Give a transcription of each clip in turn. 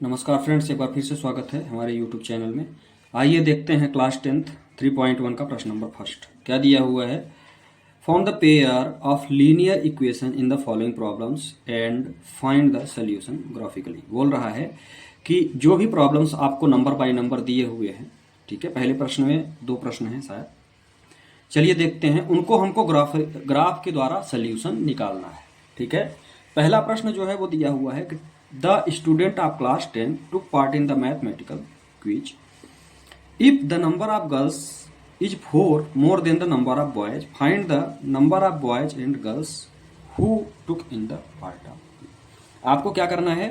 नमस्कार फ्रेंड्स, एक बार फिर से स्वागत है हमारे यूट्यूब चैनल में। आइए देखते हैं क्लास 10th 3.1 का प्रश्न नंबर फर्स्ट। क्या दिया हुआ है? Found the pair of linear equation in the following problems and find the solution graphically. बोल रहा है कि जो भी प्रॉब्लम्स आपको नंबर बाय नंबर दिए हुए हैं, ठीक है, पहले प्रश्न में 2 प्रश्न हैं शायद, चलिए देखते हैं, उनको हमको ग्राफ के द्वारा सोल्यूशन निकालना है। ठीक है, पहला प्रश्न जो है वो दिया हुआ है कि the student of class 10 took part in the mathematical quiz. If the number of girls is 4 more then the number of boys, find the number of boys and girls who took in the part of. आपको क्या करना है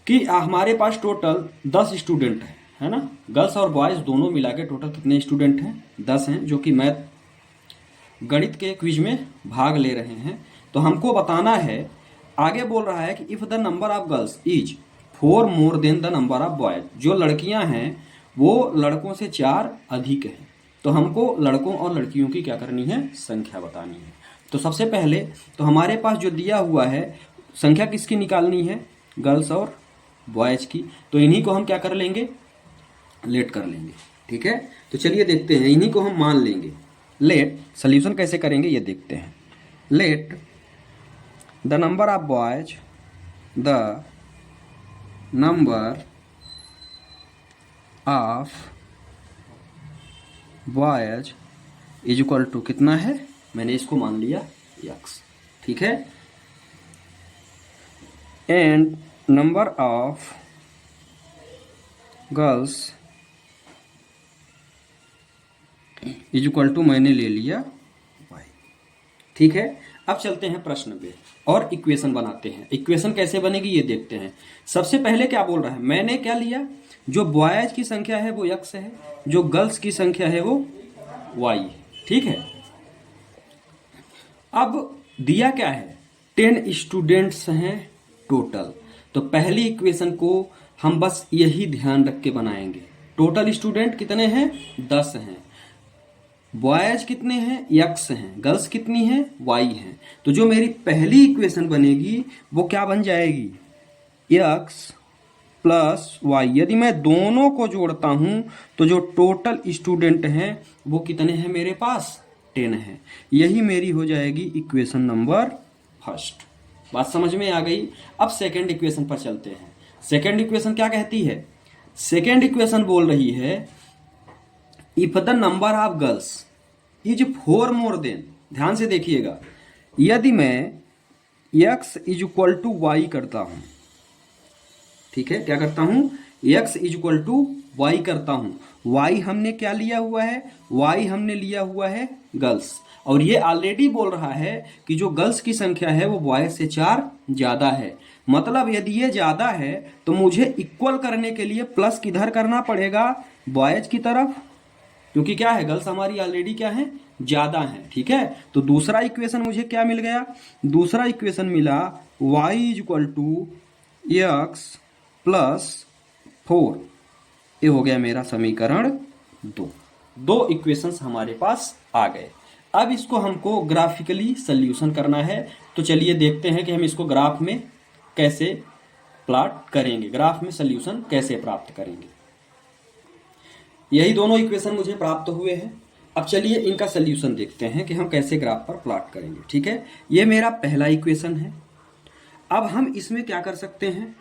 कि हमारे पास total 10 student है ना, girls और boys दोनों मिला के टोटल कितने स्टूडेंट हैं? 10 हैं, जो कि मैथ गणित के क्विज में भाग ले रहे हैं। तो हमको बताना है, आगे बोल रहा है कि if the number of girls is 4 more then the number of boys, जो लड़कियां हैं वो लड़कों से 4 अधिक है। तो हमको लड़कों और लड़कियों की क्या करनी है? संख्या बतानी है। तो सबसे पहले तो हमारे पास जो दिया हुआ है संख्या किसकी निकालनी है? गर्ल्स और बॉयज की। तो इन्हीं को हम क्या कर लेंगे? लेट कर लेंगे। ठीक है, तो चलिए देखते हैं, इन्हीं को हम मान लेंगे। लेट सोल्यूशन कैसे करेंगे ये देखते हैं। Let the number of boys, the number of boys is equal to कितना है? मैंने इसको मान लिया x। ठीक है, and number of girls is equal to मैंने ले लिया y। ठीक है, अब चलते हैं प्रश्न पे और इक्वेशन बनाते हैं। इक्वेशन कैसे बनेगी ये देखते हैं। सबसे पहले क्या बोल रहा है? मैंने क्या लिया? जो बॉयज की संख्या है वो x है, जो गर्ल्स की संख्या है वो y है। ठीक है, अब दिया क्या है? 10 स्टूडेंट्स हैं टोटल। तो पहली इक्वेशन को हम बस यही ध्यान रख के बनाएंगे। टोटल स्टूडेंट कितने हैं? 10 हैं। बॉयज कितने हैं? x हैं। गर्ल्स कितनी हैं? y हैं। तो जो मेरी पहली इक्वेशन बनेगी वो क्या बन जाएगी? x plus y। यदि मैं दोनों को जोड़ता हूं तो जो टोटल स्टूडेंट हैं वो कितने हैं मेरे पास? 10 हैं। यही मेरी हो जाएगी इक्वेशन नंबर फर्स्ट। बात समझ में आ गई? अब सेकेंड इक्वेशन पर चलते हैं। सेकेंड इक्वेशन क्या कहती है? सेकेंड इक्वेशन बोल रही है if the number of girls is 4 more than, ध्यान से देखिएगा, यदि मैं x is equal to y करता हूं, ठीक है, क्या करता हूं? x is equal to y करता हूं। y हमने क्या लिया हुआ है? y हमने लिया हुआ है गर्ल्स, और ये ऑलरेडी बोल रहा है कि जो गर्ल्स की संख्या है वो बॉयज से 4 ज्यादा है। मतलब यदि ये ज्यादा है तो मुझे इक्वल करने के लिए प्लस किधर करना पड़ेगा? बॉयज की तरफ, क्योंकि क्या है? गर्ल्स हमारी ऑलरेडी क्या है? ज्यादा है। ठीक है, तो दूसरा इक्वेशन मुझे क्या मिल गया? दूसरा इक्वेशन मिला y is equal to x plus 4। ये हो गया मेरा समीकरण 2। 2 इक्वेशंस हमारे पास आ गए। अब इसको हमको ग्राफिकली सोल्यूशन करना है। तो चलिए देखते हैं कि हम इसको ग्राफ में कैसे प्लॉट करेंगे, ग्राफ में सोल्यूशन कैसे प्राप्त करेंगे। यही दोनों इक्वेशन मुझे प्राप्त हुए हैं। अब चलिए इनका सोल्यूशन देखते हैं कि हम कैसे ग्राफ पर प्लॉट करेंगे। ठीक है, ये मेरा पहला इक्वेशन है। अब हम इसमें क्या कर सकते हैं?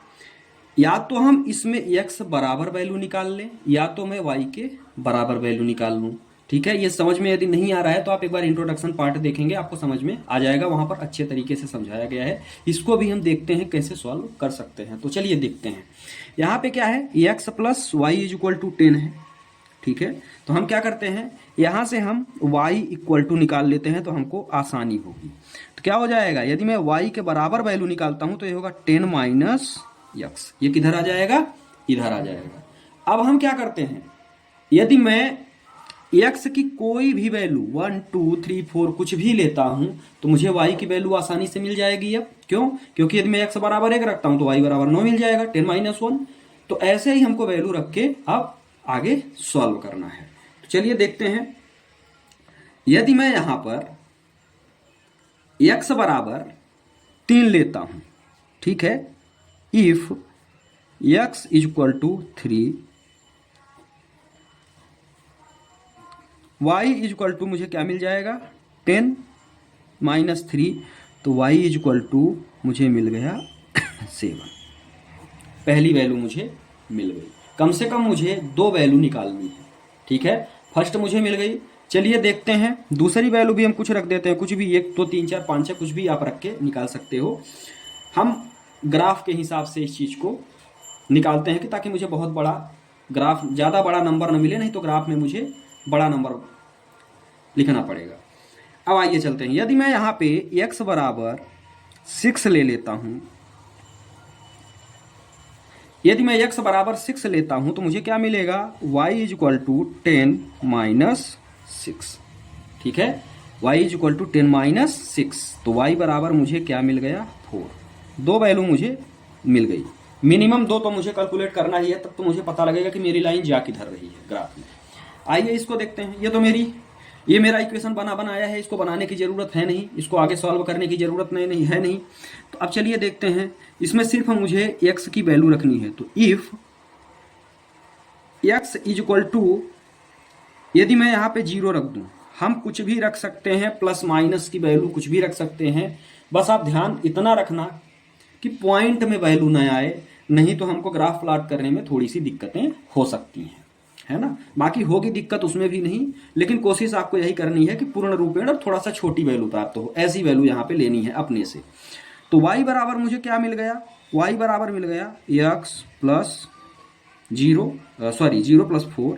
या तो हम इसमें x बराबर वैल्यू निकाल लें, या तो मैं y के बराबर वैल्यू निकाल लूं। ठीक है, ये समझ में यदि नहीं आ रहा है तो आप एक बार इंट्रोडक्शन पार्ट देखेंगे, आपको समझ में आ जाएगा। वहां पर अच्छे तरीके से समझाया गया है। इसको भी हम देखते हैं कैसे सॉल्व कर सकते हैं। तो चलिए देखते हैं। यहाँ पे क्या है? x plus Y is equal to 10 है। ठीक है, तो हम क्या करते हैं, यहां से हम y इक्वल टू निकाल लेते हैं तो हमको आसानी होगी। तो क्या हो जाएगा? यदि मैं y के बराबर वैल्यू निकालता हूं तो ये होगा 10 माइनस x। ये किधर आ जाएगा? इधर आ जाएगा। अब हम क्या करते हैं, यदि मैं x की कोई भी वैल्यू 1 2 3 4 कुछ भी लेता हूं तो मुझे y की वैल्यू आसानी से मिल जाएगी। अब क्यों? क्योंकि यदि मैं x बराबर 1 रखता हूं तो y बराबर 9 मिल जाएगा, 10 माइनस 1। तो ऐसे ही हमको वैल्यू रख के अब आगे सॉल्व करना है। तो चलिए देखते हैं। यदि मैं यहां पर x बराबर 3 लेता हूं, ठीक है, if x is equal to 3, y is equal to मुझे क्या मिल जाएगा 10 माइनस 3, तो y इज इक्वल टू मुझे मिल गया 7। पहली वैल्यू मुझे मिल गई। कम से कम मुझे 2 वैल्यू निकालनी है, ठीक है। फर्स्ट मुझे मिल गई। चलिए देखते हैं दूसरी वैल्यू भी हम कुछ रख देते हैं, कुछ भी 1 2 3 4 5 6 कुछ भी आप रख के निकाल सकते हो। हम ग्राफ के हिसाब से इस चीज़ को निकालते हैं कि ताकि मुझे बहुत बड़ा ग्राफ, ज़्यादा बड़ा नंबर न मिले, नहीं तो ग्राफ में मुझे बड़ा नंबर लिखना पड़ेगा। अब आइए चलते हैं। यदि मैं यहाँ पे x बराबर 6 ले लेता हूँ, यदि मैं x बराबर 6 लेता हूँ तो मुझे क्या मिलेगा, y is equal to 10 minus 6, ठीक है। y is equal to 10 minus 6, तो y बराबर मुझे क्या मिल गया 4। 2 वैल्यू मुझे मिल गई। मिनिमम 2 तो मुझे कैलकुलेट करना ही है, तब तो मुझे पता लगेगा कि मेरी लाइन जा किधर रही है ग्राफ में। आइए इसको देखते हैं। ये मेरा इक्वेशन बनाया है, इसको बनाने की जरूरत है नहीं, इसको आगे सॉल्व करने की जरूरत नहीं है। तो अब चलिए देखते हैं। इसमें सिर्फ मुझे x की वैल्यू रखनी है। तो if x is equal to, यदि मैं यहाँ पे 0 रख दूं, हम कुछ भी रख सकते हैं, प्लस माइनस की वैल्यू कुछ भी रख सकते हैं। बस आप ध्यान इतना रखना कि पॉइंट में वैल्यू न आए, नहीं तो हमको ग्राफ प्लॉट करने में थोड़ी सी दिक्कतें हो सकती हैं, है ना। बाकी होगी दिक्कत उसमें भी नहीं, लेकिन कोशिश आपको यही करनी है कि पूर्ण रूपेण और थोड़ा सा छोटी वैल्यू प्राप्त हो, ऐसी वैल्यू यहाँ पे लेनी है अपने से। तो y बराबर मुझे क्या मिल गया, y बराबर मिल गया x प्लस 0 प्लस 4,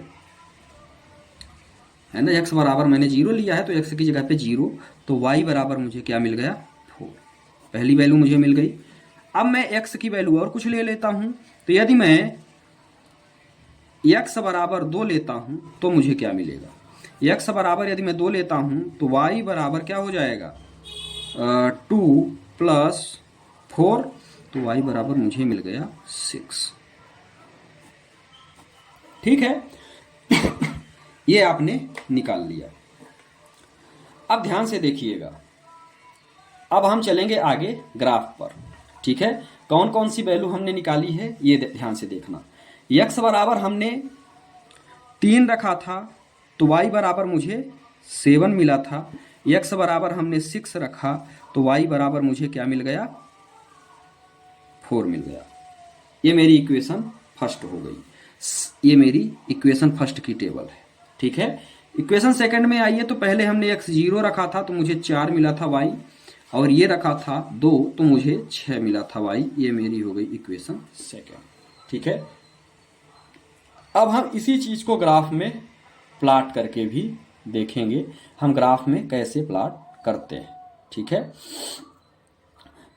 है ना। x बराबर मैंने 0 लिया है तो x की जगह पे 0, तो y बराबर मुझे क्या मिल गया 4। पहली वैल्यू मुझे मिल गई। अब मैं x की वैल्यू और कुछ ले लेता हूं। तो यदि मैं x बराबर 2 लेता हूं तो मुझे क्या मिलेगा, x बराबर यदि मैं 2 लेता हूं तो y बराबर क्या हो जाएगा 2 प्लस 4, तो y बराबर मुझे मिल गया 6, ठीक है। ये आपने निकाल लिया। अब ध्यान से देखिएगा, अब हम चलेंगे आगे ग्राफ पर, ठीक है। कौन कौन सी वैल्यू हमने निकाली है ये ध्यान से देखना। x बराबर हमने 3 रखा था तो y बराबर मुझे 7 मिला था। x बराबर हमने 6 रखा तो y बराबर मुझे क्या मिल गया 4 मिल गया। ये मेरी इक्वेशन फर्स्ट हो गई। ये मेरी इक्वेशन फर्स्ट की टेबल है, ठीक है। इक्वेशन सेकंड में आइए। तो पहले हमने x 0 रखा था तो मुझे 4 मिला था y, और ये रखा था 2 तो मुझे 6 मिला था y। ये मेरी हो गई इक्वेशन सेकंड, ठीक है। अब हम इसी चीज को ग्राफ में प्लॉट करके भी देखेंगे, हम ग्राफ में कैसे प्लॉट करते हैं, ठीक है।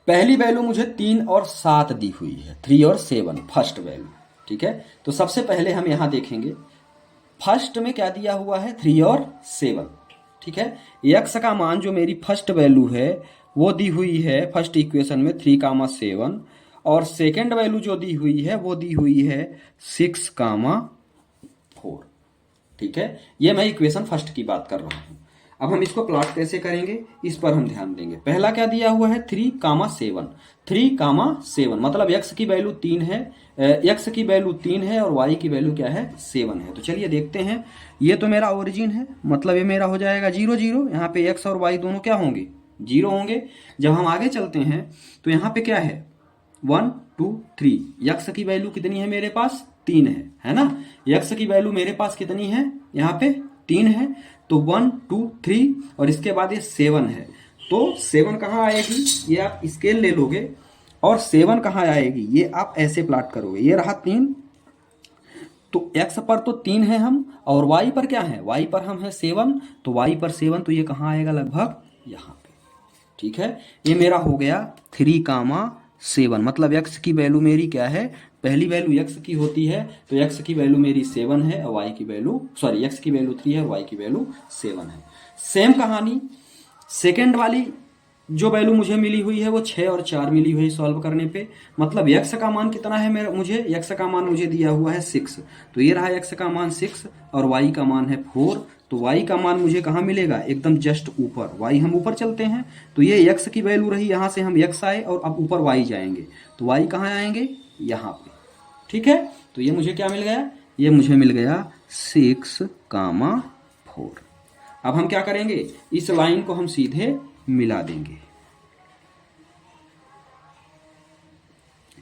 पहली वैल्यू मुझे 3 और 7 दी हुई है, 3 और 7 फर्स्ट वैल्यू, ठीक है। तो सबसे पहले हम यहां देखेंगे फर्स्ट में क्या दिया हुआ है 3 और 7, ठीक है। x का मान जो मेरी फर्स्ट वैल्यू है वो दी हुई है फर्स्ट इक्वेशन में 3, 7, और सेकेंड वैल्यू जो दी हुई है वो दी हुई है 6, 4, ठीक है। ये मैं इक्वेशन फर्स्ट की बात कर रहा हूं। अब हम इसको प्लॉट कैसे करेंगे इस पर हम ध्यान देंगे। पहला क्या दिया हुआ है 3, 7 मतलब x की वैल्यू 3 है, x की वैल्यू 3 है और y की वैल्यू क्या है 7 है। तो चलिए देखते हैं। ये तो मेरा ओरिजिन है, मतलब ये मेरा हो जाएगा 0 0। यहाँ पे x और y दोनों क्या होंगे 0 होंगे। जब हम आगे चलते हैं तो यहाँ पे क्या है 1 2 3, x की वैल्यू कितनी है मेरे पास 3 है ना। x की वैल्यू मेरे पास कितनी है यहाँ पे 3 है, तो 1 2 3 और इसके बाद ये 7 है। तो 7 कहाँ आएगी, ये आप स्केल ले लोगे और 7 कहाँ आएगी ये आप ऐसे प्लॉट करोगे। ये रहा 3, तो x पर तो 3 है हम, और y पर क्या है, y पर हम है 7, तो y पर 7, तो ये कहाँ आएगा लगभग यहाँ पे, ठीक है। ये मेरा हो गया 3, 7, मतलब x की वैल्यू मेरी क्या है, पहली वैल्यू x की होती है तो x की वैल्यू मेरी 7 है और y की वैल्यू x की वैल्यू 3 है और y की वैल्यू 7 है। सेम कहानी सेकेंड वाली जो वैल्यू मुझे मिली हुई है वो 6 और 4 मिली हुई सॉल्व करने पे, मतलब x का मान कितना है मेरा, मुझे x का मान मुझे दिया हुआ है 6, तो ये रहा x का मान 6 और y का मान है 4, तो y का मान मुझे कहाँ मिलेगा एकदम जस्ट ऊपर। y हम ऊपर चलते हैं तो ये x की वैल्यू रही, यहाँ से हम x आए और अब ऊपर y जाएंगे तो y कहाँ आएंगे यहाँ पे, ठीक है, तो ये मुझे क्या मिल गया, ये मुझे मिल गया 6,4। अब हम क्या करेंगे, इस लाइन को हम सीधे मिला देंगे।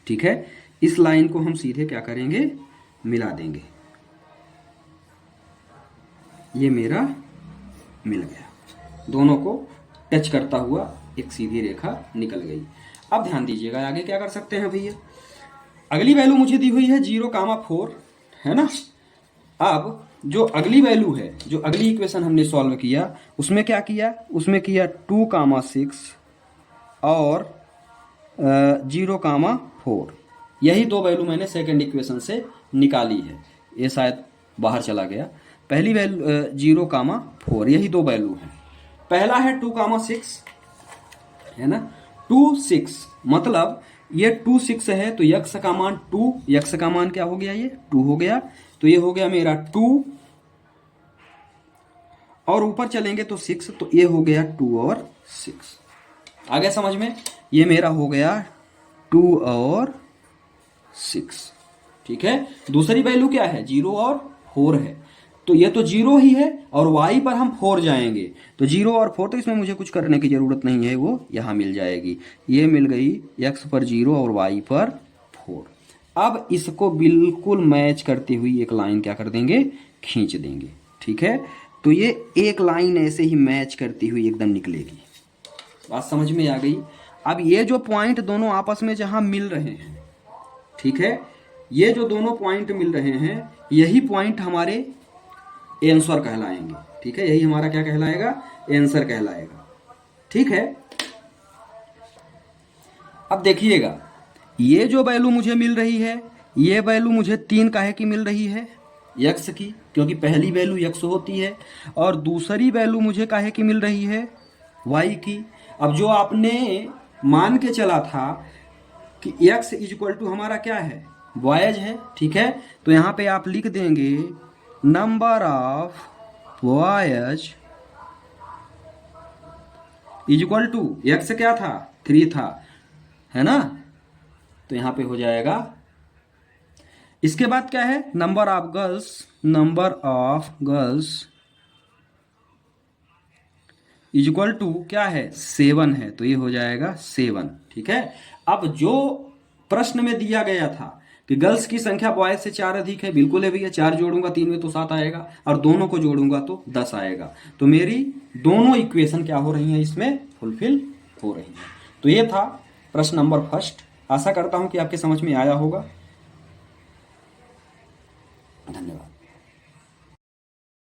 ठीक है, इस लाइन को हम सीधे क्या करेंगे, मिला देंगे। ये मेरा मिल गया, दोनों को टच करता हुआ एक सीधी रेखा निकल गई। अब ध्यान दीजिएगा आगे क्या कर सकते हैं भैया। अगली वैल्यू मुझे दी हुई है 0,4, है ना। अब जो अगली वैल्यू है, जो अगली इक्वेशन हमने सॉल्व किया, उसमें क्या किया, उसमें किया 2,6 और 0,4। यही दो वैल्यू मैंने सेकंड इक्वेशन से निकाली है। ये शायद बाहर चला गया। पहली वैल्यू 0,4, यही दो वैल्यू है। पहला है 2,6, है ना। 2,6 मतलब ये 2,6 है, तो यक्स का मान 2, यक्स का मान क्या हो गया, ये 2 हो गया। तो ये हो गया मेरा 2, और ऊपर चलेंगे तो 6, तो ये हो गया 2 और 6। आ गया समझ में, ये मेरा हो गया 2 और 6। ठीक है, दूसरी वैल्यू क्या है, 0 और 4 है। तो ये तो 0 ही है, और y पर हम 4 जाएंगे, तो 0 और 4, तो इसमें मुझे कुछ करने की जरूरत नहीं है, वो यहां मिल जाएगी। ये मिल गई x पर 0 और y पर 4। अब इसको बिल्कुल मैच करती हुई एक लाइन क्या कर देंगे, खींच देंगे। ठीक है, तो ये एक लाइन ऐसे ही मैच करती हुई एकदम निकलेगी। बात समझ में आ गई। अब ये जो पॉइंट दोनों आपस में जहां मिल रहे हैं, ठीक है, ये जो दोनों पॉइंट मिल रहे हैं, यही पॉइंट हमारे आंसर कहलाएंगे। ठीक है, यही हमारा क्या कहलाएगा, आंसर कहलाएगा। ठीक है, अब देखिएगा, ये जो वैल्यू मुझे मिल रही है, ये वैल्यू मुझे 3 काहे की मिल रही है, यक्स की, क्योंकि पहली वैल्यू यक्स होती है। और दूसरी वैल्यू मुझे काहे की मिल रही है, वाई की। अब जो आपने मान के चला था कि x इक्वल टू हमारा क्या है, बॉयज है। ठीक है, तो यहां पे आप लिख देंगे number of boys equal to x क्या था, 3 था, है ना। तो यहां पे हो जाएगा, इसके बाद क्या है, number of girls, number of girls equal to क्या है, 7 है, तो ये हो जाएगा 7। ठीक है, अब जो प्रश्न में दिया गया था कि गर्ल्स की संख्या बॉयज से 4 अधिक है, बिल्कुल है भैया, 4 जोड़ूंगा 3 में तो 7 आएगा, और दोनों को जोड़ूंगा तो 10 आएगा। तो मेरी दोनों इक्वेशन क्या हो रही हैं, इसमें फुलफिल हो रही है। तो ये था प्रश्न नंबर फर्स्ट। आशा करता हूं कि आपके समझ में आया होगा। धन्यवाद।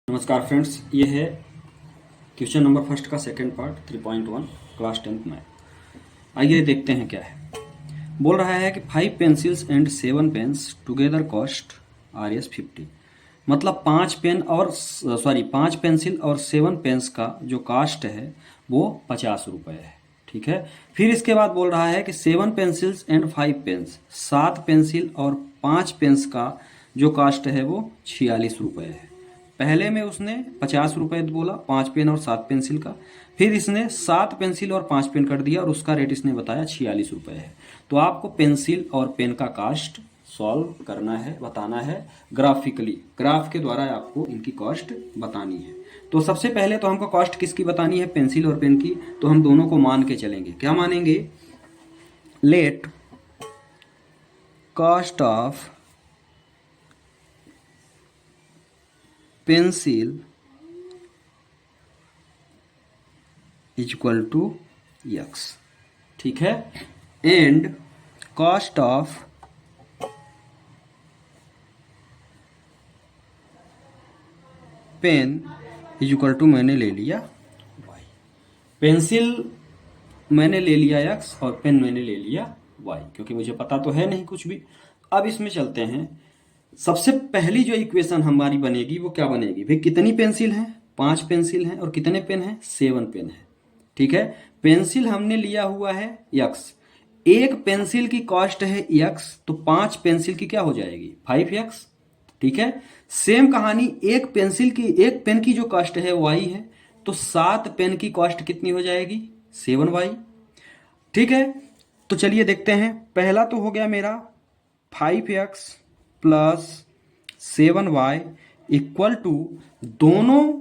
नमस्कार फ्रेंड्स, ये है क्वेश्चन नंबर फर्स्ट का second part 3.1 class 10th math. आइए देखते हैं क्या है। बोल रहा है कि 5 pencils and 7 pens together cost Rs50। मतलब 5 पेंसिल और 7 पेन्स का जो कास्ट है वो 50 रुपये है। ठीक है, फिर इसके बाद बोल रहा है कि 7 पेंसिल्स एंड 5 पेन्स, 7 पेंसिल और 5 पेन्स का जो कास्ट है वो 46 रुपये है। पहले में उसने 50 रुपये बोला 5 पेन और 7 पेंसिल का, फिर इसने 7 पेंसिल और 5 पेन कर दिया और उसका रेट इसने बताया 46 रुपये है। तो आपको पेंसिल और पेन का कास्ट सॉल्व करना है, बताना है ग्राफिकली, ग्राफ के द्वारा आपको इनकी कॉस्ट बतानी है। तो सबसे पहले तो हमको कॉस्ट किसकी बतानी है, पेंसिल और पेन की। तो हम दोनों को मान के चलेंगे। क्या मानेंगे, let cost of pencil equal to x। ठीक है, and cost of pen equal to मैंने ले लिया y। पेंसिल मैंने ले लिया x और पेन मैंने ले लिया y, क्योंकि मुझे पता तो है नहीं कुछ भी। अब इसमें चलते हैं। सबसे पहली जो इक्वेशन हमारी बनेगी वो क्या बनेगी भाई, कितनी पेंसिल हैं, 5 पेंसिल हैं, और कितने पेन हैं, 7 पेन है। ठीक है, पेंसिल हमने लिया हुआ है x, एक पेंसिल की कॉस्ट है x, तो 5 पेंसिल की क्या हो जाएगी, 5x। ठीक है, सेम कहानी, एक पेन की जो कॉस्ट है y है, तो 7 पेन की कॉस्ट कितनी हो जाएगी, 7y। ठीक है, तो चलिए देखते हैं। पहला तो हो गया मेरा 5x plus 7y equal to, दोनों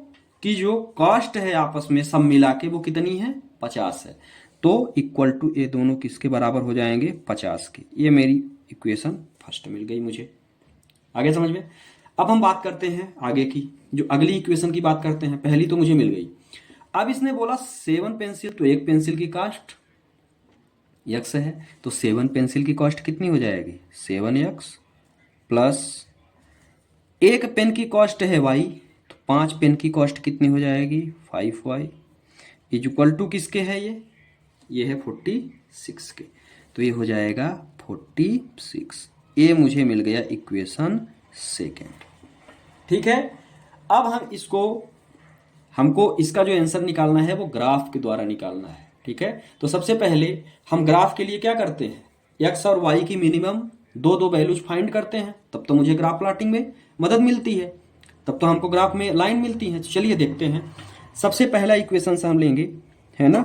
की जो कॉस्ट है आपस में सब मिला के वो कितनी है, 50 है। तो इक्वल टू ये दोनों किसके बराबर हो जाएंगे, 50 के। ये मेरी इक्वेशन फर्स्ट मिल गई मुझे। आगे समझ में। अब हम बात करते हैं आगे की, जो अगली इक्वेशन की बात करते हैं। पहली तो मुझे मिल गई। अब इसने बोला 7 पेंसिल, तो एक पेंसिल की कॉस्ट x है, तो 7 पेंसिल की कॉस्ट कितनी हो जाएगी, 7x प्लस एक पेन की कॉस्ट है y, तो 5 पेन की कॉस्ट कितनी हो जाएगी, 5y इज इक्वल टू किसके है ये है 46 के। तो ये हो जाएगा 46। ये मुझे मिल गया इक्वेशन सेकेंड। ठीक है। अब हमको इसका जो आंसर निकालना है वो ग्राफ के द्वारा निकालना है। ठीक है। तो सबसे पहले हम ग्राफ के लिए क्या करते हैं, x और y की मिनिमम दो वैल्यूज फाइंड करते हैं, तब तो मुझे ग्राफ प्लॉटिंग में मदद मिलती है, तब तो हमको ग्राफ में लाइन मिलती है। चलिए देखते हैं। सबसे पहला इक्वेशन से हम लेंगे, है ना,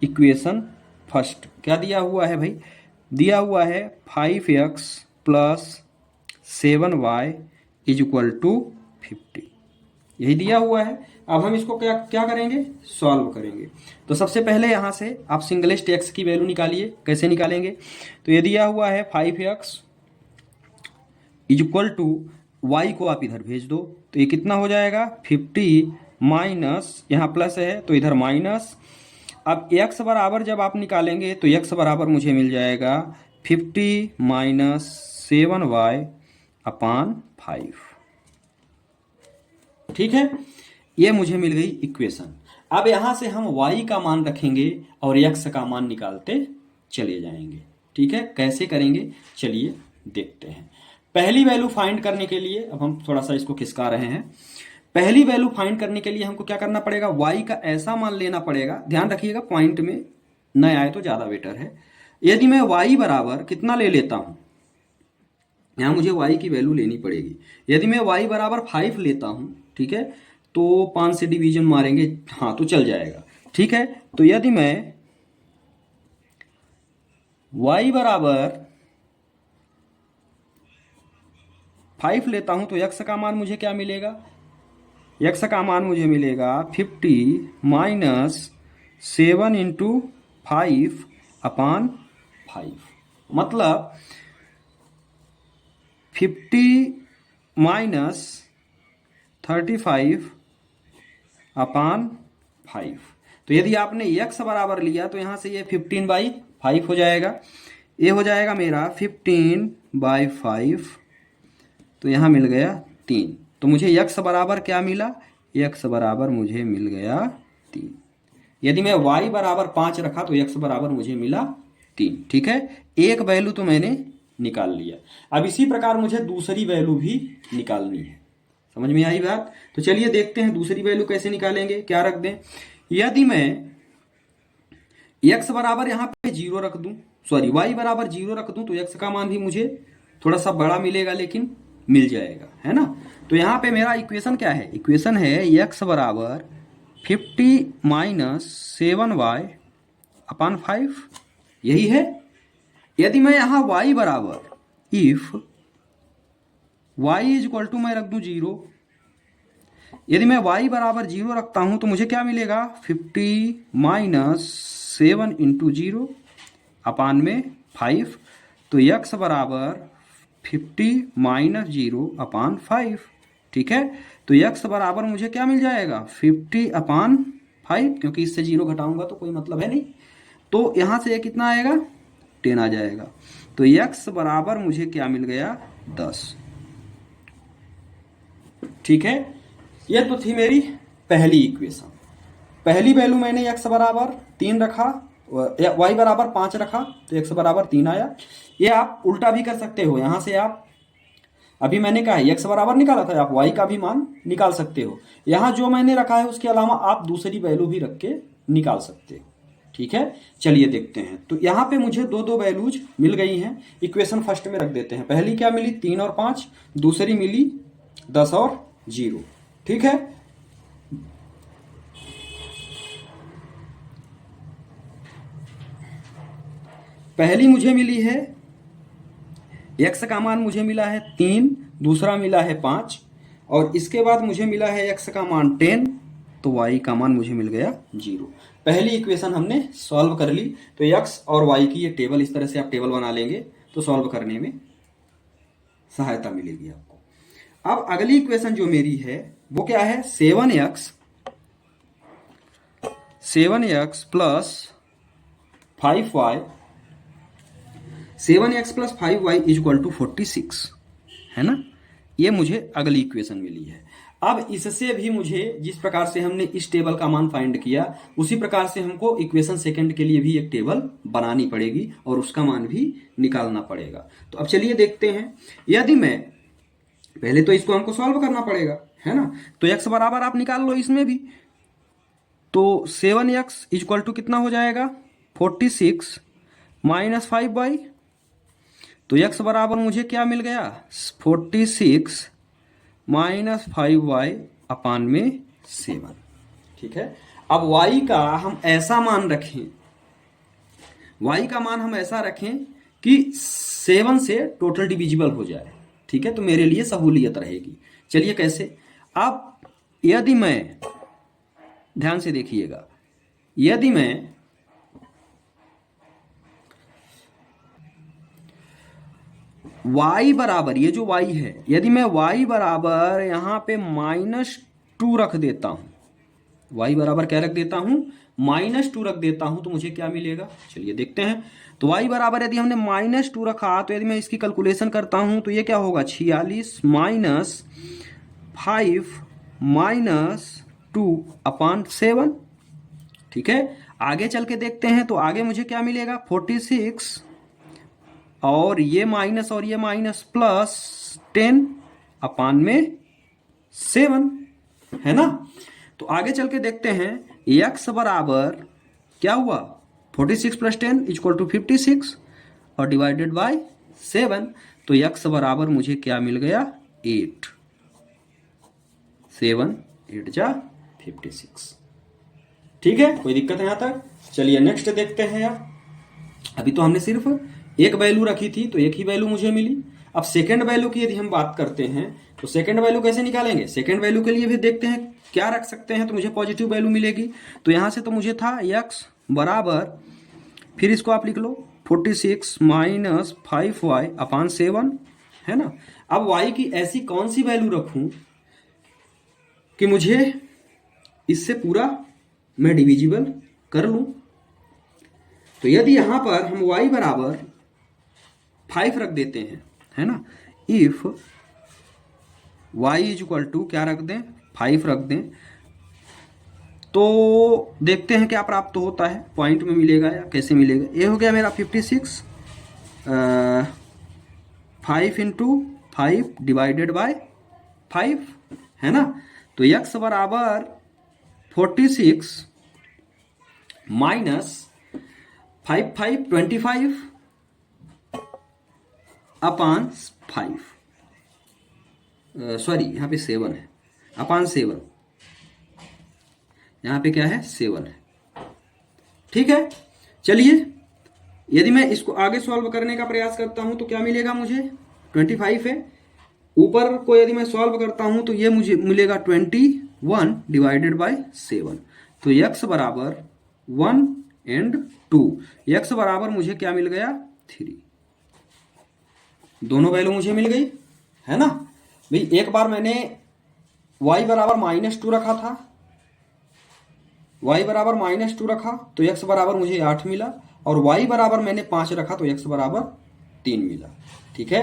इक्वेशन फर्स्ट क्या दिया हुआ है भाई, दिया हुआ है 5x plus 7y is equal to 50, यही दिया हुआ है। अब हम इसको क्या करेंगे, सॉल्व करेंगे। तो सबसे पहले यहां से आप सिंगलेस्ट x की वैल्यू निकालिए। कैसे निकालेंगे, तो ये दिया हुआ है 5x is equal to, y को आप इधर भेज दो, तो ये कितना हो जाएगा 50 माइनस, यहाँ प्लस है तो इधर माइनस। अब x बराबर जब आप निकालेंगे तो x बराबर मुझे मिल जाएगा 50 माइनस 7y अपान 5। ठीक है, ये मुझे मिल गई इक्वेशन। अब यहां से हम y का मान रखेंगे और x का मान निकालते चले जाएंगे। ठीक है, कैसे करेंगे चलिए देखते हैं। पहली वैल्यू फाइंड करने के लिए, अब हम थोड़ा सा इसको खिसका रहे हैं। पहली वैल्यू फाइंड करने के लिए हमको क्या करना पड़ेगा, y का ऐसा मान लेना पड़ेगा, ध्यान रखिएगा पॉइंट में न आए तो ज्यादा बेटर है। यदि मैं y बराबर कितना ले लेता हूं, यहां मुझे y की वैल्यू लेनी पड़ेगी। यदि मैं y बराबर 5 लेता हूं, ठीक है, तो 5 से डिवीजन मारेंगे, हाँ तो चल जाएगा। ठीक है, तो यदि मैं y बराबर 5 लेता हूं तो x का मान मुझे क्या मिलेगा, x का मान मुझे मिलेगा 50 माइनस 7 इंटू 5 अपान 5, मतलब 50 माइनस 35 अपान 5। तो यदि आपने x बराबर लिया तो यहां से ये 15/5 हो जाएगा। ये हो जाएगा मेरा 15/5, तो यहां मिल गया 3। तो मुझे x बराबर क्या मिला, x बराबर मुझे मिल गया 3। यदि मैं y बराबर 5 रखा तो x बराबर मुझे मिला 3। ठीक है, एक वैल्यू तो मैंने निकाल लिया। अब इसी प्रकार मुझे दूसरी वैल्यू भी निकालनी है। समझ में आई बात। तो चलिए देखते हैं दूसरी वैल्यू कैसे निकालेंगे। क्या रख दें, यदि मैं x बराबर यहां पे 0 रख दूं, सॉरी y बराबर 0 रख दूं, तो x का मान भी मुझे थोड़ा सा बड़ा मिलेगा, लेकिन मिल जाएगा, है ना। तो यहां पे मेरा इक्वेशन क्या है, इक्वेशन है x बराबर 50 माइनस 7y अपान 5, यही है। यदि मैं यहां y बराबर if y is equal to मैं रख दूं 0, यदि मैं y बराबर 0 रखता हूं तो मुझे क्या मिलेगा 50 माइनस 7 इंटू 0 अपान में 5, तो x बराबर 50 माइनस 0 अपान 5। ठीक है, तो x बराबर मुझे क्या मिल जाएगा 50 अपान 5, क्योंकि इससे 0 घटाऊंगा तो कोई मतलब है नहीं, तो यहां से ये कितना आएगा 10 आ जाएगा। तो x बराबर मुझे क्या मिल गया 10। ठीक है, ये तो थी मेरी पहली इक्वेशन। पहली वैल्यू मैंने x बराबर 3 रखा, y बराबर 5 रखा, तो x बराबर 3 आया। ये आप उल्टा भी कर सकते हो, यहां से आप, अभी मैंने कहा x बराबर निकाला था, आप y का भी मान निकाल सकते हो। यहां जो मैंने रखा है उसके अलावा आप दूसरी वैल्यू भी रख के निकाल सकते हो। ठीक है, चलिए देखते हैं। तो यहां पे मुझे दो वैल्यूज मिल गई हैं। इक्वेशन फर्स्ट में रख देते हैं। पहली क्या मिली 3 और 5, दूसरी मिली 10 और 0। ठीक है, पहली मुझे मिली है x का मान मुझे मिला है 3, दूसरा मिला है 5, और इसके बाद मुझे मिला है x का मान 10, तो y का मान मुझे मिल गया 0। पहली इक्वेशन हमने सॉल्व कर ली। तो x और y की ये टेबल, इस तरह से आप टेबल बना लेंगे तो सॉल्व करने में सहायता मिलेगी आपको। अब अगली इक्वेशन जो मेरी है वो क्या है, 7x plus 5y, 7x plus 5y is equal to 46, है ना। ये मुझे अगली इक्वेशन मिली है। अब इससे भी मुझे जिस प्रकार से हमने इस टेबल का मान फाइंड किया, उसी प्रकार से हमको इक्वेशन सेकंड के लिए भी एक टेबल बनानी पड़ेगी और उसका मान भी निकालना पड़ेगा। तो अब चलिए देखते हैं। यदि मैं पहले तो इसको हमको सॉल्व करना पड़ेगा, है ना। तो x बराबर आप निकाल लो इसमें भी। तो 7x इक्वल टू कितना हो जाएगा, 46 माइनस 5y। तो x बराबर मुझे क्या मिल गया, 46 माइनस 5y अपान में 7। ठीक है। अब y का हम ऐसा मान रखें, y का मान हम ऐसा रखें कि 7 से टोटल डिविजिबल हो जाए। ठीक है, तो मेरे लिए सहूलियत रहेगी। चलिए कैसे। अब यदि मैं, ध्यान से देखिएगा, यदि मैं y बराबर, ये जो y है, यदि मैं y बराबर यहां पे -2 रख देता हूं, y बराबर क्या रख देता हूं, -2 रख देता हूं, तो मुझे क्या मिलेगा, चलिए देखते हैं। तो y बराबर यदि हमने -2 रखा, तो यदि मैं इसकी कैलकुलेशन करता हूं तो ये क्या होगा, 46 माइनस 5 माइनस 2 अपान 7। ठीक है, आगे चल के देखते हैं। तो आगे मुझे क्या मिलेगा, 46 और ये माइनस प्लस 10 अपान में 7, है ना। तो आगे चल के देखते हैं। x बराबर क्या हुआ, 46 प्लस 10 इक्वल टू 56 और डिवाइडेड बाय 7। तो x बराबर मुझे क्या मिल गया, 8। 7 8 जा 56। ठीक है, कोई दिक्कत है यहां तक। चलिए नेक्स्ट देखते हैं। यार अभी तो हमने सिर्फ एक वैल्यू रखी थी, तो एक ही वैल्यू मुझे मिली। अब सेकंड वैल्यू की यदि हम बात करते हैं, तो सेकंड वैल्यू कैसे निकालेंगे। सेकंड वैल्यू के लिए भी देखते हैं क्या रख सकते हैं, तो मुझे पॉजिटिव वैल्यू मिलेगी। तो यहां से तो मुझे था x बराबर, फिर इसको आप लिख लो 46 माइनस 5y अपान 7, है ना। अब y की ऐसी कौन सी वैल्यू रखूं कि मुझे इससे पूरा मैं डिविजिबल कर लूं। तो यदि यहां पर हम y बराबर 5 रख देते हैं, है ना, if y is equal to क्या रख दें, 5 रख दें, तो देखते हैं क्या प्राप्त होता है, पॉइंट में मिलेगा या कैसे मिलेगा। ये हो गया मेरा 56, 5 इंटू 5 डिवाइडेड बाय 5, है ना। तो x बराबर 46 माइनस 5 25 अपान 5, सॉरी यहाँ पे 7 है, अपान 7, यहाँ पे क्या है 7 है। ठीक है, चलिए यदि मैं इसको आगे सॉल्व करने का प्रयास करता हूं तो क्या मिलेगा मुझे, 25 है। ऊपर को यदि मैं सॉल्व करता हूं तो ये मुझे मिलेगा 21 डिवाइडेड बाय 7। तो x बराबर 1 एंड 2, x बराबर मुझे क्या मिल गया, 3। दोनों वैल्यू मुझे मिल गई, है ना भाई। एक बार मैंने y बराबर -2 रखा था, y बराबर -2 रखा तो x बराबर मुझे 8 मिला, और y बराबर मैंने 5 रखा तो x बराबर 3 मिला। ठीक है,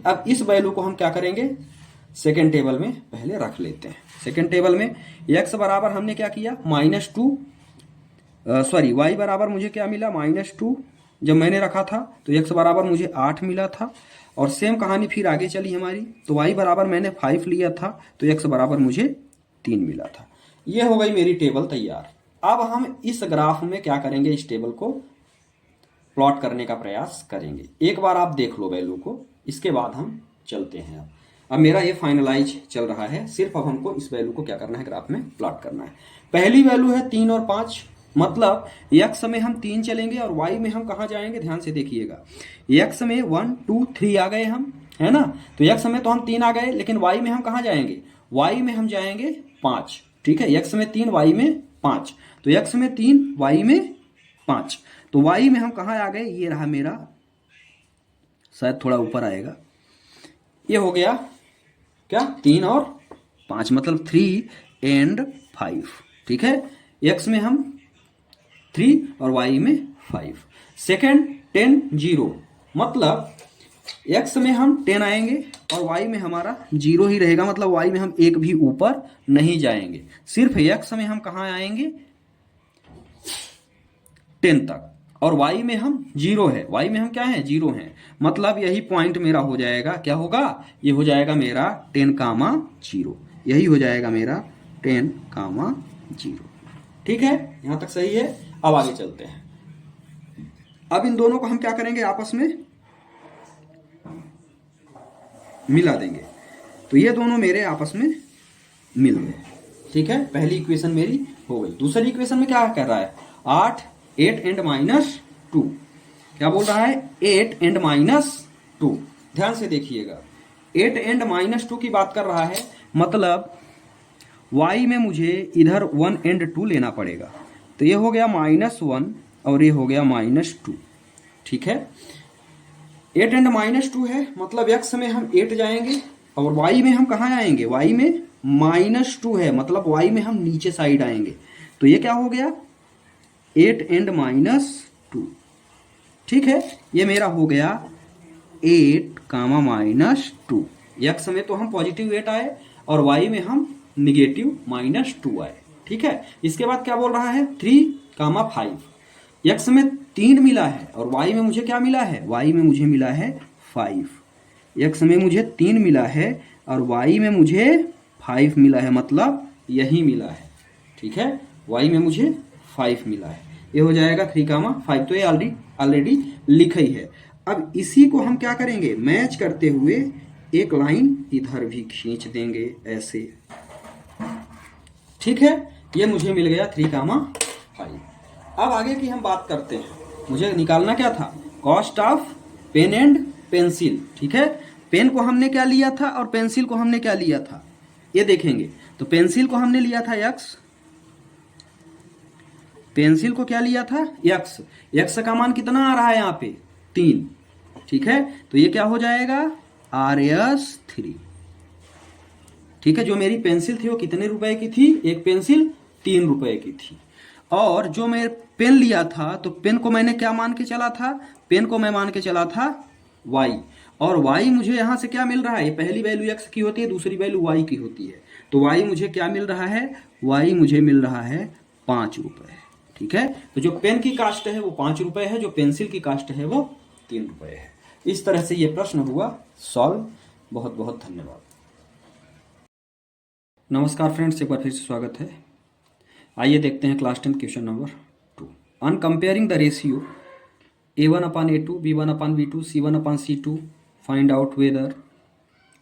अब इस वैल्यू को हम क्या करेंगे, सेकेंड टेबल में पहले रख लेते हैं। सेकेंड टेबल में x बराबर हमने क्या किया, -2, सॉरी y बराबर मुझे क्या मिला, -2 जब मैंने रखा था, तो x बराबर मुझे 8 मिला था। और सेम कहानी फिर आगे चली हमारी, तो y बराबर मैंने 5 लिया था तो x बराबर मुझे 3 मिला था। ये हो गई मेरी टेबल तैयार। अब हम इस ग्राफ में क्या करेंगे, इस टेबल को प्लॉट करने का प्रयास करेंगे। एक बार आप देख लो वैल्यू को, इसके बाद हम चलते हैं। अब मेरा ये फाइनलाइज चल रहा है, सिर्फ अब हमको इस वैल्यू को क्या करना है, ग्राफ में प्लॉट करना है। पहली वैल्यू है 3 और 5, मतलब x में हम 3 चलेंगे और y में हम कहाँ जाएंगे, ध्यान से देखिएगा। x में 1 2 3 आ गए हम, है ना। तो x में तो हम 3 आ गए, लेकिन y में हम कहाँ जाएंगे, y में हम जाएंगे 5। ठीक है, x में 3 y में 5, तो x में 3 y में 5, तो y में हम कहाँ आ गए, ये रहा मेरा, शायद थोड़ा ऊपर आएगा, ये हो गया क्या 3 और 5, मतलब 3 and 5। ठीक है, x में हम 3 और y में 5। सेकेंड 10 0, मतलब x में हम 10 आएंगे और y में हमारा 0 ही रहेगा, मतलब y में हम एक भी ऊपर नहीं जाएंगे, सिर्फ x में हम कहाँ आएंगे 10 तक, और y में हम 0 है, y में हम क्या है 0 है, मतलब यही पॉइंट मेरा हो जाएगा, क्या होगा, ये हो जाएगा मेरा 10,0, यही हो जाएगा मेरा 10,0। ठीक है, यहां तक सही है। अब आगे चलते हैं। अब इन दोनों को हम क्या करेंगे, आपस में मिला देंगे, तो ये दोनों मेरे आपस में मिल गए। ठीक है, पहली इक्वेशन मेरी हो गई। दूसरी इक्वेशन में क्या कर रहा है, 8 एंड -2, क्या बोल रहा है, 8 एंड -2। ध्यान से देखिएगा, 8 एंड -2 की बात कर रहा है, मतलब y में मुझे इधर 1 एंड 2 लेना पड़ेगा, तो ये हो गया -1 और ये हो गया -2। ठीक है, 8 एंड -2 है, मतलब x में हम 8 जाएंगे और y में हम कहाँ आएंगे, y में -2 है, मतलब y में हम नीचे साइड आएंगे, तो ये क्या हो गया 8 एंड -2। ठीक है, ये मेरा हो गया 8, -2। x में तो हम पॉजिटिव 8 आए और y में हम निगेटिव -2 आए। ठीक है, इसके बाद क्या बोल रहा है 3, 5। x में 3 मिला है और y में मुझे क्या मिला है, y में मुझे मिला है 5। x में मुझे 3 मिला है और y में मुझे 5 मिला है, मतलब यही मिला है। ठीक है, y में मुझे 5 मिला है, ये हो जाएगा 3, 5, तो ये ऑलरेडी लिखा ही है। अब इसी को हम क्या करेंगे, मैच करते हुए एक लाइन इधर भी खींच देंगे ऐसे। ठीक है, ये मुझे मिल गया 3, 5। अब आगे की हम बात करते हैं, मुझे निकालना क्या था, cost of pen and pencil. ठीक है, पेन को हमने क्या लिया था और पेंसिल को हमने क्या लिया था, ये देखेंगे। तो पेंसिल को हमने लिया था x, पेंसिल को क्या लिया था x, x का मान कितना आ रहा है यहाँ पे 3। ठीक है, तो ये क्या हो जाएगा RS3। ठीक है, जो मेरी पेंसिल थी वो कितने रुपए की थी, एक पेंसिल 3 रुपए की थी, और जो मैं पेन लिया था तो पेन को मैंने क्या मान के चला था, पेन को मैं मान के चला था y, और y मुझे यहाँ से क्या मिल रहा है, पहली वैल्यू x की होती है, दूसरी वैल्यू y की होती है, तो y मुझे क्या मिल रहा है, y मुझे मिल रहा है 5 रुपए। ठीक है, तो जो पेन की कास्ट है वो 5 रुपए है, जो पेंसिल की कास्ट है वो 3 रुपए है। इस तरह से ये प्रश्न हुआ सॉल्व। बहुत बहुत धन्यवाद। नमस्कार फ्रेंड्स, एक बार फिर से स्वागत है। आइए देखते हैं class 10 question number 2। On comparing the ratio a1/a2, b1/b2, c1/c2, find out whether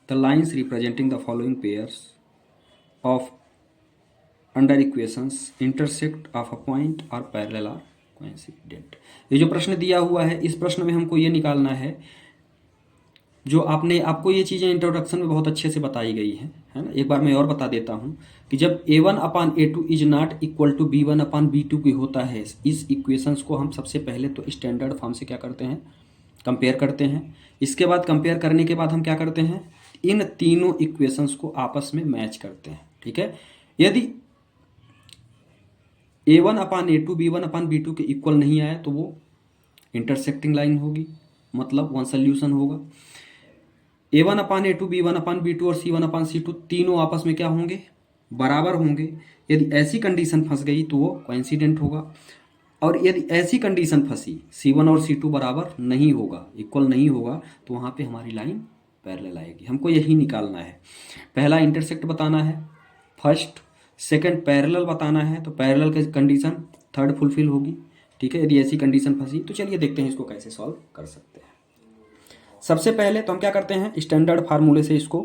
the lines representing the following pairs of under equations intersect of a point और पैरेलल आर कोइंसिडेंट। ये जो प्रश्न दिया हुआ है, इस प्रश्न में हमको ये निकालना है, जो आपको ये चीज़ें इंट्रोडक्शन में बहुत अच्छे से बताई गई है ना। एक बार मैं और बता देता हूँ कि जब a1/a2 is not equal to b1/b2 की होता है, इस इक्वेशंस को हम सबसे पहले तो स्टैंडर्ड फॉर्म से क्या करते हैं, कंपेयर करते हैं। इसके बाद कंपेयर करने के बाद हम क्या करते हैं, इन तीनों इक्वेशंस को आपस में मैच करते हैं। ठीक है, यदि a1/a2 b1/b2 के इक्वल नहीं आया तो वो इंटरसेक्टिंग लाइन होगी, मतलब वन सोल्यूशन होगा। a1/a2 b1/b2 और c1/c2 तीनों आपस में क्या होंगे, बराबर होंगे। यदि ऐसी कंडीशन फंस गई तो वो कोइंसिडेंट होगा, और यदि ऐसी कंडीशन फंसी c1 और c2 बराबर नहीं होगा, इक्वल नहीं होगा, तो वहाँ पे हमारी लाइन पैरेलल आएगी। हमको यही निकालना है, पहला इंटरसेक्ट बताना है, फर्स्ट सेकंड पैरेलल बताना है, तो पैरेलल की कंडीशन थर्ड फुलफिल होगी। ठीक है, यदि ऐसी कंडीशन फंसी तो चलिए देखते हैं इसको कैसे सॉल्व कर सकते हैं। सबसे पहले तो हम क्या करते हैं, स्टैंडर्ड फार्मूले से इसको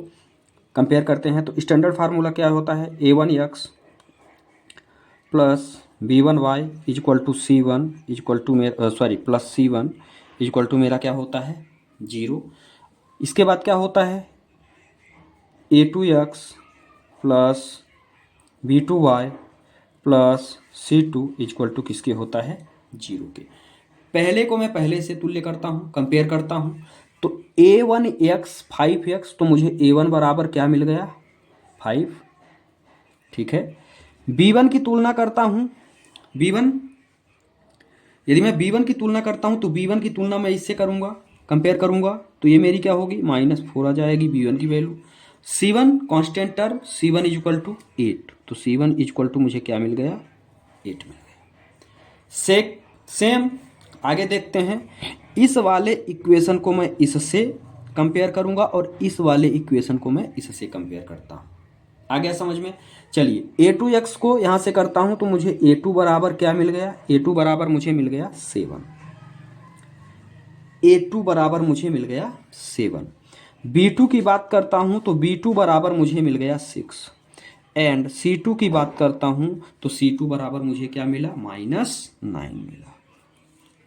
कंपेयर करते हैं। तो स्टैंडर्ड फार्मूला क्या होता है, a1x plus b1y is equal to c1 is equal to मेरा sorry plus c1 is equal to मेरा क्या होता है 0। इसके बाद क्या होता है a2x plus b2y plus c2 is equal to किसके होता है 0 के। पहले को मैं पहले से तुल्य करता हूँ, कंपेयर करता हूँ। तो a1x 5x, तो मुझे a1 बराबर क्या मिल गया 5। ठीक है, b1 की तुलना करता हूँ, b1 यदि मैं b1 की तुलना करता हूँ तो b1 की तुलना मैं इससे करूँगा, कंपेयर करूँगा, तो ये मेरी क्या होगी -4 आ जाएगी b1 की वैल्यू। c1 constant term, c1 is equal to 8, तो c1 इज इक्वल टू मुझे क्या मिल गया 8 मिल गया। सेम आगे देखते हैं, इस वाले इक्वेशन को मैं इससे कंपेयर करूंगा और इस वाले इक्वेशन को मैं इससे कंपेयर करता हूं। आ गया समझ में। चलिए a2x को यहां से करता हूं तो मुझे a2 बराबर क्या मिल गया, a2 बराबर मुझे मिल गया 7, a2 बराबर मुझे मिल गया 7। b2 की बात करता हूं तो b2 बराबर मुझे मिल गया 6 एंड c2 की बात करता हूं तो c2 बराबर मुझे क्या मिला -9 मिला।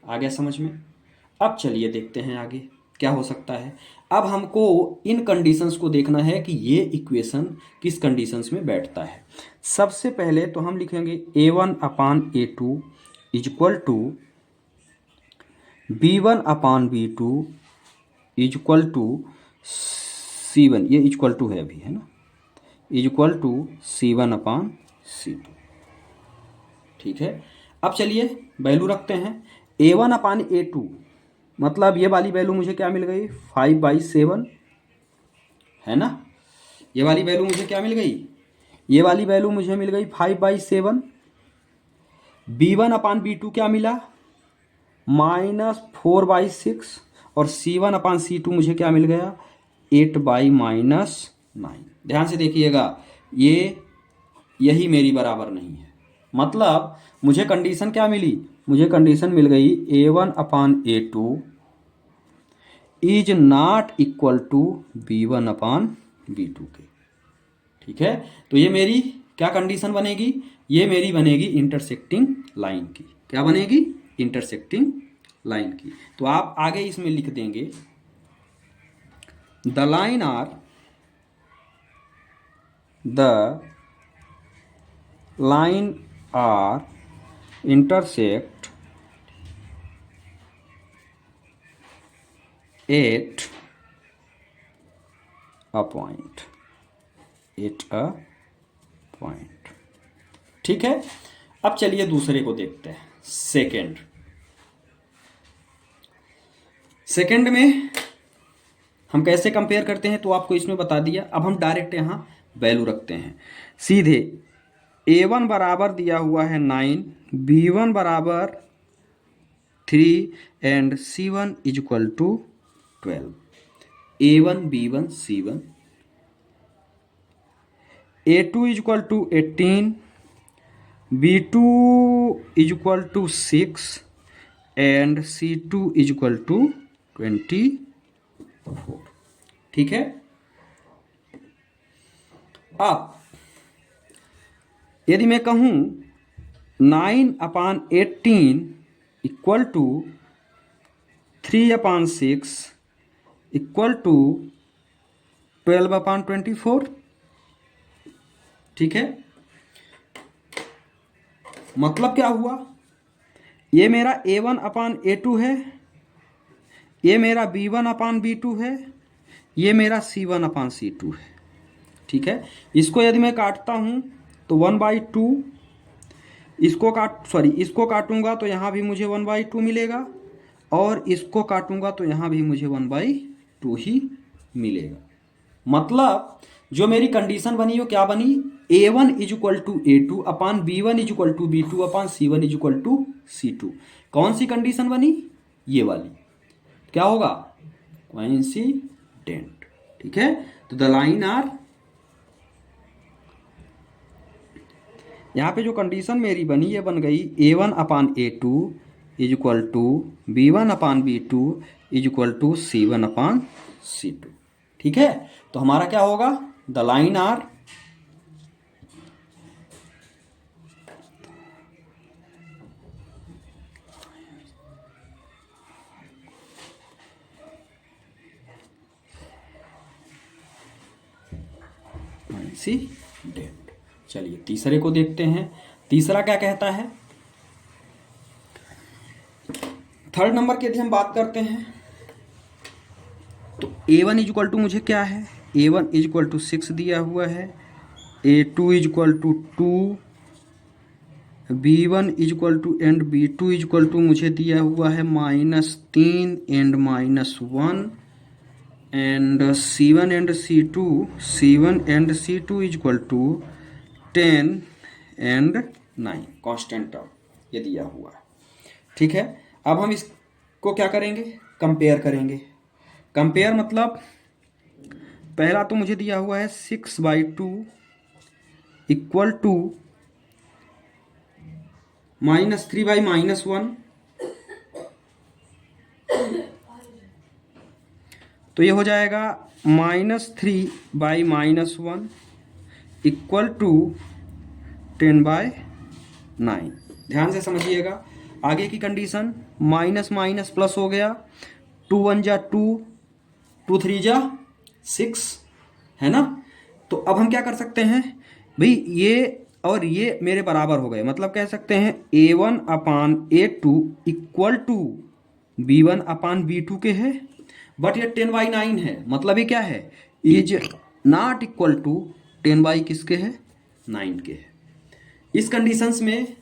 आ गया समझ में। अब चलिए देखते हैं आगे क्या हो सकता है। अब हमको इन कंडीशंस को देखना है कि ये इक्वेशन किस कंडीशंस में बैठता है। सबसे पहले तो हम लिखेंगे a1 upon a2 is equal to b1 upon b2 is equal to c1, ये इक्वल टू है अभी, है ना, is equal to c1 upon c2। ठीक है, अब चलिए वैल्यू रखते हैं। a1 अपान a2 मतलब ये वाली वैल्यू मुझे क्या मिल गई 5/7, है ना। ये वाली वैल्यू मुझे क्या मिल गई, ये वाली वैल्यू मुझे मिल गई 5/7। b1 अपान b2 क्या मिला -4/6 और c1 अपान c2 मुझे क्या मिल गया 8/-9। ध्यान से देखिएगा, ये यही मेरी बराबर नहीं है, मतलब मुझे कंडीशन क्या मिली, मुझे कंडीशन मिल गई a1 upon a2 is not equal to b1 upon b2 के। ठीक है, तो ये मेरी क्या कंडीशन बनेगी, ये मेरी बनेगी इंटरसेक्टिंग लाइन की। क्या बनेगी इंटरसेक्टिंग लाइन की। तो आप आगे इसमें लिख देंगे the line are intersect at a point, ठीक है। अब चलिए दूसरे को देखते हैं, सेकंड में हम कैसे कंपेयर करते हैं तो आपको इसमें बता दिया। अब हम डायरेक्ट यहाँ वैल्यू रखते हैं सीधे। a1 बराबर दिया हुआ है 9, b1 बराबर 3 and c1 is equal to 12। a1 b1 c1, a2 is equal to 18, b2 is equal to 6 and c2 is equal to 24। ठीक है, अब यदि मैं कहूं 9/18 इक्वल टू 3/6 इक्वल टू 12/24। ठीक है, मतलब क्या हुआ, ये मेरा a1 अपान a2 है, ये मेरा b1 अपान b2 है, ये मेरा c1 अपान c2 है। ठीक है, इसको यदि मैं काटता हूं तो 1/2, इसको काटूंगा तो यहाँ भी मुझे 1/2 मिलेगा और इसको काटूंगा तो यहाँ भी मुझे 1/2 ही मिलेगा। मतलब जो मेरी कंडीशन बनी वो क्या बनी, a1 is equal to a2 upon b1 is equal to b2 upon c1 is equal to c2। कौन सी कंडीशन बनी, ये वाली। क्या होगा, कोइंसिडेंट। ठीक है, तो द लाइन आर, यहाँ पे जो कंडीशन मेरी बनी ये बन गई a1 upon a2 is equal to b1 upon b2 is equal to c1 upon c2। ठीक है, तो हमारा क्या होगा, द लाइन आर इंसिडेंट। चलिए तीसरे को देखते हैं। तीसरा क्या कहता है, थर्ड नंबर की यदि हम बात करते हैं तो A1 इक्वल टू मुझे क्या है, A1 इक्वल टू 6 दिया हुआ है, A2 equal to 2, B1 equal to and B2 equal to मुझे दिया हुआ है -3 and -1 and C1 and C2 equal to 10 and 9 constant term ये दिया हुआ है। ठीक है, अब हम इसको क्या करेंगे, कंपेयर करेंगे। कंपेयर मतलब पहला तो मुझे दिया हुआ है 6/2 इक्वल टू -3/-1, तो ये हो जाएगा -3/-1 इक्वल टू 10/9। ध्यान से समझिएगा आगे की कंडीशन, माइनस माइनस प्लस हो गया, 2 1 जा 2, 2 3 जा 6, है ना। तो अब हम क्या कर सकते हैं भाई, ये और ये मेरे बराबर हो गए, मतलब कह सकते हैं A1/A2 इक्वल टू B1/B2 के है, बट ये 10/9 है, मतलब ये क्या है, इज नॉट इक्वल टू 10 किसके है, 9 के है। इस कंडीशंस में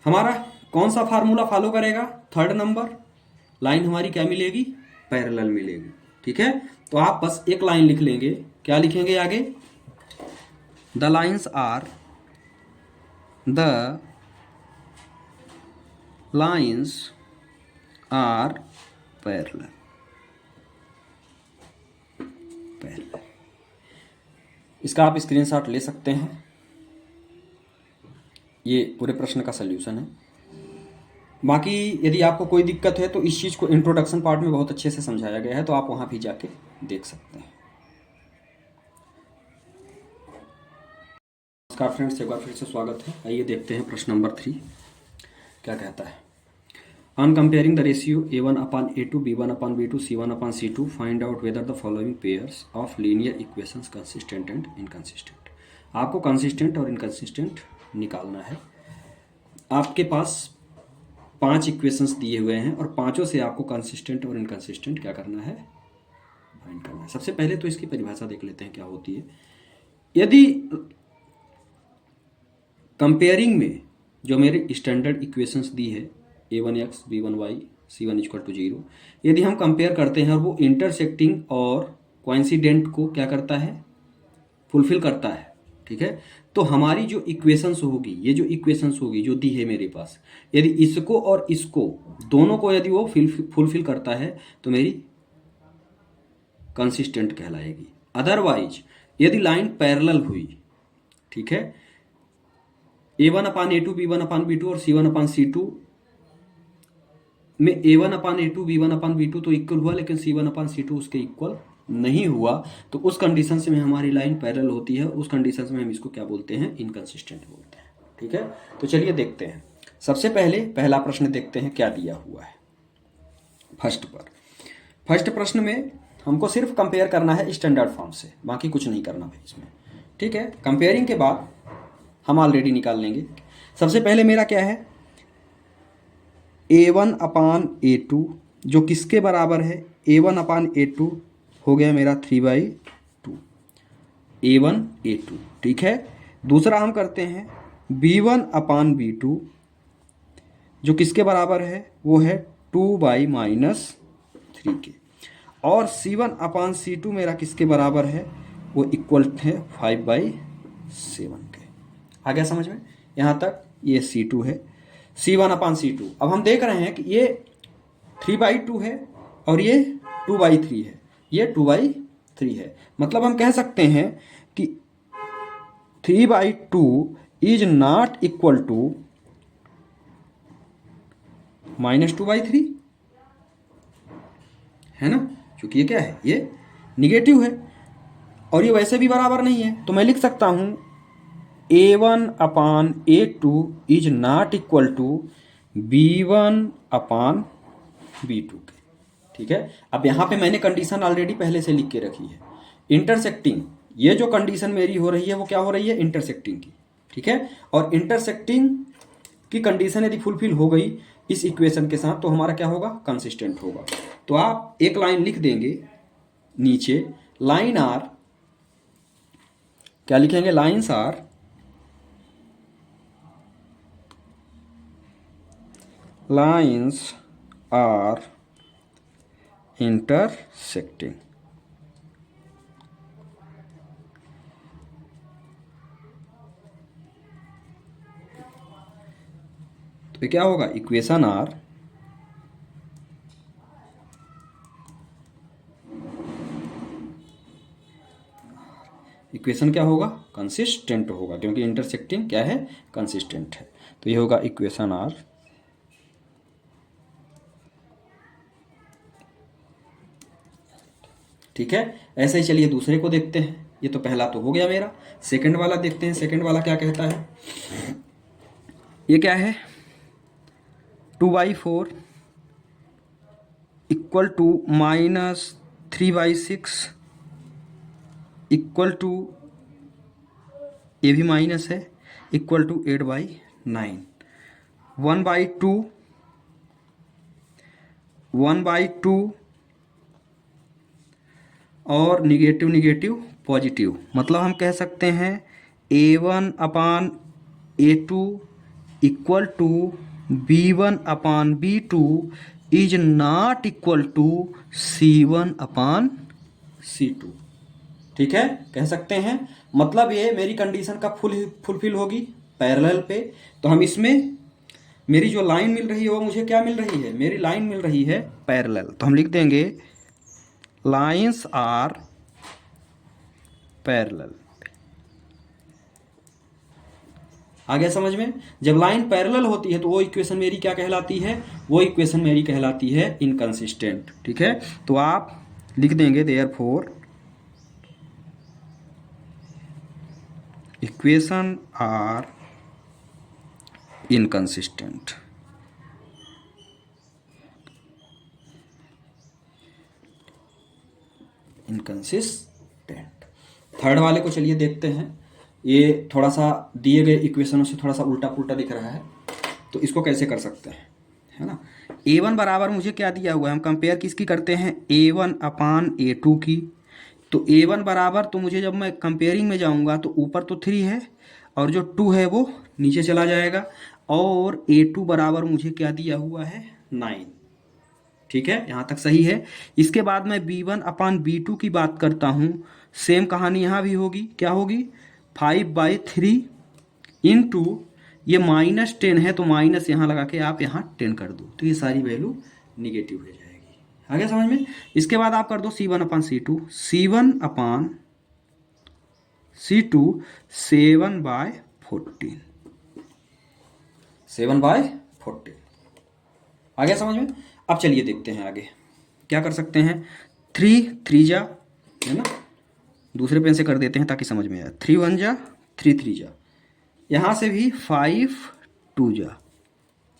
हमारा कौन सा फार्मूला फॉलो करेगा, थर्ड नंबर लाइन हमारी क्या मिलेगी, पैरेलल मिलेगी। ठीक है, तो आप बस एक लाइन लिख लेंगे, क्या लिखेंगे आगे, द लाइन्स आर पैरेलल। इसका आप स्क्रीनशॉट ले सकते हैं, ये पूरे प्रश्न का सल्यूशन है। बाकी यदि आपको कोई दिक्कत है तो इस चीज़ को इंट्रोडक्शन पार्ट में बहुत अच्छे से समझाया गया है, तो आप वहाँ भी जाके देख सकते हैं। नमस्कार फ्रेंड्स, एक बार फिर से स्वागत है। आइए देखते हैं प्रश्न नंबर 3 क्या कहता है। On comparing the ratio A1/A2 B1/B2 C1/C2 find out whether the following pairs of linear equations consistent and inconsistent. आपको कंसिस्टेंट और इनकंसिस्टेंट निकालना है। आपके पास 5 इक्वेशंस दिए हुए हैं और पांचों से आपको कंसिस्टेंट और इनकंसिस्टेंट क्या करना है, फाइंड करना है। सबसे पहले तो इसकी परिभाषा देख लेते हैं क्या होती है। यदि कंपेयरिंग में जो मेरे स्टैंडर्ड इक्वेशंस दी है A1x B1y C1 = 0, यदि हम कंपेयर करते हैं और वो इंटरसेक्टिंग और कोइंसिडेंट को क्या करता है, फुलफिल करता है। ठीक है, तो हमारी जो इक्वेशंस होगी, ये जो इक्वेशंस होगी जो दी है मेरे पास, यदि इसको और इसको दोनों को यदि वो फुलफिल करता है तो मेरी कंसिस्टेंट कहलाएगी। अदरवाइज यदि लाइन पैरेलल हुई, ठीक है, A1/A2 B1/B2 और C1/C2 में A1/A2 B1/B2 तो इक्वल हुआ, लेकिन C1/C2 उसके इक्वल नहीं हुआ, तो उस कंडीशन से में हमारी लाइन पैरेलल होती है। उस कंडीशन में हम इसको क्या बोलते हैं, इनकंसिस्टेंट बोलते हैं। ठीक है, तो चलिए देखते हैं। सबसे पहले पहला प्रश्न देखते हैं क्या दिया हुआ है। फर्स्ट प्रश्न में हमको सिर्फ कंपेयर करना है स्टैंडर्ड फॉर्म से, बाकी कुछ नहीं करना भाई इसमें। ठीक है, कंपेयरिंग के बाद हम ऑलरेडी निकाल लेंगे। सबसे पहले मेरा क्या है, A1/A2 जो किसके बराबर है, A1/A2 हो गया मेरा 3/2 A1/A2। ठीक है, दूसरा हम करते हैं B1/B2 जो किसके बराबर है, वो है 2/-3 के, और C1/C2 मेरा किसके बराबर है, वो इक्वल है 5/7 के। आ गया समझ में, यहाँ तक ये C2 है। C1/C2 अब हम देख रहे हैं कि ये 3/2 है और ये 2/3 है, ये 2/3 है, मतलब हम कह सकते हैं कि 3/2 इज नॉट इक्वल टू -2/3, है ना, क्योंकि ये क्या है, ये निगेटिव है और ये वैसे भी बराबर नहीं है, तो मैं लिख सकता हूं A1/A2 is not equal to B1/B2 के। ठीक है, अब यहां पे मैंने कंडीशन ऑलरेडी पहले से लिख के रखी है, इंटरसेक्टिंग ये जो कंडीशन मेरी हो रही है वो क्या हो रही है, इंटरसेक्टिंग की, ठीक है। और इंटरसेक्टिंग की कंडीशन यदि फुलफिल हो गई इस इक्वेशन के साथ तो हमारा क्या होगा, कंसिस्टेंट होगा। तो आप एक लाइन लिख देंगे नीचे, लाइन आर, क्या लिखेंगे, लाइन्स आर इंटरसेक्टिंग। तो क्या होगा, इक्वेशन आर इक्वेशन क्या होगा, कंसिस्टेंट होगा, क्योंकि इंटरसेक्टिंग क्या है, कंसिस्टेंट है। तो ये होगा इक्वेशन आर ठीक है। ऐसे ही चलिए दूसरे को देखते हैं। ये तो पहला तो हो गया मेरा, सेकंड वाला देखते हैं। सेकंड वाला क्या कहता है, ये क्या है, 2/4 इक्वल टू -3/6 इक्वल टू, ये भी माइनस है, इक्वल टू 8/9, 1/2 और निगेटिव निगेटिव पॉजिटिव, मतलब हम कह सकते हैं A1/A2 equal to B1/B2 is not equal to C1/C2, ठीक है, कह सकते हैं। मतलब ये मेरी कंडीशन का फुलफिल होगी पैरेलल पे। तो हम इसमें मेरी जो लाइन मिल रही है वो मुझे क्या मिल रही है, मेरी लाइन मिल रही है पैरेलल। तो हम लिख देंगे लाइन्स आर पैरेलल। आ गया समझ में। जब लाइन पैरेलल होती है तो वो इक्वेशन मेरी क्या कहलाती है, वो इक्वेशन मेरी कहलाती है इनकंसिस्टेंट, ठीक है। तो आप लिख देंगे therefore equation are inconsistent. Inconsistent. Third वाले को चलिए देखते हैं। ये थोड़ा सा दिए गए इक्वेशनों से थोड़ा सा उल्टा पुल्टा दिख रहा है, तो इसको कैसे कर सकते हैं, है ना। A1 बराबर मुझे क्या दिया हुआ है, हम कंपेयर किसकी करते हैं, A1/A2 की। तो A1 बराबर, तो मुझे जब मैं कंपेयरिंग में जाऊंगा तो ऊपर तो 3 है और जो 2 है वो नीचे चला जाएगा, और A2 बराबर मुझे क्या दिया हुआ है, 9, ठीक है, यहाँ तक सही है। इसके बाद मैं B1/B2 की बात करता हूँ, सेम कहानी यहाँ भी होगी, क्या होगी, 5/3 इंटू, ये -10 है तो माइनस यहाँ लगा के आप यहाँ 10 कर दो, तो ये सारी वैल्यू निगेटिव हो जाएगी। आ गया समझ में। इसके बाद आप कर दो C1/C2, C1/C2 7/14, 7/14। आ गया समझ में। अब चलिए देखते हैं आगे क्या कर सकते हैं। 3 3 जा, है ना, दूसरे पेन से कर देते हैं ताकि समझ में आए। 3 1 जा, 3 3 जा, यहाँ से भी 5 2 जा,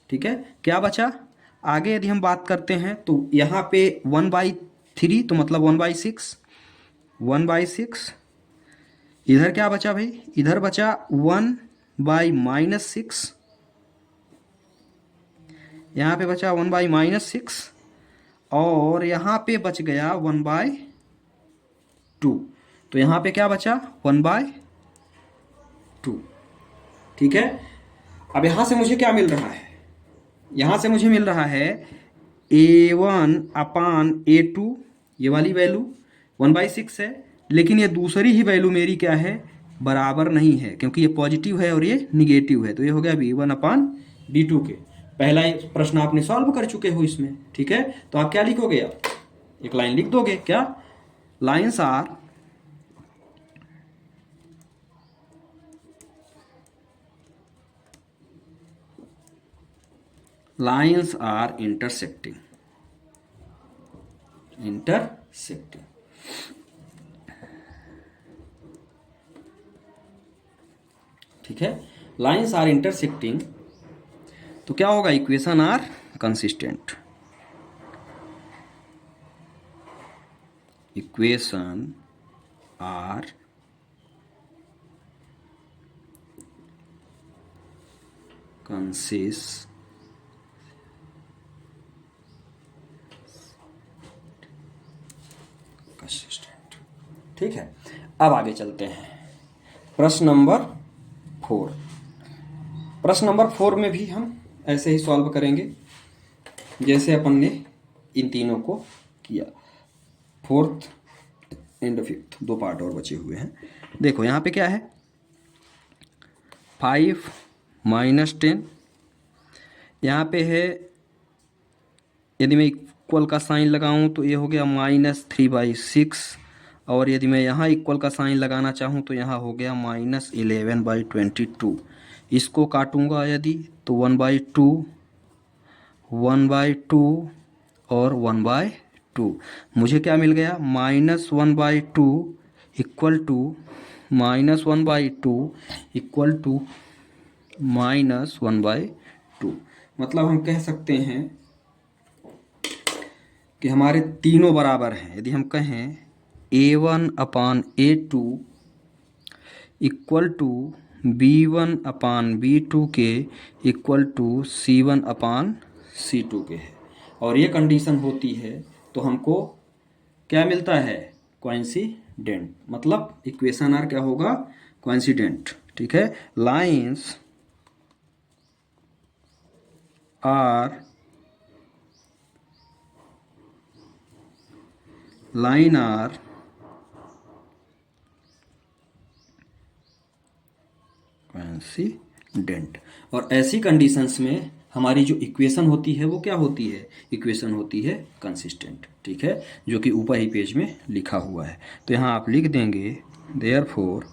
ठीक है। क्या बचा आगे, यदि हम बात करते हैं तो यहाँ पे 1/3 तो मतलब 1/6, 1/6। इधर क्या बचा भाई, इधर बचा 1/-6, यहाँ पे बचा 1/-6, और यहाँ पे बच गया 1/2, तो यहाँ पे क्या बचा 1/2, ठीक है। अब यहाँ से मुझे क्या मिल रहा है, यहाँ से मुझे मिल रहा है A1/A2, ये वाली वैल्यू 1/6 है, लेकिन ये दूसरी ही वैल्यू मेरी क्या है, बराबर नहीं है, क्योंकि ये पॉजिटिव है और ये निगेटिव है। तो ये हो गया B1/B2 के। पहला प्रश्न आपने सॉल्व कर चुके हो इसमें, ठीक है। तो आप क्या लिखोगे, आप एक लाइन लिख दोगे, क्या, लाइन्स आर इंटरसेक्टिंग, ठीक है। लाइन्स आर इंटरसेक्टिंग, तो क्या होगा, equation are consistent, equation are consistent. ठीक है, अब आगे चलते हैं प्रश्न नंबर 4। प्रश्न नंबर 4 में भी हम ऐसे ही सॉल्व करेंगे जैसे अपन ने इन तीनों को किया। 4th एंड 5th 2 पार्ट और बचे हुए हैं। देखो यहाँ पे क्या है, 5 - 10, यहाँ पे है, यदि मैं इक्वल का साइन लगाऊं तो ये हो गया -3/6, और यदि मैं यहाँ इक्वल का साइन लगाना चाहूँ तो यहाँ हो गया -11/22। इसको काटूंगा यदि तो 1/2, 1/2 और 1/2। मुझे क्या मिल गया, -1/2 इक्वल टू -1/2 इक्वल टू -1/2। मतलब हम कह सकते हैं कि हमारे तीनों बराबर हैं। यदि हम कहें A1/A2 इक्वल टू B1/B2 के इक्वल टू C1/C2 के है, और ये कंडीशन होती है तो हमको क्या मिलता है, कोइंसिडेंट। मतलब इक्वेशन आर क्या होगा, कोइंसिडेंट। ठीक है, लाइंस आर कोइंसिडेंट। और ऐसी कंडीशंस में हमारी जो इक्वेशन होती है वो क्या होती है, इक्वेशन होती है कंसिस्टेंट। ठीक है, जो कि ऊपर ही पेज में लिखा हुआ है। तो यहाँ आप लिख देंगे देयरफॉर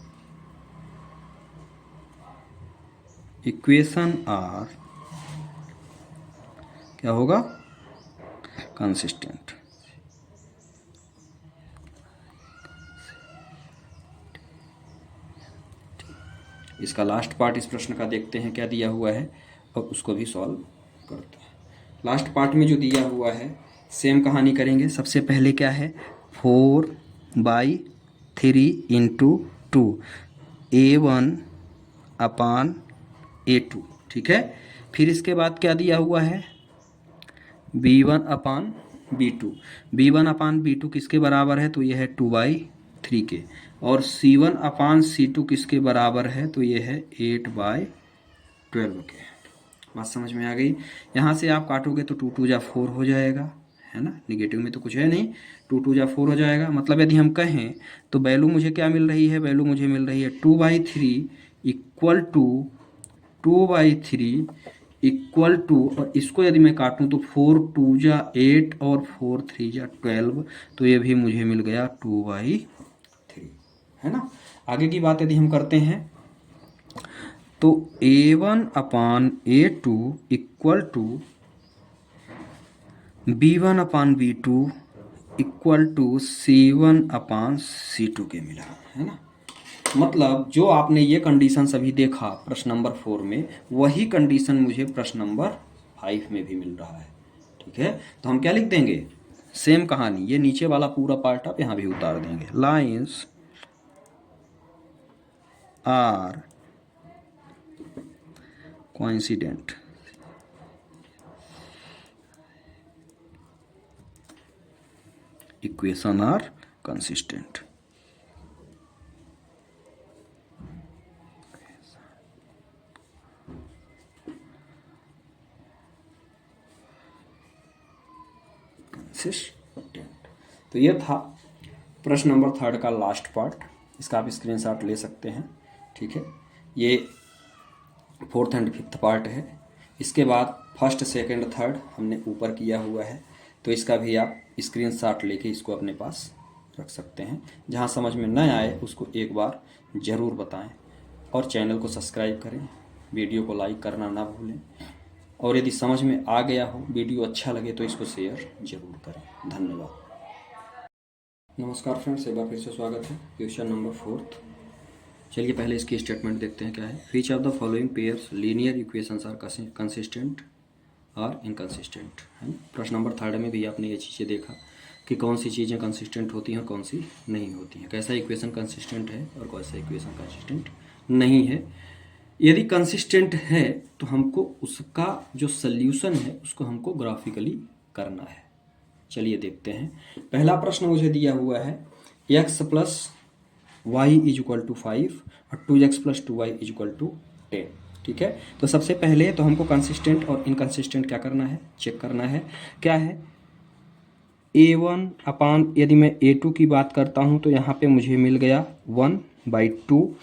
इक्वेशन आर क्या होगा, कंसिस्टेंट। इसका लास्ट पार्ट इस प्रश्न का देखते हैं क्या दिया हुआ है, और उसको भी सॉल्व करते हैं। लास्ट पार्ट में जो दिया हुआ है सेम कहानी करेंगे। सबसे पहले क्या है, 4/3 × 2 A1/A2। ठीक है, फिर इसके बाद क्या दिया हुआ है, B1/B2। B1/B2 किसके बराबर है, तो यह है 2/3 के, और C1/C2 किसके बराबर है, तो ये है 8/12 के। बात समझ में आ गई। यहाँ से आप काटोगे तो 2 × 2 = 4 हो जाएगा, है ना, निगेटिव में तो कुछ है नहीं, 2 × 2 = 4 हो जाएगा। मतलब यदि हम कहें तो वैल्यू मुझे क्या मिल रही है, वैल्यू मुझे मिल रही है 2/3 इक्वल टू 2/3 इक्वल टू, और इसको यदि मैं काटूं तो 4 × 2 = 8 और 4 × 3 = 12, तो ये भी मुझे मिल गया 2/3, है ना। आगे की बात यदि हम करते हैं तो A1/A2 equal to B1/B2 equal to C1/C2 के मिला, है ना। मतलब जो आपने ये कंडीशन अभी देखा प्रश्न नंबर 4 में, वही कंडीशन मुझे प्रश्न नंबर 5 में भी मिल रहा है। ठीक है, तो हम क्या लिख देंगे, सेम कहानी, ये नीचे वाला पूरा पार्ट आप यहाँ भी उतार देंगे। Lines are coincident. Equation are consistent. तो ये था प्रश्न नंबर 3 का लास्ट पार्ट। इसका आप स्क्रीनशॉट ले सकते हैं। ठीक है, ये 4th एंड 5th पार्ट है। इसके बाद 1st, 2nd, 3rd हमने ऊपर किया हुआ है, तो इसका भी आप स्क्रीनशॉट लेके इसको अपने पास रख सकते हैं। जहाँ समझ में न आए उसको एक बार ज़रूर बताएं, और चैनल को सब्सक्राइब करें, वीडियो को लाइक करना ना भूलें, और यदि समझ में आ गया हो, वीडियो अच्छा लगे तो इसको शेयर जरूर करें। धन्यवाद। नमस्कार फ्रेंड्स, एक बार फिर से स्वागत है। Question number 4th। चलिए पहले इसकी स्टेटमेंट देखते हैं क्या है। Which of the following pairs linear equations are consistent और इनकंसिस्टेंट, है ना। प्रश्न नंबर 3 में भी आपने ये चीज़ें देखा कि कौन सी चीज़ें कंसिस्टेंट होती हैं और कौन सी नहीं होती हैं, कैसा इक्वेशन कंसिस्टेंट है और कैसा इक्वेशन कंसिस्टेंट नहीं है। यदि कंसिस्टेंट है तो हमको उसका जो सल्यूशन है उसको हमको ग्राफिकली करना है। चलिए देखते हैं। पहला प्रश्न मुझे दिया हुआ है x plus Y is equal to 5 और 2x plus 2y is equal to 10। ठीक है, तो सबसे पहले तो हमको कंसिस्टेंट और इनकंसिस्टेंट क्या करना है, चेक करना है। क्या है, a1 अपान, यदि मैं a2 की बात करता हूँ तो यहाँ पे मुझे मिल गया 1/2।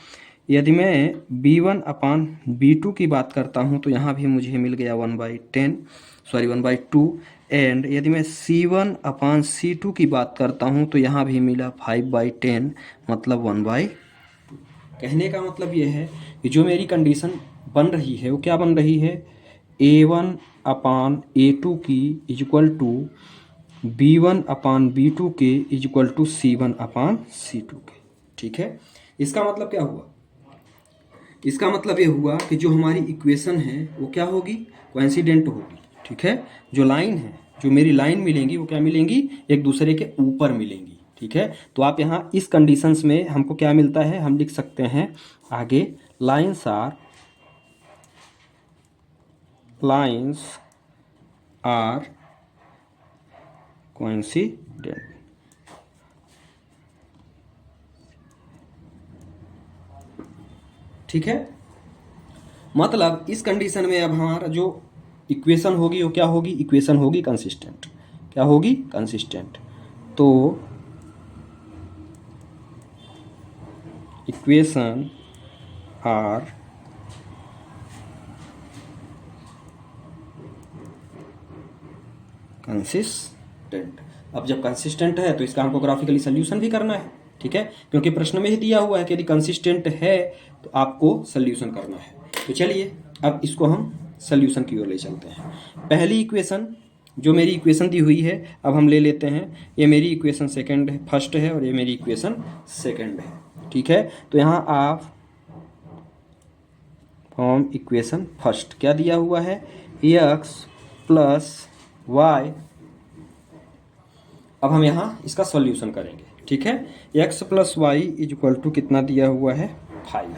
यदि मैं b1 अपान b2 की बात करता हूँ तो यहाँ भी मुझे मिल गया 1/2। एंड यदि मैं c1 अपान c2 की बात करता हूँ तो यहाँ भी मिला 5/10, मतलब 1/2। कहने का मतलब ये है कि जो मेरी कंडीशन बन रही है वो क्या बन रही है, a1 अपान a2 की is equal to b1 upon b2 के is equal to c1 upon c2 के। ठीक है, इसका मतलब क्या हुआ, इसका मतलब ये हुआ कि जो हमारी इक्वेशन है वो क्या होगी, कोइंसिडेंट होगी। ठीक है, जो लाइन है, जो मेरी लाइन मिलेंगी वो क्या मिलेंगी, एक दूसरे के ऊपर मिलेंगी। ठीक है, तो आप यहाँ इस कंडीशंस में हमको क्या मिलता है, हम लिख सकते हैं आगे, लाइन्स आर कोइंसिडेंट। ठीक है, मतलब इस कंडीशन में अब हमारा जो इक्वेशन होगी वो क्या होगी, इक्वेशन होगी कंसिस्टेंट। क्या होगी, कंसिस्टेंट। तो इक्वेशन आर कंसिस्टेंट। अब जब कंसिस्टेंट है तो इसका हमको ग्राफिकली सोल्यूशन भी करना है। ठीक है, क्योंकि प्रश्न में ही दिया हुआ है कि यदि कंसिस्टेंट है तो आपको सोल्यूशन करना है। तो चलिए अब इसको हम सोल्यूशन की ओर ले चलते हैं। पहली इक्वेशन जो मेरी इक्वेशन दी हुई है, अब हम ले लेते हैं, ये मेरी इक्वेशन फर्स्ट है और ये मेरी इक्वेशन सेकंड है। ठीक है, तो यहाँ आप फ्रॉम इक्वेशन फर्स्ट क्या दिया हुआ है, x प्लस वाई। अब हम यहाँ इसका सॉल्यूशन करेंगे। ठीक है, x plus Y is equal to कितना दिया हुआ है, 5।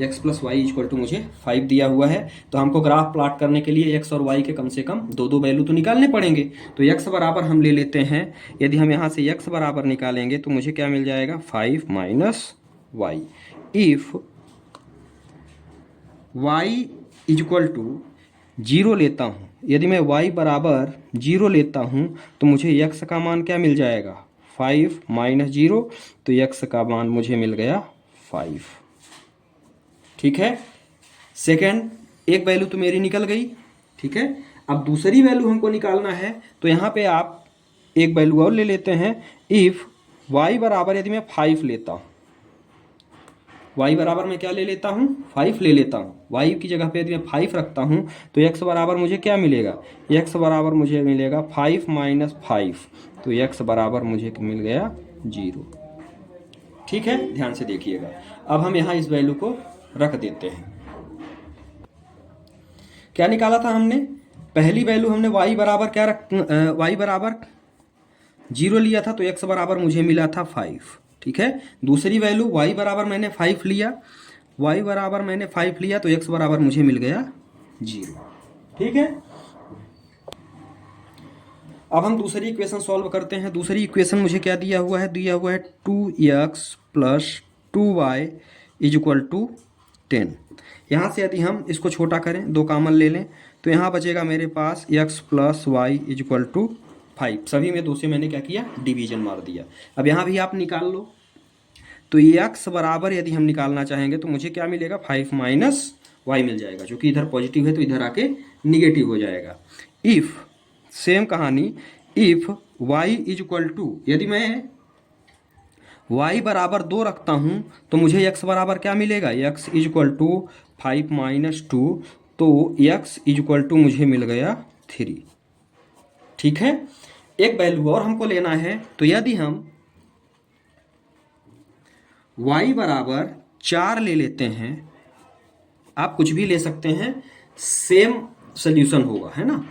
x plus Y is equal to मुझे 5 दिया हुआ है। तो हमको ग्राफ प्लॉट करने के लिए x और y के कम से कम दो वैल्यू तो निकालने पड़ेंगे। तो x बराबर हम ले लेते हैं, यदि हम यहाँ से x बराबर निकालेंगे तो मुझे क्या मिल जाएगा, 5 minus y. If y is equal to 0 लेता हूँ, यदि मैं y बराबर 0 लेता हूँ तो मुझे x का मान क्या मिल जाएगा, 5 माइनस 0, तो x का मान मुझे मिल गया 5। ठीक है, सेकेंड एक वैल्यू तो मेरी निकल गई। ठीक है, अब दूसरी वैल्यू हमको निकालना है, तो यहाँ पे आप एक वैल्यू और ले लेते हैं। इफ y बराबर, यदि मैं 5 लेता हूँ, y बराबर मैं क्या ले लेता हूँ, 5 ले लेता हूँ। y की जगह पे यदि मैं 5 रखता हूँ तो x बराबर मुझे क्या मिलेगा, x बराबर मुझे मिलेगा 5 माइनस 5, तो x बराबर मुझे मिल गया 0। ठीक है, ध्यान से देखिएगा। अब हम यहाँ इस वैल्यू को रख देते हैं। क्या निकाला था हमने, पहली वैल्यू हमने y बराबर क्या y बराबर 0 लिया था, तो x बराबर मुझे मिला था 5। ठीक है, दूसरी वैल्यू y बराबर मैंने 5 लिया, तो x बराबर मुझे मिल गया 0। ठीक है, अब हम दूसरी इक्वेशन सॉल्व करते हैं। दूसरी इक्वेशन मुझे क्या दिया हुआ है, 2x plus 2y is equal to 10। यहाँ से यदि हम इसको छोटा करें, 2 कॉमन ले लें, तो यहाँ बचेगा मेरे पास x plus Y is equal to 5। सभी में 2 से मैंने क्या किया, डिवीजन मार दिया। अब यहाँ भी आप निकाल लो, तो x बराबर यदि हम निकालना चाहेंगे तो मुझे क्या मिलेगा, 5 माइनस वाई मिल जाएगा, जो कि इधर पॉजिटिव है तो इधर आके निगेटिव हो जाएगा। इफ सेम कहानी, if y is equal to, यदि मैं y बराबर 2 रखता हूं तो मुझे x बराबर क्या मिलेगा, x is equal to 5 minus 2, तो x इज इक्वल टू मुझे मिल गया 3। ठीक है, एक वैल्यू और हमको लेना है, तो यदि हम y बराबर 4 ले लेते हैं, आप कुछ भी ले सकते हैं, सेम सोल्यूशन होगा, है ना।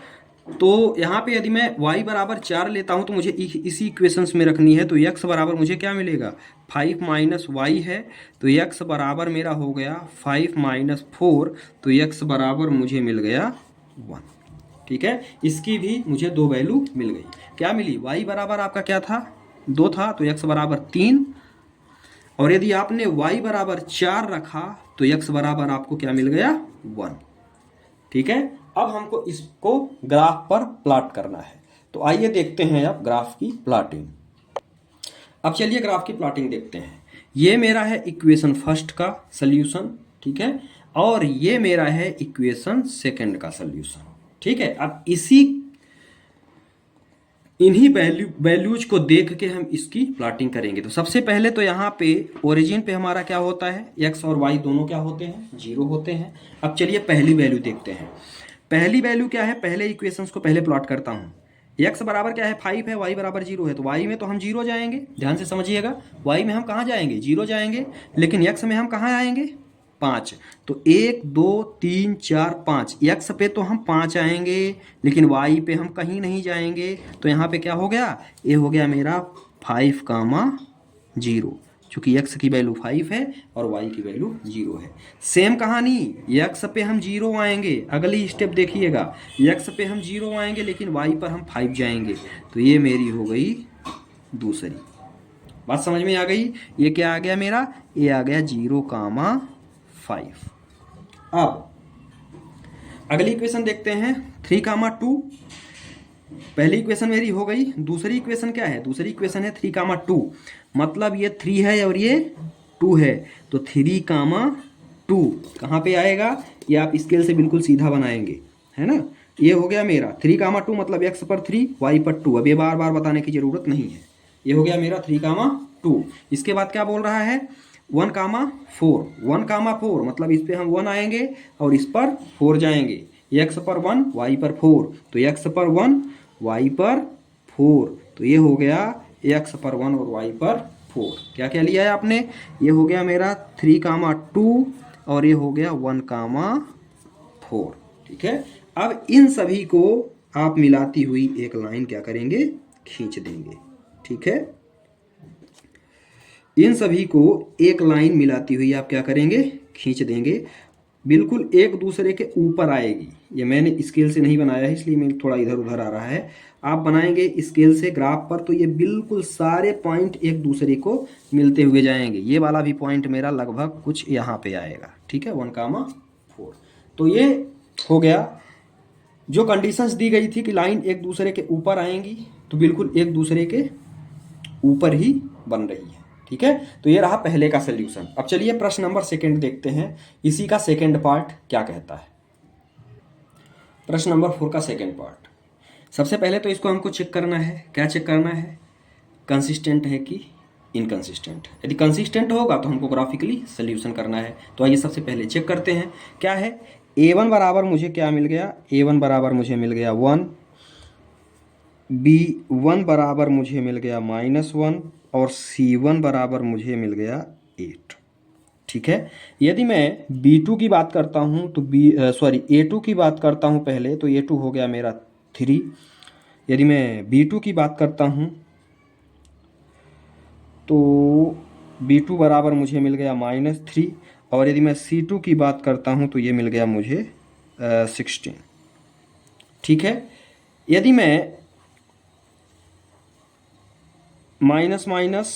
तो यहाँ पे यदि मैं y बराबर 4 लेता हूँ तो मुझे इसी इक्वेशंस में रखनी है। तो x बराबर मुझे क्या मिलेगा, 5 माइनस वाई है, तो x बराबर मेरा हो गया 5 माइनस 4, तो x बराबर मुझे मिल गया 1। ठीक है, इसकी भी मुझे 2 वैल्यू मिल गई। क्या मिली, y बराबर आपका क्या था, 2 था, तो x बराबर 3, और यदि आपने y बराबर 4 रखा तो x बराबर आपको क्या मिल गया, 1। ठीक है, अब हमको इसको ग्राफ पर प्लॉट करना है। तो आइए देखते हैं अब ग्राफ की प्लॉटिंग। अब चलिए ग्राफ की प्लॉटिंग देखते हैं। ये मेरा है इक्वेशन फर्स्ट का सल्यूशन, ठीक है, और ये मेरा है इक्वेशन सेकंड का सल्यूशन। ठीक है, अब इन्हीं वैल्यूज को देख के हम इसकी प्लॉटिंग करेंगे। तो सबसे पहले तो यहाँ पे ओरिजिन पे हमारा क्या होता है, x और y दोनों क्या होते हैं, 0 होते हैं। अब चलिए पहली वैल्यू देखते हैं। पहली वैल्यू क्या है, पहले इक्वेशंस को पहले प्लॉट करता हूँ। x बराबर क्या है, 5 है, y बराबर 0 है, तो y में तो हम 0 जाएंगे, ध्यान से समझिएगा। y में हम कहाँ जाएंगे, 0 जाएंगे, लेकिन x में हम कहाँ आएंगे, 5। तो 1 2 3 4 5, x पे तो हम 5 आएंगे, लेकिन y पे हम कहीं नहीं जाएंगे। तो यहाँ पे क्या हो गया, ये हो गया मेरा 5 कामा 0, चूंकि x की वैल्यू 5 है और y की वैल्यू 0 है। सेम कहानी, x पे हम 0 आएंगे, अगली स्टेप देखिएगा, x पे हम 0 आएंगे लेकिन y पर हम 5 जाएंगे। तो ये मेरी हो गई दूसरी बात, समझ में आ गई। ये क्या आ गया मेरा, ये आ गया 0 कामा 5। अब अगली इक्वेशन देखते हैं, 3 कामा 2। पहली इक्वेशन मेरी हो गई। दूसरी इक्वेशन क्या है, दूसरी इक्वेशन है 3 कामा 2, मतलब ये 3 है और ये 2 है, तो 3 कामा 2 कहाँ पे आएगा, ये आप स्केल से बिल्कुल सीधा बनाएंगे, है ना। ये हो गया मेरा 3 कामा 2, मतलब x पर 3 y पर 2। अब ये बार बार बताने की जरूरत नहीं है, ये हो गया मेरा 3 कामा 2। इसके बाद क्या बोल रहा है, 1 कामा 4, 1 कामा 4, मतलब इस पे हम 1 आएंगे और इस पर 4 जाएंगे। x पर 1 y पर 4, तो x पर 1 y पर 4, तो ये हो गया x पर 1 और y पर 4। क्या क्या लिया है आपने, ये हो गया मेरा 3 कामा 2 और ये हो गया 1 कामा 4। ठीक है, अब इन सभी को आप मिलाती हुई एक लाइन क्या करेंगे, खींच देंगे। ठीक है, इन सभी को एक लाइन मिलाती हुई आप क्या करेंगे, खींच देंगे, बिल्कुल एक दूसरे के ऊपर आएगी। ये मैंने स्केल से नहीं बनाया है, इसलिए मैं थोड़ा इधर उधर आ रहा है। आप बनाएंगे स्केल से ग्राफ पर तो ये बिल्कुल सारे पॉइंट एक दूसरे को मिलते हुए जाएंगे। ये वाला भी पॉइंट मेरा लगभग कुछ यहाँ पे आएगा। ठीक है, 1 कामा 4। तो ये हो गया, जो कंडीशंस दी गई थी कि लाइन एक दूसरे के ऊपर आएंगी, तो बिल्कुल एक दूसरे के ऊपर ही बन रही है। ठीक है, तो ये रहा पहले का सल्यूशन। अब चलिए प्रश्न नंबर सेकंड देखते हैं, इसी का सेकंड पार्ट क्या कहता है। प्रश्न नंबर 4 का सेकंड पार्ट, सबसे पहले तो इसको हमको चेक करना है। क्या चेक करना है, कंसिस्टेंट है कि इनकंसिस्टेंट। यदि कंसिस्टेंट होगा तो हमको ग्राफिकली सोल्यूशन करना है। तो आइए सबसे पहले चेक करते हैं क्या है। a1 बराबर मुझे क्या मिल गया, a1 बराबर मुझे मिल गया 1, b1 बराबर मुझे मिल गया -1 और c1 बराबर मुझे मिल गया 8। ठीक है, यदि मैं b2 की बात करता हूं तो a2 की बात करता हूं पहले, तो a2 हो गया मेरा 3। यदि मैं b2 की बात करता हूं तो b2 बराबर मुझे मिल गया -3, और यदि मैं c2 की बात करता हूं तो ये मिल गया मुझे 16। ठीक है, यदि मैं माइनस माइनस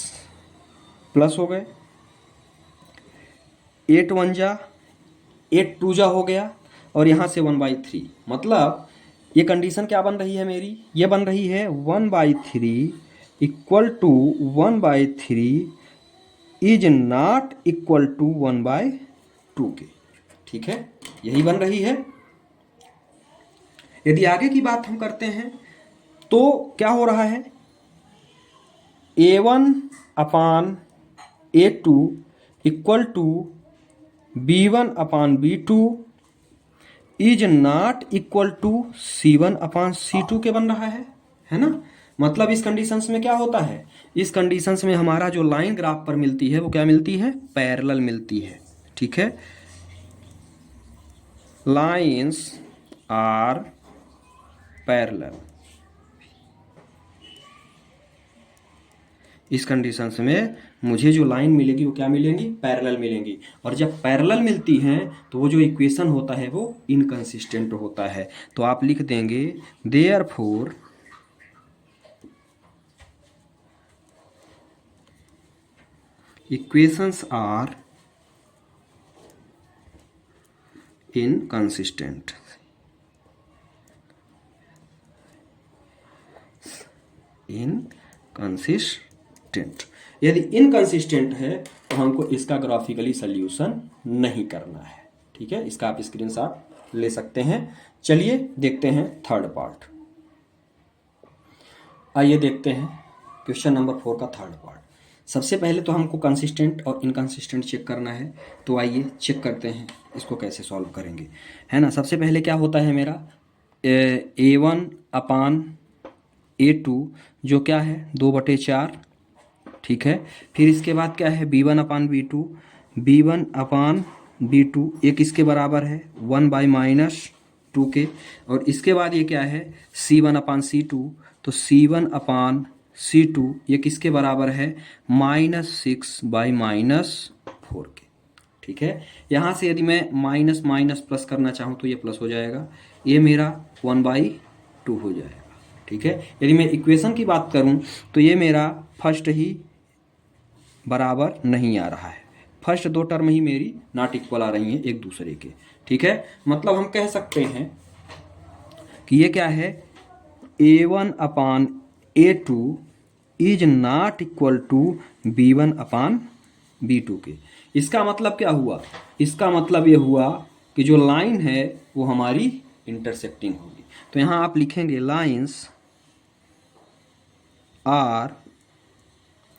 प्लस हो गए, 8 1 जा 8 2 जा हो गया, और यहाँ से 1/3, मतलब ये कंडीशन क्या बन रही है मेरी, ये बन रही है 1/3 equal to 1/3 is not equal to 1/2 के। ठीक है, यही बन रही है। यदि आगे की बात हम करते हैं तो क्या हो रहा है, a1 upon a2 equal to b1 upon b2 is not equal to c1 upon c2 के बन रहा है ना। मतलब इस कंडीशंस में क्या होता है, इस कंडीशंस में हमारा जो लाइन ग्राफ पर मिलती है वो क्या मिलती है, पैरेलल मिलती है। ठीक है, लाइंस आर पैरेलल। इस कंडीशंस में मुझे जो लाइन मिलेगी वो क्या मिलेंगी, पैरेलल मिलेंगी। और जब पैरेलल मिलती हैं तो वो जो इक्वेशन होता है वो इनकंसिस्टेंट होता है। तो आप लिख देंगे therefore equations are inconsistent. Inconsistent, यदि इनकंसिस्टेंट है तो हमको इसका ग्राफिकली सल्यूशन नहीं करना है। ठीक है, इसका आप स्क्रीनशॉट ले सकते हैं। चलिए देखते हैं थर्ड पार्ट। आइए देखते हैं क्वेश्चन नंबर 4 का थर्ड पार्ट। सबसे पहले तो हमको कंसिस्टेंट और इनकंसिस्टेंट चेक करना है। तो आइए चेक करते हैं इसको कैसे सॉल्व करेंगे, है ना। सबसे पहले क्या होता है मेरा A1/A2 जो क्या है 2/4, ठीक है। फिर इसके बाद क्या है B1/B2, B1/B2 एक इसके बराबर है 1/-2 के। और इसके बाद ये क्या है C1/C2, तो C1/C2 ये किसके बराबर है -6/-4 के। ठीक है, यहाँ से यदि मैं माइनस माइनस प्लस करना चाहूँ तो ये प्लस हो जाएगा, ये मेरा 1/2 हो जाएगा। ठीक है, यदि मैं इक्वेशन की बात करूँ तो ये मेरा फर्स्ट ही बराबर नहीं आ रहा है, फर्स्ट दो टर्म ही मेरी नॉट इक्वल आ रही हैं एक दूसरे के। ठीक है, मतलब हम कह सकते हैं कि ये क्या है A1/A2 is not equal to B1/B2 के। इसका मतलब क्या हुआ, इसका मतलब ये हुआ कि जो लाइन है वो हमारी इंटरसेक्टिंग होगी। तो यहाँ आप लिखेंगे लाइंस आर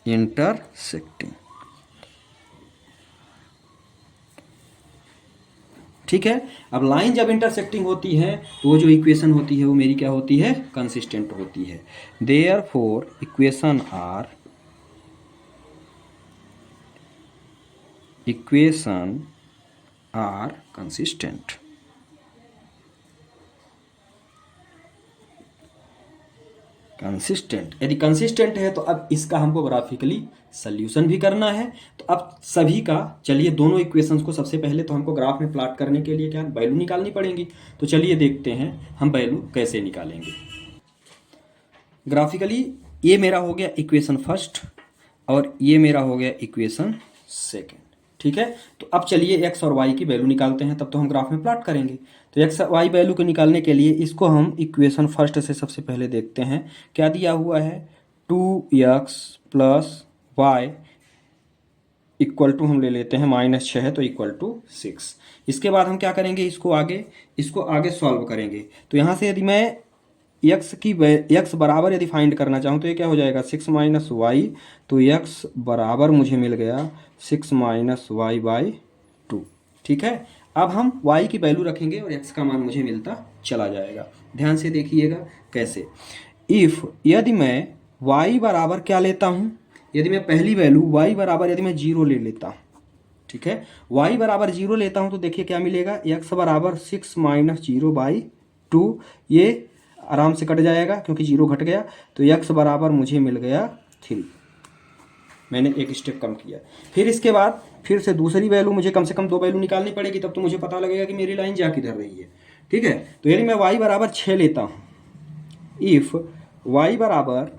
इंटरसेक्टिंग। ठीक है, अब लाइन जब इंटरसेक्टिंग होती है तो वो जो इक्वेशन होती है वो मेरी क्या होती है, कंसिस्टेंट होती है। Therefore equation are consistent. Consistent, यदि कंसिस्टेंट है तो अब इसका हमको ग्राफिकली सल्यूशन भी करना है। तो अब सभी का चलिए दोनों इक्वेशंस को सबसे पहले तो हमको ग्राफ में प्लॉट करने के लिए क्या वैल्यू निकालनी पड़ेगी। तो चलिए देखते हैं हम वैल्यू कैसे निकालेंगे ग्राफिकली। ये मेरा हो गया इक्वेशन फर्स्ट और ये मेरा हो गया इक्वेशन सेकेंड। ठीक है, तो अब चलिए एक्स और वाई की वैल्यू निकालते हैं, तब तो हम ग्राफ में प्लॉट करेंगे। तो एक्स वाई वैल्यू को निकालने के लिए इसको हम इक्वेशन फर्स्ट से सबसे पहले देखते हैं क्या दिया हुआ है। 2x + y इक्वल टू हम ले लेते हैं -6 है तो इक्वल टू 6। इसके बाद हम क्या करेंगे, इसको आगे सॉल्व करेंगे। तो यहाँ से यदि मैं x बराबर यदि फाइंड करना चाहूँ तो ये क्या हो जाएगा 6 - y, तो x बराबर मुझे मिल गया 6 - y/2। ठीक है, अब हम y की वैल्यू रखेंगे और x का मान मुझे मिलता चला जाएगा। ध्यान से देखिएगा कैसे। इफ यदि मैं y बराबर क्या लेता हूँ, यदि मैं पहली वैल्यू y बराबर यदि मैं 0 ले लेता हूँ, ठीक है, y बराबर 0 लेता हूँ तो देखिए क्या मिलेगा, x बराबर 6 - 0/2, ये आराम से कट जाएगा क्योंकि 0 घट गया। तो x बराबर मुझे मिल गया 3, मैंने एक स्टेप कम किया। फिर इसके बाद फिर से दूसरी वैल्यू मुझे कम से कम 2 वैल्यू निकालनी पड़ेगी, तब तो मुझे पता लगेगा कि मेरी लाइन जा किधर रही है। ठीक है, तो यदि मैं y बराबर 6 लेता हूँ, इफ y बराबर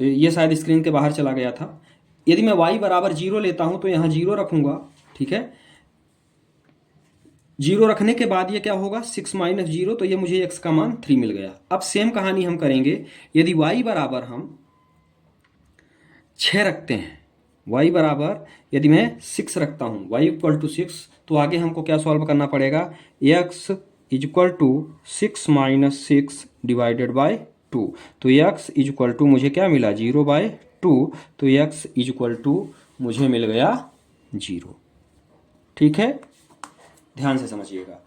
ये शायद स्क्रीन के बाहर चला गया था। यदि मैं y बराबर 0 लेता हूं तो यहां 0 रखूंगा। ठीक है, 0 रखने के बाद ये क्या होगा 6 - 0, तो ये मुझे x का मान 3 मिल गया। अब सेम कहानी हम करेंगे, यदि y बराबर हम 6 रखते हैं, y बराबर यदि मैं 6 रखता हूं, y = 6, तो आगे हमको क्या सॉल्व करना पड़ेगा, x = 6 - 6 / 2, तो x = मुझे क्या मिला 0/2, तो x = मुझे मिल गया 0। ठीक है, ध्यान से समझिएगा,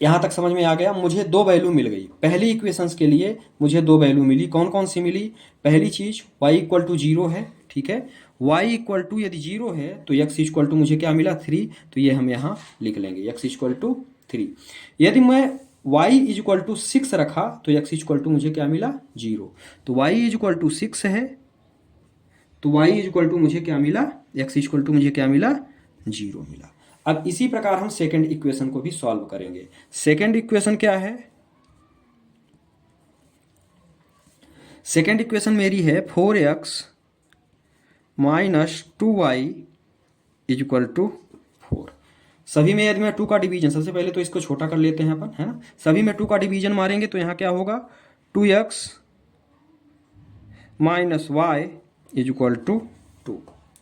यहां तक समझ में आ गया। मुझे 2 वैल्यू मिल गई, पहली इक्वेशंस के लिए मुझे 2 वैल्यू मिली। कौन कौन सी मिली, पहली चीज y = 0 है, ठीक है, y इक्वल टू यदि 0 है तो x इक्वल टू मुझे क्या मिला 3, तो ये हम यहाँ लिख लेंगे x इक्वल टू 3। यदि मैं y इक्वल टू 6 रखा तो x इक्वल टू मुझे क्या मिला 0, तो y इक्वल टू 6 है तो y इक्वल टू मुझे क्या मिला, x इक्वल टू मुझे क्या मिला 0 मिला। अब इसी प्रकार हम सेकेंड इक्वेशन को भी सॉल्व करेंगे। सेकेंड इक्वेशन क्या है, सेकेंड इक्वेशन मेरी है 4x minus 2y equal to 4। सभी में यदि मैं 2 का डिवीजन, सबसे पहले तो इसको छोटा कर लेते हैं अपन, है ना। सभी में 2 का डिवीजन मारेंगे तो यहाँ क्या होगा 2x minus y equal to 2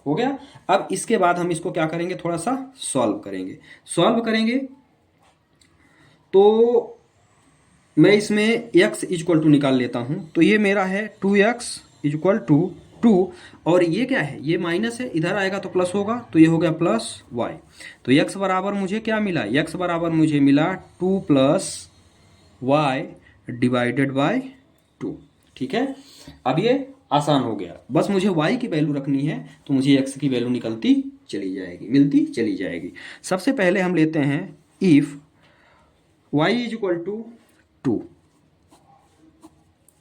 हो गया। अब इसके बाद हम इसको क्या करेंगे, थोड़ा सा सॉल्व करेंगे। सॉल्व करेंगे तो मैं इसमें x इक्वल टू निकाल लेता हूं, तो ये मेरा है 2x इक्वल टू 2, और ये क्या है, ये माइनस है, इधर आएगा तो प्लस होगा, तो ये हो गया प्लस y। तो x बराबर मुझे क्या मिला, x बराबर मुझे मिला 2 प्लस y डिवाइडेड बाय 2। ठीक है, अब ये आसान हो गया, बस मुझे y की वैल्यू रखनी है तो मुझे x की वैल्यू निकलती चली जाएगी, मिलती चली जाएगी। सबसे पहले हम लेते हैं if y is equal to 2।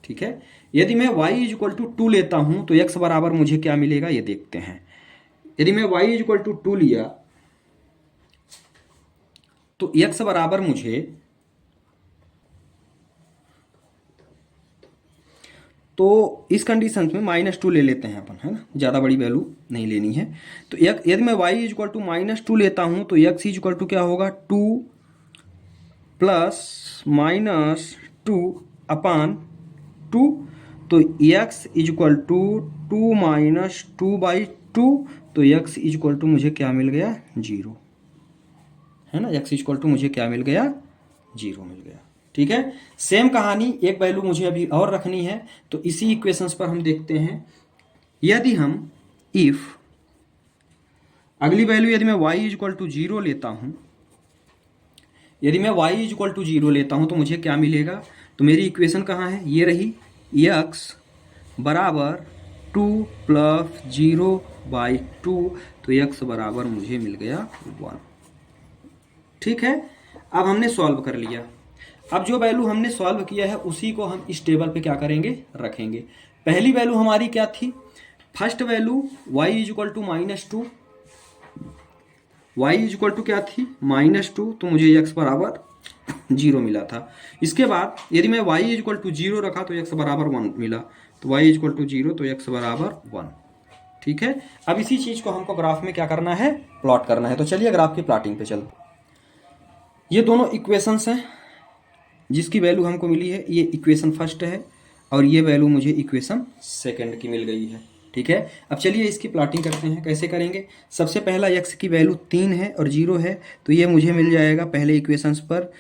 ठीक है, यदि मैं y इज इक्वल टू 2 लेता हूं तो x बराबर मुझे क्या मिलेगा ये देखते हैं। यदि मैं y इज इक्वल टू 2 लिया तो x बराबर मुझे, तो इस कंडीशन में -2 ले लेते हैं अपन, है ना, ज़्यादा बड़ी वैल्यू नहीं लेनी है। तो यदि मैं y इज इक्वल टू -2 लेता हूं तो x इज इक्वल टू क्या होगा 2 प्लस -2 अपान 2, तो x is equal to 2 minus 2/2, तो x इज इक्वल टू मुझे क्या मिल गया 0, है ना, x इज इक्वल टू मुझे क्या मिल गया 0 मिल गया। ठीक है, सेम कहानी, एक वैल्यू मुझे अभी और रखनी है, तो इसी इक्वेशंस पर हम देखते हैं। यदि हम इफ अगली वैल्यू यदि मैं y इज इक्वल टू 0 लेता हूं, यदि मैं y इज इक्वल टू 0 लेता हूं तो मुझे क्या मिलेगा, तो मेरी इक्वेशन कहाँ है, ये रही, x बराबर 2 प्लस 0/2, तो x बराबर मुझे मिल गया 1। ठीक है, अब हमने सॉल्व कर लिया। अब जो वैल्यू हमने सॉल्व किया है उसी को हम इस टेबल पे क्या करेंगे, रखेंगे। पहली वैल्यू हमारी क्या थी, first value y is equal to -2, y is equal to क्या थी -2, तो मुझे x बराबर 0 मिला था। इसके बाद यदि मैं y इज इक्वल टू 0 रखा तो x बराबर 1 मिला, तो y इज इक्वल टू 0 तो x बराबर 1। ठीक है, अब इसी चीज को हमको ग्राफ में क्या करना है, प्लॉट करना है। तो चलिए ग्राफ की प्लॉटिंग पे चलते। ये दोनों इक्वेशंस हैं जिसकी वैल्यू हमको मिली है, ये इक्वेशन फर्स्ट है और ये वैल्यू मुझे इक्वेशन सेकंड की मिल गई है। ठीक है, अब चलिए इसकी प्लॉटिंग करते हैं। कैसे करेंगे, सबसे पहला x की वैल्यू 3 है और 0 है, तो ये मुझे मिल जाएगा पहले इक्वेशंस पर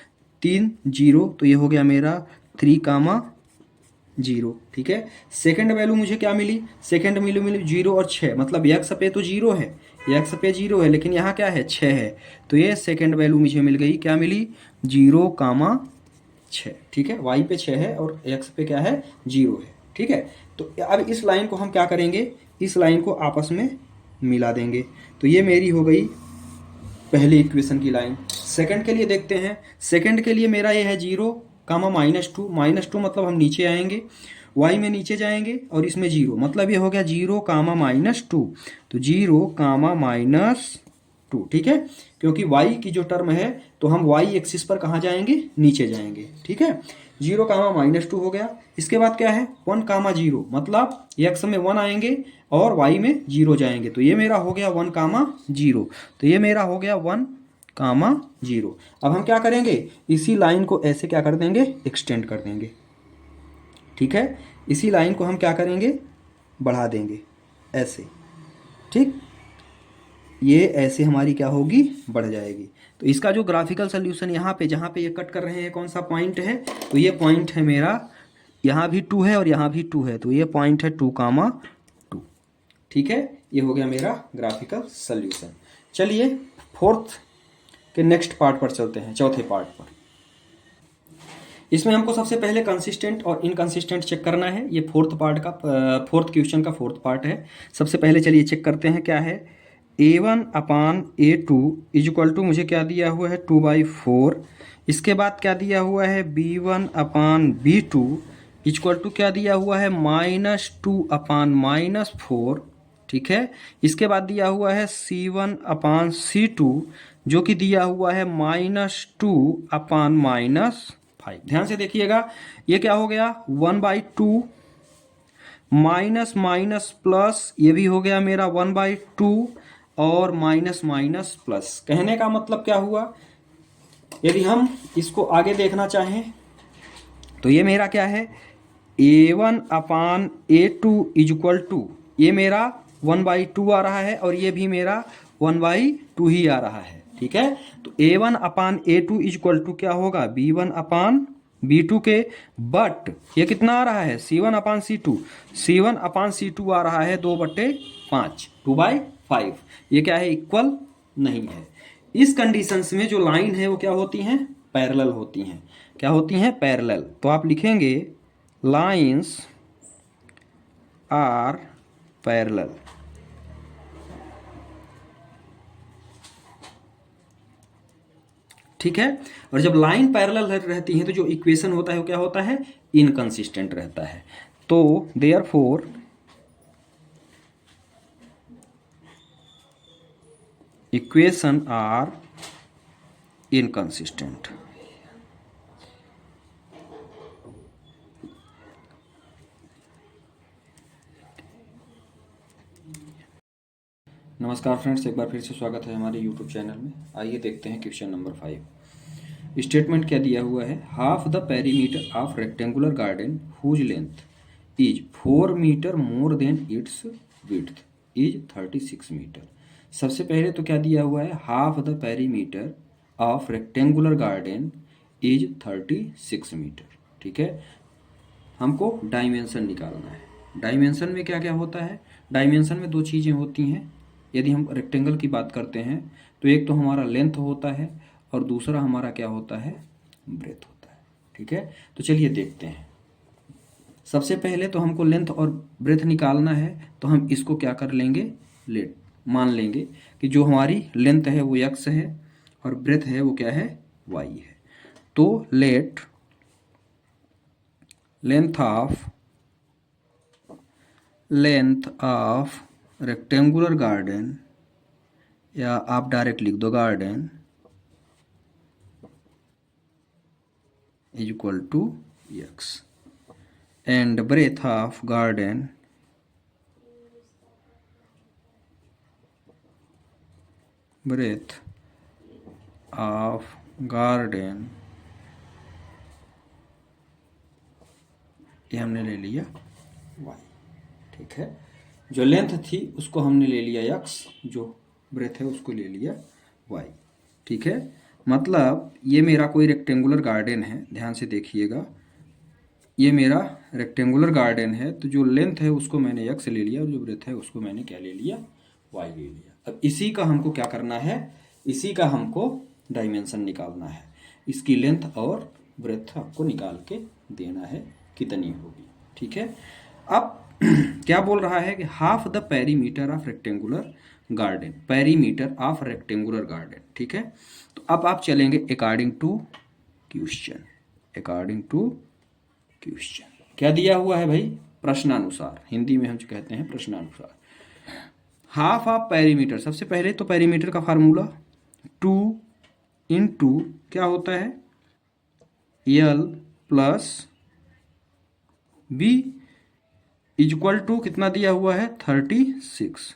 3 0, तो ये हो गया मेरा 3,0। ठीक है, सेकंड वैल्यू मुझे क्या मिली, सेकंड वैल्यू मिली 0 और 6, मतलब x पे तो 0 है, x पे 0 है, लेकिन यहाँ क्या है 6 है, तो ये सेकंड वैल्यू मुझे मिल गई, क्या मिली 0,6। ठीक है, y पे 6 है और x पे क्या है 0 है। ठीक है, तो अब इस लाइन को हम क्या करेंगे, इस लाइन को आपस में मिला देंगे, तो ये मेरी हो गई पहली इक्वेशन की लाइन। सेकंड के लिए देखते हैं, सेकंड के लिए मेरा ये है 0, -2, -2 मतलब हम नीचे आएंगे, y में नीचे जाएंगे और इसमें 0, मतलब ये हो गया 0, -2, तो 0, -2। ठीक है, क्योंकि y की जो टर्म है तो हम y एक्सिस पर कहाँ जाएंगे, नीचे जाएंगे। ठीक है, 0, -2 हो गया। इसके बाद क्या है 1, 0, मतलब x में 1 आएंगे और y में 0 जाएंगे, तो ये मेरा हो गया 1, 0, तो ये मेरा हो गया 1, 0। अब हम क्या करेंगे, इसी लाइन को ऐसे क्या कर देंगे, एक्सटेंड कर देंगे। ठीक है, इसी लाइन को हम क्या करेंगे, बढ़ा देंगे ऐसे। ठीक, ये ऐसे हमारी क्या होगी, बढ़ जाएगी। तो इसका जो ग्राफिकल सोल्यूशन यहाँ पे जहाँ पे ये कट कर रहे हैं कौन सा पॉइंट है, तो ये पॉइंट है मेरा, यहाँ भी 2 है और यहाँ भी 2 है, तो ये पॉइंट है 2, 2। ठीक है, ये हो गया मेरा ग्राफिकल सोल्यूशन। चलिए फोर्थ के नेक्स्ट पार्ट पर चलते हैं, चौथे पार्ट पर। इसमें हमको सबसे पहले कंसिस्टेंट और इनकंसिस्टेंट चेक करना है। ये फोर्थ क्वेश्चन का फोर्थ पार्ट है। सबसे पहले चलिए चेक करते हैं क्या है। a1/a2 इज इक्वल टू, मुझे क्या दिया हुआ है, 2/4। इसके बाद क्या दिया हुआ है, b1/b2 इज इक्वल टू क्या दिया हुआ है, -2/-4। ठीक है। इसके बाद दिया हुआ है c1/c2 जो कि दिया हुआ है -2/-5। ध्यान से देखिएगा, ये क्या हो गया, 1/2 माइनस माइनस प्लस, ये भी हो गया मेरा 1/2 और माइनस माइनस प्लस। कहने का मतलब क्या हुआ, यदि हम इसको आगे देखना चाहें तो ये मेरा क्या है, a1/a2 इज इक्वल टू, ये मेरा 1/2 आ रहा है और ये भी मेरा 1/2 ही आ रहा है। ठीक है। तो a1/a2 इज इक्वल टू क्या होगा, b1/b2 के, बट ये कितना आ रहा है, c1/c2 आ रहा है 2/5, 2/5। ये क्या है, इक्वल नहीं है। इस कंडीशंस में जो लाइन है वो क्या होती हैं, पैरेलल होती हैं। क्या होती हैं, पैरेलल। तो आप लिखेंगे लाइंस आर पैरेलल। ठीक है। और जब लाइन पैरेलल रहती है तो जो इक्वेशन होता है वो क्या होता है, इनकंसिस्टेंट रहता है। तो देयरफॉर इक्वेशन आर इनकंसिस्टेंट। नमस्कार फ्रेंड्स, एक बार फिर से स्वागत है हमारे यूट्यूब चैनल में। आइए देखते हैं क्वेश्चन नंबर 5। स्टेटमेंट क्या दिया हुआ है, half the perimeter of rectangular garden whose length is 4 metre more than its width is 36 metre. सबसे पहले तो क्या दिया हुआ है, half the perimeter of rectangular garden is 36 metre. ठीक है। हमको डायमेंशन निकालना है। डायमेंशन में क्या क्या होता है, डायमेंशन में दो चीज़ें होती हैं। यदि हम रेक्टेंगल की बात करते हैं तो एक तो हमारा लेंथ होता है और दूसरा हमारा क्या होता है, ब्रेथ होता है। ठीक है। तो चलिए देखते हैं। सबसे पहले तो हमको लेंथ और ब्रेथ निकालना है, तो हम इसको क्या कर लेंगे, लेट मान लेंगे कि जो हमारी लेंथ है वो x है और ब्रेथ है वो क्या है, y है। तो let length of rectangular garden, या आप डायरेक्ट लिख दो garden is equal to x, and breadth of garden ये हमने ले लिया y। ठीक है। जो लेंथ थी उसको हमने ले लिया x, जो ब्रेथ है उसको ले लिया y। ठीक है। मतलब ये मेरा कोई रेक्टेंगुलर गार्डन है, ध्यान से देखिएगा, ये मेरा रेक्टेंगुलर गार्डन है। तो जो लेंथ है उसको मैंने x ले लिया और जो ब्रेथ है उसको मैंने क्या ले लिया, y ले लिया। अब इसी का हमको क्या करना है, इसी का हमको डायमेंशन निकालना है। इसकी लेंथ और ब्रेथ आपको निकाल के देना है कितनी होगी। ठीक है। अब क्या बोल रहा है कि half the perimeter of rectangular garden, perimeter of rectangular garden. ठीक है। तो अब आप चलेंगे अकॉर्डिंग टू क्वेश्चन। क्या दिया हुआ है भाई, प्रश्नानुसार, हिंदी में हम जो कहते हैं प्रश्नानुसार। हाफ ऑफ पेरीमीटर, सबसे पहले तो पेरीमीटर का फार्मूला 2 इंटू क्या होता है, L plus B is equal to कितना दिया हुआ है, 36।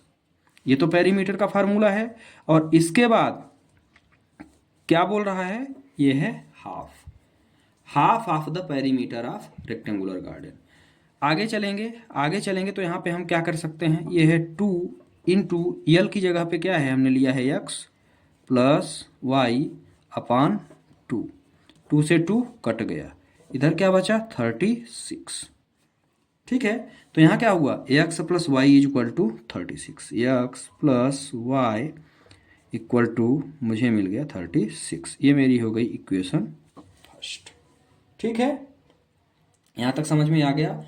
ये तो पेरीमीटर का फार्मूला है। और इसके बाद क्या बोल रहा है, ये है half of the perimeter of rectangular garden. आगे चलेंगे तो यहाँ पे हम क्या कर सकते हैं, ये है 2 इंटू यल की जगह पे क्या है, हमने लिया है x प्लस y/2। 2 से 2 कट गया, इधर क्या बचा, 36। ठीक है। तो यहाँ क्या हुआ, x plus Y is equal to 36, x plus Y equal to मुझे मिल गया 36। ये मेरी हो गई इक्वेशन फर्स्ट। ठीक है, यहां तक समझ में आ गया।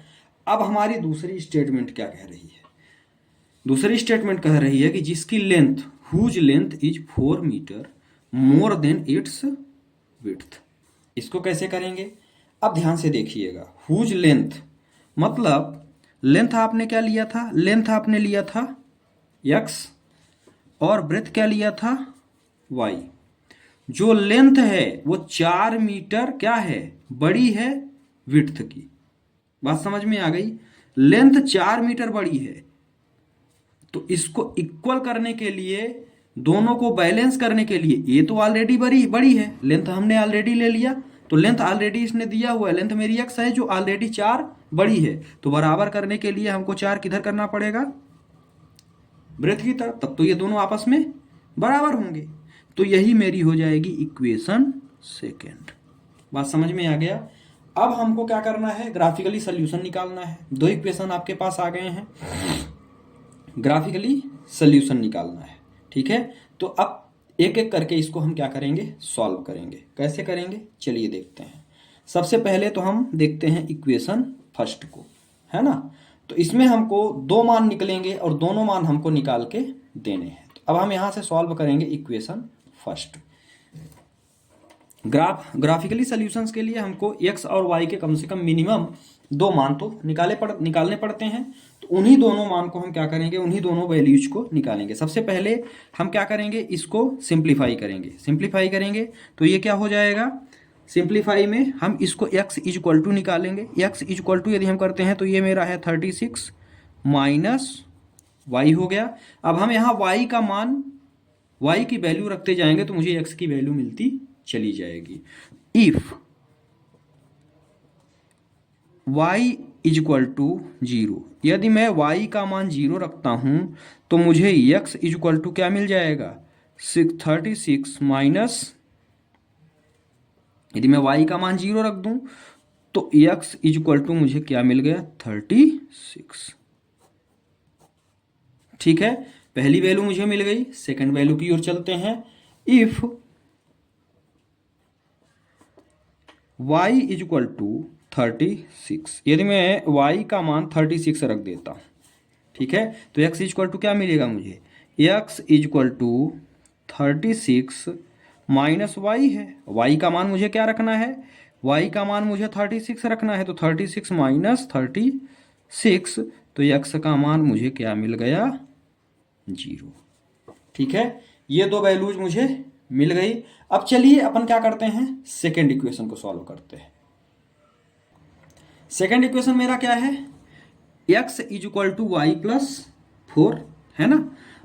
अब हमारी दूसरी स्टेटमेंट क्या कह रही है? दूसरी स्टेटमेंट कह रही है कि जिसकी length, whose length is 4 metre more than its width. इसको कैसे करेंगे? अब ध्यान से देखिएगा। हुज लेंथ मतलब लेंथ आपने क्या लिया था? लेंथ आपने लिया था x और ब्रेथ क्या लिया था? y। जो लेंथ है वो 4 मीटर क्या है? बड़ी है विड्थ की। बात समझ में आ गई? लेंथ 4 मीटर बड़ी है, तो इसको इक्वल करने के लिए, दोनों को बैलेंस करने के लिए, ये तो ऑलरेडी बड़ी है, लेंथ हमने ऑलरेडी ले लिया, तो लेंथ ऑलरेडी इसने दिया हुआ है, लेंथ मेरी x है जो ऑलरेडी 4 बड़ी है, तो बराबर करने के लिए हमको 4 किधर करना पड़ेगा? ब्रेथ की तरफ, तब तो ये दोनों आपस में बराबर होंगे। तो यही मेरी हो जाएगी इक्वेशन सेकेंड। बात समझ में आ गया? अब हमको क्या करना है? ग्राफिकली सोल्यूशन निकालना है। दो इक्वेशन आपके पास आ गए हैं, ग्राफिकली सोल्यूशन निकालना है। ठीक है, तो अब एक एक करके इसको हम क्या करेंगे? सॉल्व करेंगे। कैसे करेंगे चलिए देखते हैं। सबसे पहले तो हम देखते हैं इक्वेशन फर्स्ट को, है ना। तो इसमें हमको दो मान निकलेंगे और दोनों मान हमको निकाल के देने हैं। तो अब हम यहां से सॉल्व करेंगे इक्वेशन फर्स्ट। ग्राफिकली सॉल्यूशंस के लिए हमको x और y के कम से कम मिनिमम दो मान तो निकालने पड़ते हैं। तो उन्हीं दोनों मान को हम क्या करेंगे? उन्हीं दोनों वैल्यूज को निकालेंगे। सबसे पहले हम क्या करेंगे? इसको सिंप्लीफाई करेंगे। तो ये क्या हो जाएगा? सिंप्लीफाई में हम इसको x इज इक्वल टू निकालेंगे। x इज इक्वल टू यदि हम करते हैं तो ये मेरा है 36 माइनस y हो गया। अब हम यहाँ y का मान, y की वैल्यू रखते जाएंगे तो मुझे x की वैल्यू मिलती चली जाएगी। If y is equal to 0, यदि मैं y का मान 0 रखता हूं तो मुझे x इज इक्वल टू क्या मिल जाएगा? 36 माइनस, यदि मैं y का मान 0 रख दूं तो x इज इक्वल टू मुझे क्या मिल गया? 36। ठीक है, पहली वैल्यू मुझे मिल गई। सेकंड वैल्यू की ओर चलते हैं। If y is equal to 36, यदि मैं y का मान 36 रख देता हूं, ठीक है, तो x इज इक्वल टू क्या मिलेगा मुझे? x is equal to 36 minus y है। y का मान मुझे क्या रखना है? y का मान मुझे 36 रखना है, तो 36 माइनस 36, तो x का मान मुझे क्या मिल गया? 0। ठीक है, ये दो वैल्यूज मुझे मिल गई। अब चलिए अपन क्या करते हैं? सेकेंड इक्वेशन को सॉल्व करते हैं। सेकेंड इक्वेशन मेरा क्या है? x is equal to Y plus 4, है ना।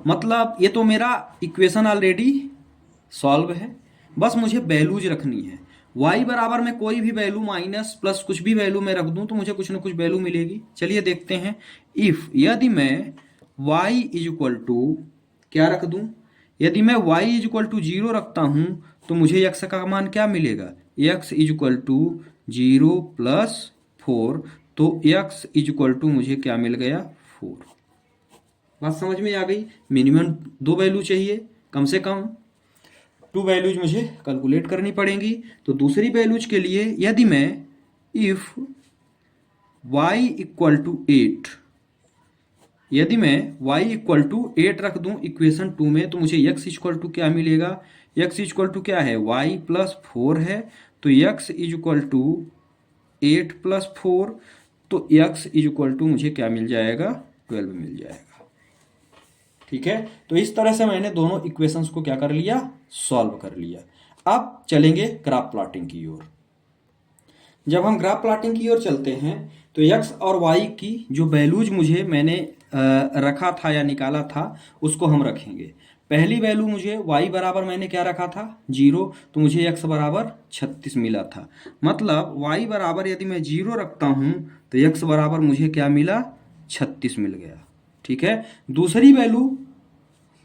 मतलब ये तो मेरा इक्वेशन ऑलरेडी सॉल्व है, बस मुझे वैल्यूज रखनी है। y बराबर में कोई भी वैल्यू, माइनस प्लस कुछ भी वैल्यू मैं रख दूं तो मुझे कुछ ना कुछ वैल्यू मिलेगी। चलिए देखते हैं। इफ, यदि मैं y इज इक्वल टू क्या रख दूं? यदि मैं y इज इक्वल टू 0 रखता हूं तो मुझे x का मान क्या मिलेगा? x is equal to 0 plus 4, तो x इज इक्वल टू मुझे क्या मिल गया? 4। बात समझ में आ गई? मिनिमम दो वैल्यू चाहिए, कम से कम 2 वैल्यूज मुझे कैलकुलेट करनी पड़ेंगी। तो दूसरी वैल्यूज के लिए यदि मैं इफ y इक्वल टू 8, यदि मैं y इक्वल टू 8 रख दूं इक्वेशन 2 में, तो मुझे x इक्वल टू क्या मिलेगा? x इक्वल टू क्या है? y प्लस 4 है, तो x इक्वल टू 8 प्लस 4, तो x इक्वल टू मुझे क्या मिल जाएगा? 12 मिल जाएगा। ठीक है, तो इस तरह से मैंने दोनों इक्वेशंस को क्या कर लिया? सॉल्व कर लिया। अब चलेंगे ग्राफ प्लॉटिंग की ओर। जब हम ग्राफ प्लॉटिंग की ओर चलते हैं तो x और y की जो वैल्यूज मुझे मैंने रखा था या निकाला था उसको हम रखेंगे। पहली वैल्यू मुझे y बराबर मैंने क्या रखा था? 0, तो मुझे x बराबर 36 मिला था। मतलब y बराबर यदि मैं 0 रखता हूं तो x बराबर मुझे क्या मिला? 36 मिल गया। ठीक है, दूसरी वैल्यू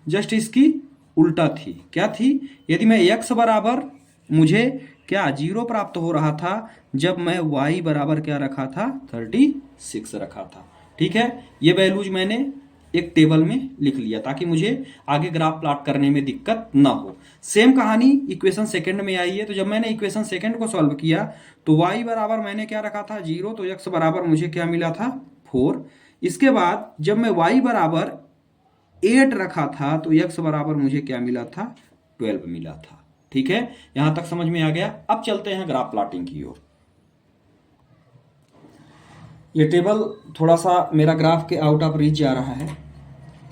जस्ट इसकी उल्टा थी। क्या थी? यदि मैं x बराबर मुझे क्या 0 प्राप्त हो रहा था जब मैं y बराबर क्या रखा था? 36 रखा था। ठीक है, ये वैल्यूज मैंने एक टेबल में लिख लिया ताकि मुझे आगे ग्राफ प्लॉट करने में दिक्कत ना हो। सेम कहानी इक्वेशन सेकंड में आई है। तो जब मैंने इक्वेशन सेकंड को सॉल्व किया तो y बराबर मैंने क्या रखा था 0, तो x बराबर मुझे क्या मिला था 4। इसके बाद जब मैं y बराबर 8 रखा था तो x बराबर मुझे क्या मिला था 12 मिला था। ठीक है, यहां तक समझ में आ गया। अब चलते हैं ग्राफ प्लॉटिंग की ओर। ये टेबल थोड़ा सा मेरा ग्राफ के आउट ऑफ रीच जा रहा है,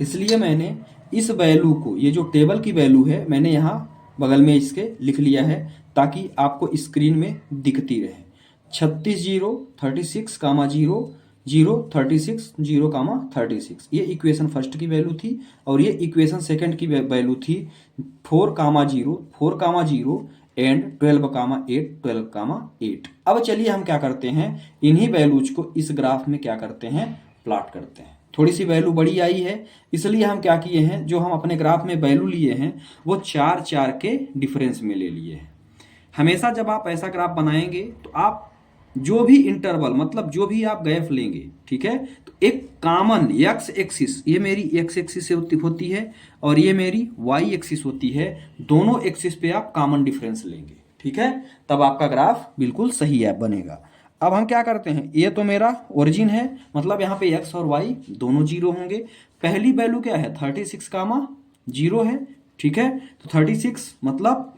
इसलिए मैंने इस वैल्यू को, ये जो टेबल की वैल्यू है, मैंने यहाँ बगल में इसके लिख लिया है ताकि आपको स्क्रीन में दिखती रहे। 36 0 36 कामा 0 0 36 0 कामा 36, ये इक्वेशन फर्स्ट की वैल्यू थी और ये इक्वेशन सेकंड की वैल्यू थी 4 कामा 0 4 कामा 0 एंड 12 कामा 8 12 कामा 8। अब चलिए हम क्या करते हैं, इन्हीं वैल्यूज को इस ग्राफ में क्या करते हैं, प्लॉट करते हैं। थोड़ी सी वैल्यू बड़ी आई है, इसलिए हम क्या किए हैं, जो हम अपने ग्राफ में वैल्यू लिए हैं वो 4 4 के डिफरेंस में ले लिए हैं। हमेशा जब आप ऐसा ग्राफ बनाएंगे तो आप जो भी इंटरवल, मतलब जो भी आप गैप लेंगे, ठीक है, तो एक कॉमन एक्स एक्सिस, ये मेरी एक्स एक्सिस होती है और ये मेरी वाई एक्सिस होती है। दोनों एक्सिस पे आप कॉमन डिफरेंस लेंगे, ठीक है, तब आपका ग्राफ बिल्कुल सही है बनेगा। अब हम क्या करते हैं, ये तो मेरा ओरिजिन है, मतलब यहाँ पे एक्स और वाई दोनों जीरो होंगे। पहली वैल्यू क्या है 36 कामा 0 है, ठीक है, तो 36 मतलब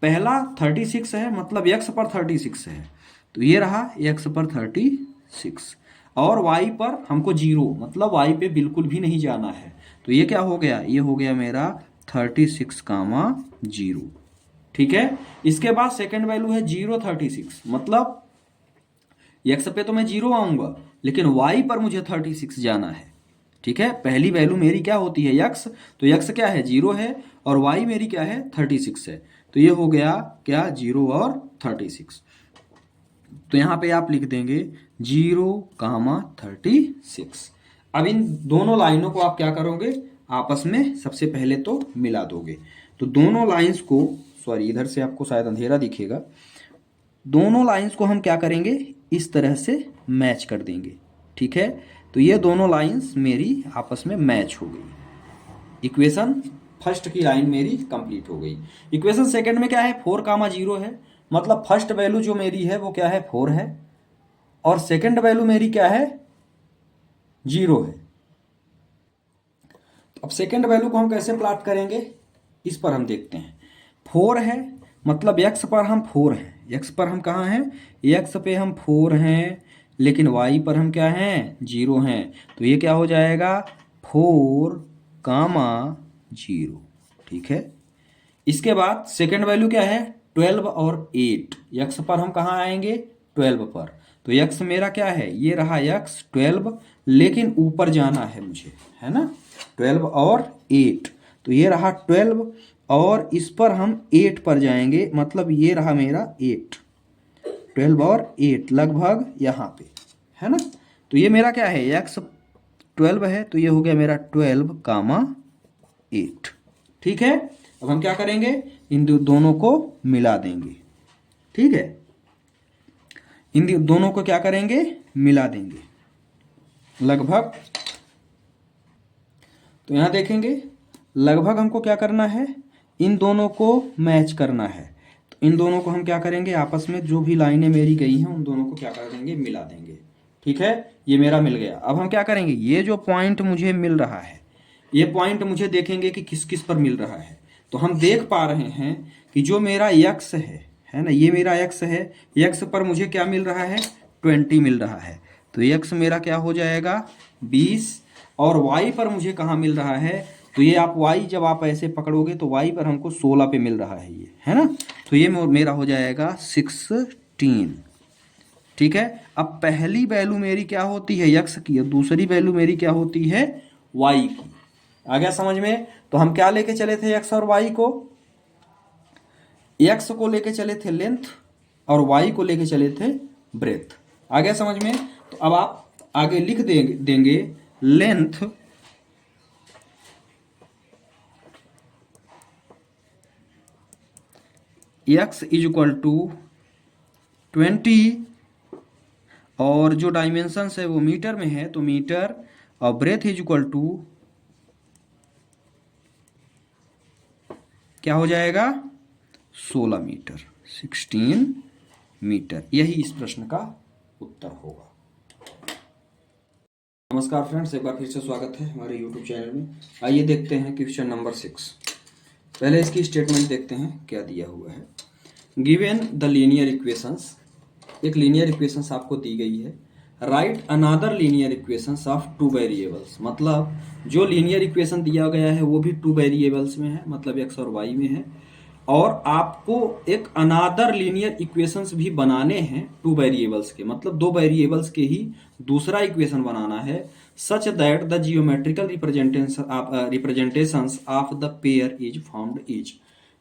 पहला 36 है, मतलब एक्स पर 36 है, तो ये रहा एक्स पर 36 और वाई पर हमको 0, मतलब वाई पे बिल्कुल भी नहीं जाना है, तो ये क्या हो गया, ये हो गया मेरा 36 कामा 0, ठीक है। इसके बाद सेकंड वैल्यू है 0 36, मतलब एक्स पे तो मैं 0 आऊंगा लेकिन वाई पर मुझे 36 जाना है, ठीक है। पहली वैल्यू मेरी क्या होती है एक्स, तो एक्स क्या है 0 है और वाई मेरी क्या है 36 है, तो ये हो गया क्या 0 और 36। तो यहाँ पे आप लिख देंगे 0 कामा 36। अब इन दोनों लाइनों को आप क्या करोगे, आपस में सबसे पहले तो मिला दोगे। तो दोनों लाइंस को, सॉरी इधर से आपको शायद अंधेरा दिखेगा, दोनों लाइंस को हम क्या करेंगे, इस तरह से मैच कर देंगे, ठीक है। तो ये दोनों लाइंस मेरी आपस में मैच हो गई। इक्वेशन फर्स्ट की लाइन मेरी कंप्लीट हो गई। इक्वेशन सेकंड में क्या है 4 कामा 0 है, मतलब फर्स्ट वैल्यू जो मेरी है वो क्या है 4 है और सेकंड वैल्यू मेरी क्या है 0 है। अब सेकंड वैल्यू को हम कैसे प्लॉट करेंगे, इस पर हम देखते हैं। 4 है मतलब x पर हम 4 हैं, x पर हम कहाँ हैं, x पे हम 4 हैं लेकिन y पर हम क्या हैं 0 हैं, तो ये क्या हो जाएगा 4 कामा 0, ठीक है। इसके बाद सेकंड वैल्यू क्या है 12 और 8, x पर हम कहाँ आएंगे 12 पर, तो x मेरा क्या है, ये रहा x 12, लेकिन ऊपर जाना है मुझे, है ना, 12 और 8, तो ये रहा 12 और इस पर हम 8 पर जाएंगे, मतलब ये रहा मेरा 8, 12 और 8 लगभग यहाँ पे, है ना। तो ये मेरा क्या है x 12 है, तो ये हो गया मेरा 12 कामा 8, ठीक है। अब हम क्या करेंगे, इन दोनों को मिला देंगे, ठीक है, इन दोनों को क्या करेंगे मिला देंगे लगभग। तो यहां देखेंगे लगभग हमको क्या करना है, इन दोनों को मैच करना है, तो इन दोनों को हम क्या करेंगे आपस में जो भी लाइनें मेरी गई हैं उन दोनों को क्या कर देंगे मिला देंगे, ठीक है। ये मेरा मिल गया। अब हम क्या करेंगे, ये जो पॉइंट मुझे मिल रहा है, ये पॉइंट मुझे देखेंगे कि किस किस पर मिल रहा है। तो हम देख पा रहे हैं कि जो मेरा x है ना, ये मेरा x है, x पर मुझे क्या मिल रहा है 20 मिल रहा है, तो x मेरा क्या हो जाएगा 20 और y पर मुझे कहाँ मिल रहा है, तो ये आप y जब आप ऐसे पकड़ोगे तो y पर हमको 16 पे मिल रहा है, ये है ना, तो ये मेरा हो जाएगा 16, ठीक है। अब पहली वैल्यू मेरी क्या होती है x की और दूसरी वैल्यू मेरी क्या होती है y की। आ गया समझ में। तो हम क्या लेके चले थे x और y को, x को लेके चले थे लेंथ और y को लेके चले थे ब्रेथ। आ गया समझ में। तो अब आप आगे लिख देंगे length x is equal to 20 और जो डायमेंशन है वो मीटर में है तो मीटर, और ब्रेथ इज इक्वल टू क्या हो जाएगा 16 मीटर, 16 मीटर। यही इस प्रश्न का उत्तर होगा। नमस्कार फ्रेंड्स, एक बार फिर से स्वागत है हमारे YouTube चैनल में। आइए देखते हैं क्वेश्चन नंबर 6। पहले इसकी स्टेटमेंट देखते हैं क्या दिया हुआ है। गिवन द लीनियर इक्वेशंस, एक लीनियर इक्वेशंस आपको दी गई है। Right another linear equations of 2 variables, मतलब जो लीनियर इक्वेशन दिया गया है वो भी 2 वेरिएबल्स में है, मतलब x और y में है। और आपको एक अनदर लीनियर इक्वेशंस भी बनाने हैं 2 वेरिएबल्स के, मतलब 2 वेरिएबल्स के ही दूसरा इक्वेशन बनाना है, such that the geometrical representations of the pair is found is.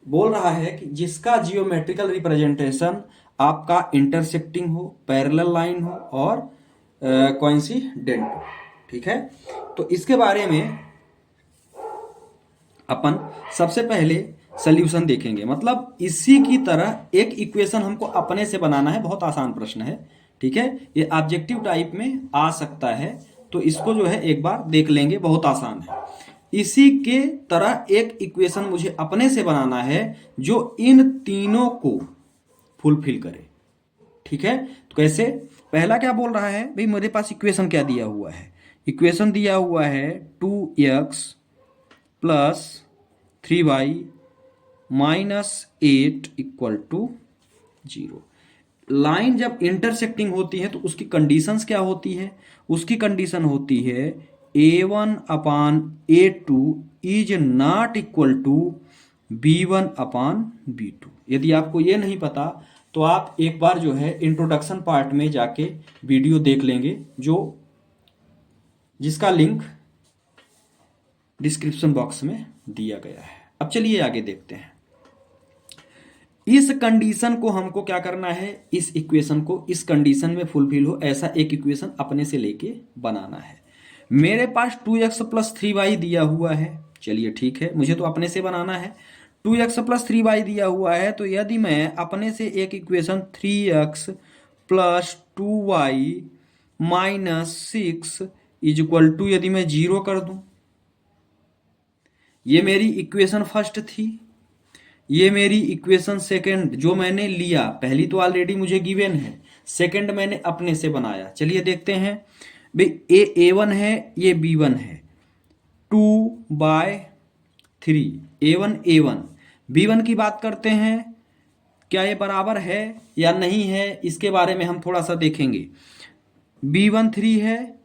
बोल रहा है कि जिसका जियोमेट्रिकल रिप्रेजेंटेशन आपका इंटरसेक्टिंग हो, पैरेलल लाइन हो और कोइंसिडेंट हो। ठीक है, तो इसके बारे में अपन सबसे पहले सॉल्यूशन देखेंगे, मतलब इसी की तरह एक इक्वेशन हमको अपने से बनाना है। बहुत आसान प्रश्न है, ठीक है, ये ऑब्जेक्टिव टाइप में आ सकता है, तो इसको जो है एक बार देख लेंगे, बहुत आसान है। इसी के तरह एक इक्वेशन मुझे अपने से बनाना है जो इन तीनों को फुलफिल करे। ठीक है, तो कैसे? पहला क्या बोल रहा है भाई, मेरे पास इक्वेशन क्या दिया हुआ है? इक्वेशन दिया हुआ है 2x plus 3y minus 8 equal to 0। Line जब इंटरसेक्टिंग होती है तो उसकी कंडीशंस क्या होती है? उसकी कंडीशन होती है a1 upon a2 is not equal to b1 upon b2। यदि आपको ये नहीं पता तो आप एक बार जो है इंट्रोडक्शन पार्ट में जाके वीडियो देख लेंगे, जिसका लिंक डिस्क्रिप्शन बॉक्स में दिया गया है। अब चलिए आगे देखते हैं। इस कंडीशन को हमको क्या करना है, इस इक्वेशन को इस कंडीशन में फुलफिल हो ऐसा एक इक्वेशन अपने से लेके बनाना है। मेरे पास 2x प्लस 3y दिया हुआ है, चलिए ठीक है, मुझे तो अपने से बनाना है। 2x प्लस 3y दिया हुआ है, तो यदि मैं अपने से एक equation 3x plus 2y minus 6 is equal to यदि मैं 0 कर दूं, ये मेरी इक्वेशन फर्स्ट थी। ये मेरी इक्वेशन सेकंड जो मैंने लिया, पहली तो ऑलरेडी मुझे गिवन है, सेकंड मैंने अपने से बनाया। चलिए देखते हैं भाई, a1 है, ये b1 है, 2/3 a1 b1 की बात करते हैं। क्या ये बराबर है या नहीं है, इसके बारे में हम थोड़ा सा देखेंगे। b1 3 है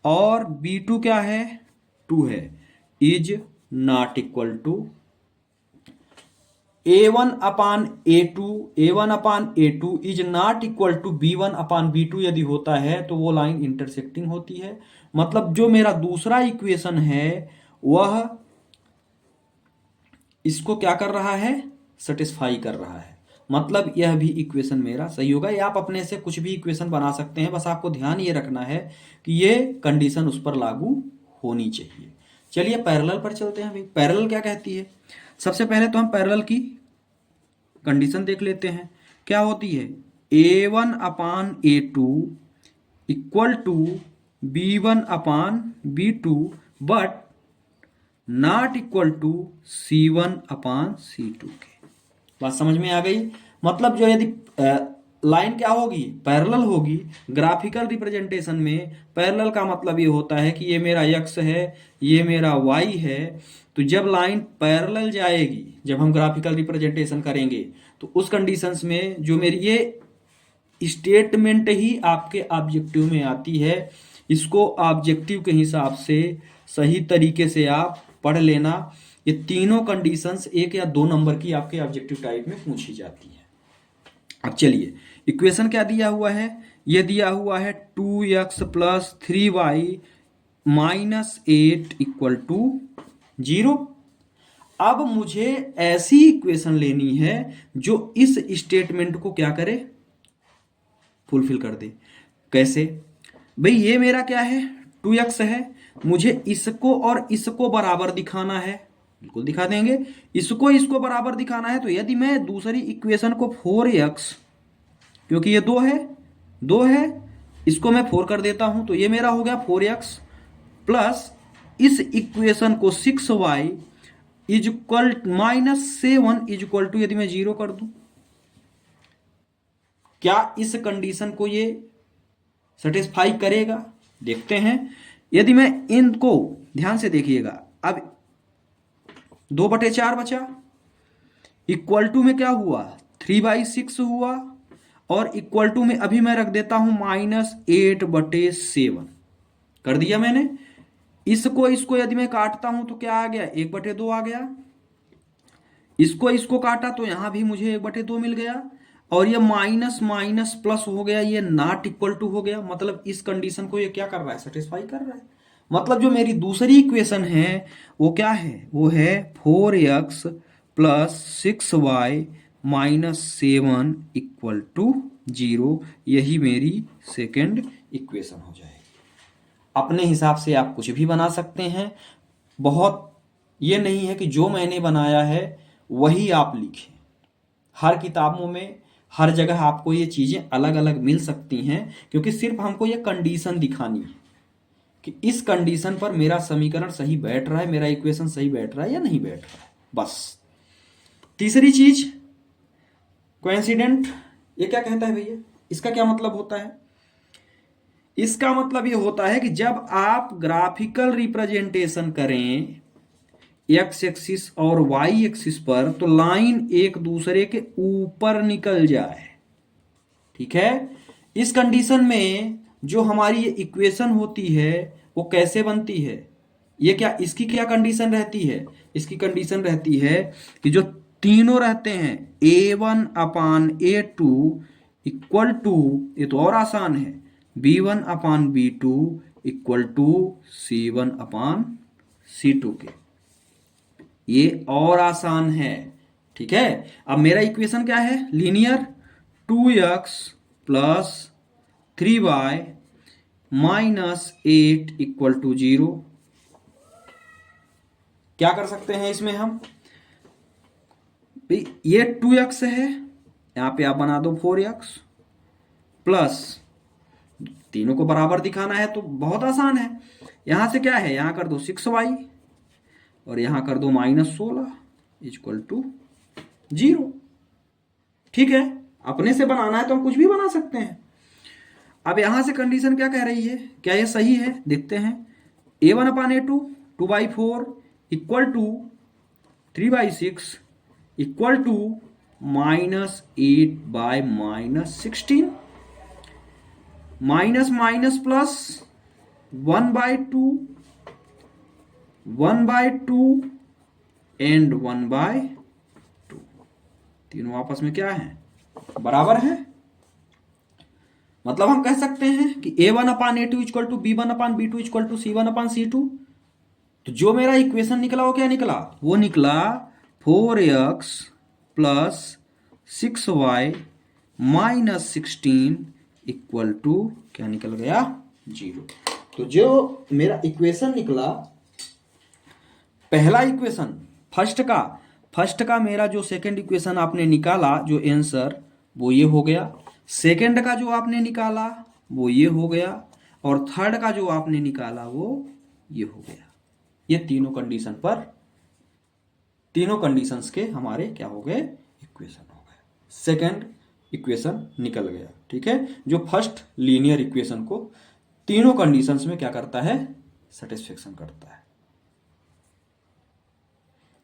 और b2 क्या है, 2 है, is not equal to a1 upon a2 is not equal to b1 upon b2 यदि होता है तो वो लाइन इंटरसेक्टिंग होती है। मतलब जो मेरा दूसरा इक्वेशन है वह इसको क्या कर रहा है, सेटिस्फाई कर रहा है। मतलब यह भी इक्वेशन मेरा सही होगा। या आप अपने से कुछ भी इक्वेशन बना सकते हैं, बस आपको ध्यान ये रखना है कि ये कंडीशन उस पर लागू होनी चाहिए। चलिए पैरेलल पर चलते हैं भाई। पैरेलल क्या कहती है? सबसे पहले तो हम पैरेलल की कंडीशन देख लेते हैं। क्या होती है, a1 upon a2 equal to b1 upon b2 but not equal to c1 upon c2 के। बात समझ में आ गई? मतलब जो यदि लाइन क्या होगी, पैरेलल होगी। ग्राफिकल रिप्रेजेंटेशन में पैरेलल का मतलब ये होता है कि ये मेरा x है, ये मेरा y है। तो जब लाइन पैरेलल जाएगी, जब हम ग्राफिकल रिप्रेजेंटेशन करेंगे, तो उस कंडीशंस में जो मेरी ये स्टेटमेंट ही आपके ऑब्जेक्टिव में आती है। इसको ऑब्जेक्टिव के हिसाब से सही तरीके से आप पढ़ लेना। ये तीनों कंडीशंस 1 या 2 नंबर की आपके ऑब्जेक्टिव टाइप में पूछी जाती है। अब चलिए इक्वेशन क्या दिया हुआ है, ये दिया हुआ है 2x plus 3y minus 8 equal to 0। अब मुझे ऐसी इक्वेशन लेनी है जो इस स्टेटमेंट को क्या करे, फुलफिल कर दे। कैसे भाई, ये मेरा क्या है, 2x है, मुझे इसको और इसको बराबर दिखाना है। बिल्कुल दिखा देंगे, इसको बराबर दिखाना है। तो यदि मैं दूसरी इक्वेशन को 4x, क्योंकि ये 2 है, इसको मैं 4 कर देता हूं, तो ये मेरा हो गया 4x प्लस इस इक्वेशन को 6y is equal -7 is equal to, यदि मैं 0 कर दूं, क्या इस कंडीशन को ये सेटिस्फाई करेगा? देखते हैं। यदि मैं इनको ध्यान से देखिएगा, अब 2/4 बचा, इक्वल टू में क्या हुआ, 3/6 हुआ, और इक्वल टू में अभी मैं रख देता हूं -8/7 कर दिया मैंने। इसको यदि मैं काटता हूं तो क्या आ गया, 1/2 आ गया। इसको काटा तो यहां भी मुझे 1/2 मिल गया, और ये माइनस माइनस प्लस हो गया, ये नॉट इक्वल टू हो गया। मतलब इस कंडीशन को ये क्या कर रहा है, सेटिस्फाई कर रहा है। मतलब जो मेरी दूसरी इक्वेशन है वो क्या है, वो है 4x + 6y - 7 इक्वल टू 0। यही मेरी सेकेंड इक्वेशन हो जाएगी। अपने हिसाब से आप कुछ भी बना सकते हैं, बहुत ये नहीं है कि जो मैंने बनाया है वही आप लिखें। हर किताबों में हर जगह आपको ये चीजें अलग अलग मिल सकती हैं, क्योंकि सिर्फ हमको ये कंडीशन दिखानी है कि इस कंडीशन पर मेरा समीकरण सही बैठ रहा है, मेरा इक्वेशन सही बैठ रहा है या नहीं बैठ रहा है, बस। तीसरी चीज कोइंसिडेंट, ये क्या कहता है भैया, इसका क्या मतलब होता है? इसका मतलब ये होता है कि जब आप ग्राफिकल रिप्रेजेंटेशन करें एक्स एक्सिस और वाई एक्सिस पर, तो लाइन एक दूसरे के ऊपर निकल जाए। ठीक है। इस कंडीशन में जो हमारी ये इक्वेशन होती है वो कैसे बनती है, ये क्या, इसकी क्या कंडीशन रहती है? इसकी कंडीशन रहती है कि जो तीनों रहते हैं A1/A2 इक्वल टू, ये तो और आसान है, B1/B2 इक्वल टू C1/C2 के, ये और आसान है। ठीक है। अब मेरा इक्वेशन क्या है, linear, 2x + 3y - 8 equal to 0। क्या कर सकते हैं इसमें हम, ये 2x है, यहां पे आप बना दो 4x, प्लस तीनों को बराबर दिखाना है तो बहुत आसान है, यहां से क्या है, यहां कर दो 6y और यहां कर दो -16 इक्वल टू 0। ठीक है। अपने से बनाना है तो हम कुछ भी बना सकते हैं। अब यहां से कंडीशन क्या कह रही है, क्या ये सही है, देखते हैं। A1/A2 2/4 equal to 3/6 equal to -8/-16, minus minus plus 1/2 and 1/2, तीनों आपस में क्या है, बराबर है। मतलब हम कह सकते हैं कि A1/A2 equal to B1/B2 equal to C1/C2। तो जो मेरा इक्वेशन निकला वो क्या निकला, वो निकला 4x + 6y - 16 इक्वल टू क्या निकल गया, 0। तो जो मेरा इक्वेशन निकला, पहला इक्वेशन फर्स्ट का मेरा जो सेकंड इक्वेशन आपने निकाला, जो आंसर, वो ये हो गया। सेकंड का जो आपने निकाला वो ये हो गया, और थर्ड का जो आपने निकाला वो ये हो गया। ये तीनों कंडीशन पर, तीनों कंडीशंस के हमारे क्या हो गए, इक्वेशन हो गए। सेकंड इक्वेशन निकल गया। ठीक है। जो फर्स्ट लीनियर इक्वेशन को तीनों कंडीशंस में क्या करता है, सेटिस्फेक्शन करता है।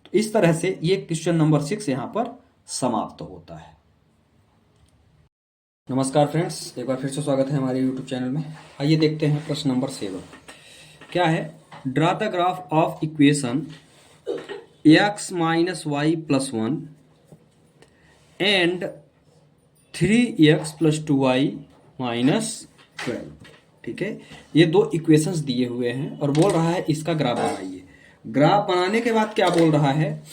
तो इस तरह से ये क्वेश्चन नंबर 6 यहां पर समाप्त होता है। नमस्कार फ्रेंड्स, एक बार फिर से स्वागत है हमारे YouTube चैनल में। आइए देखते हैं प्रश्न नंबर 7 क्या है। Draw the graph of equation x - y + 1 and 3x + 2y - 12। ठीक है। ये दो इक्वेशंस दिए हुए हैं और बोल रहा है इसका ग्राफ बनाइए। ग्राफ बनाने के बाद क्या बोल रहा है,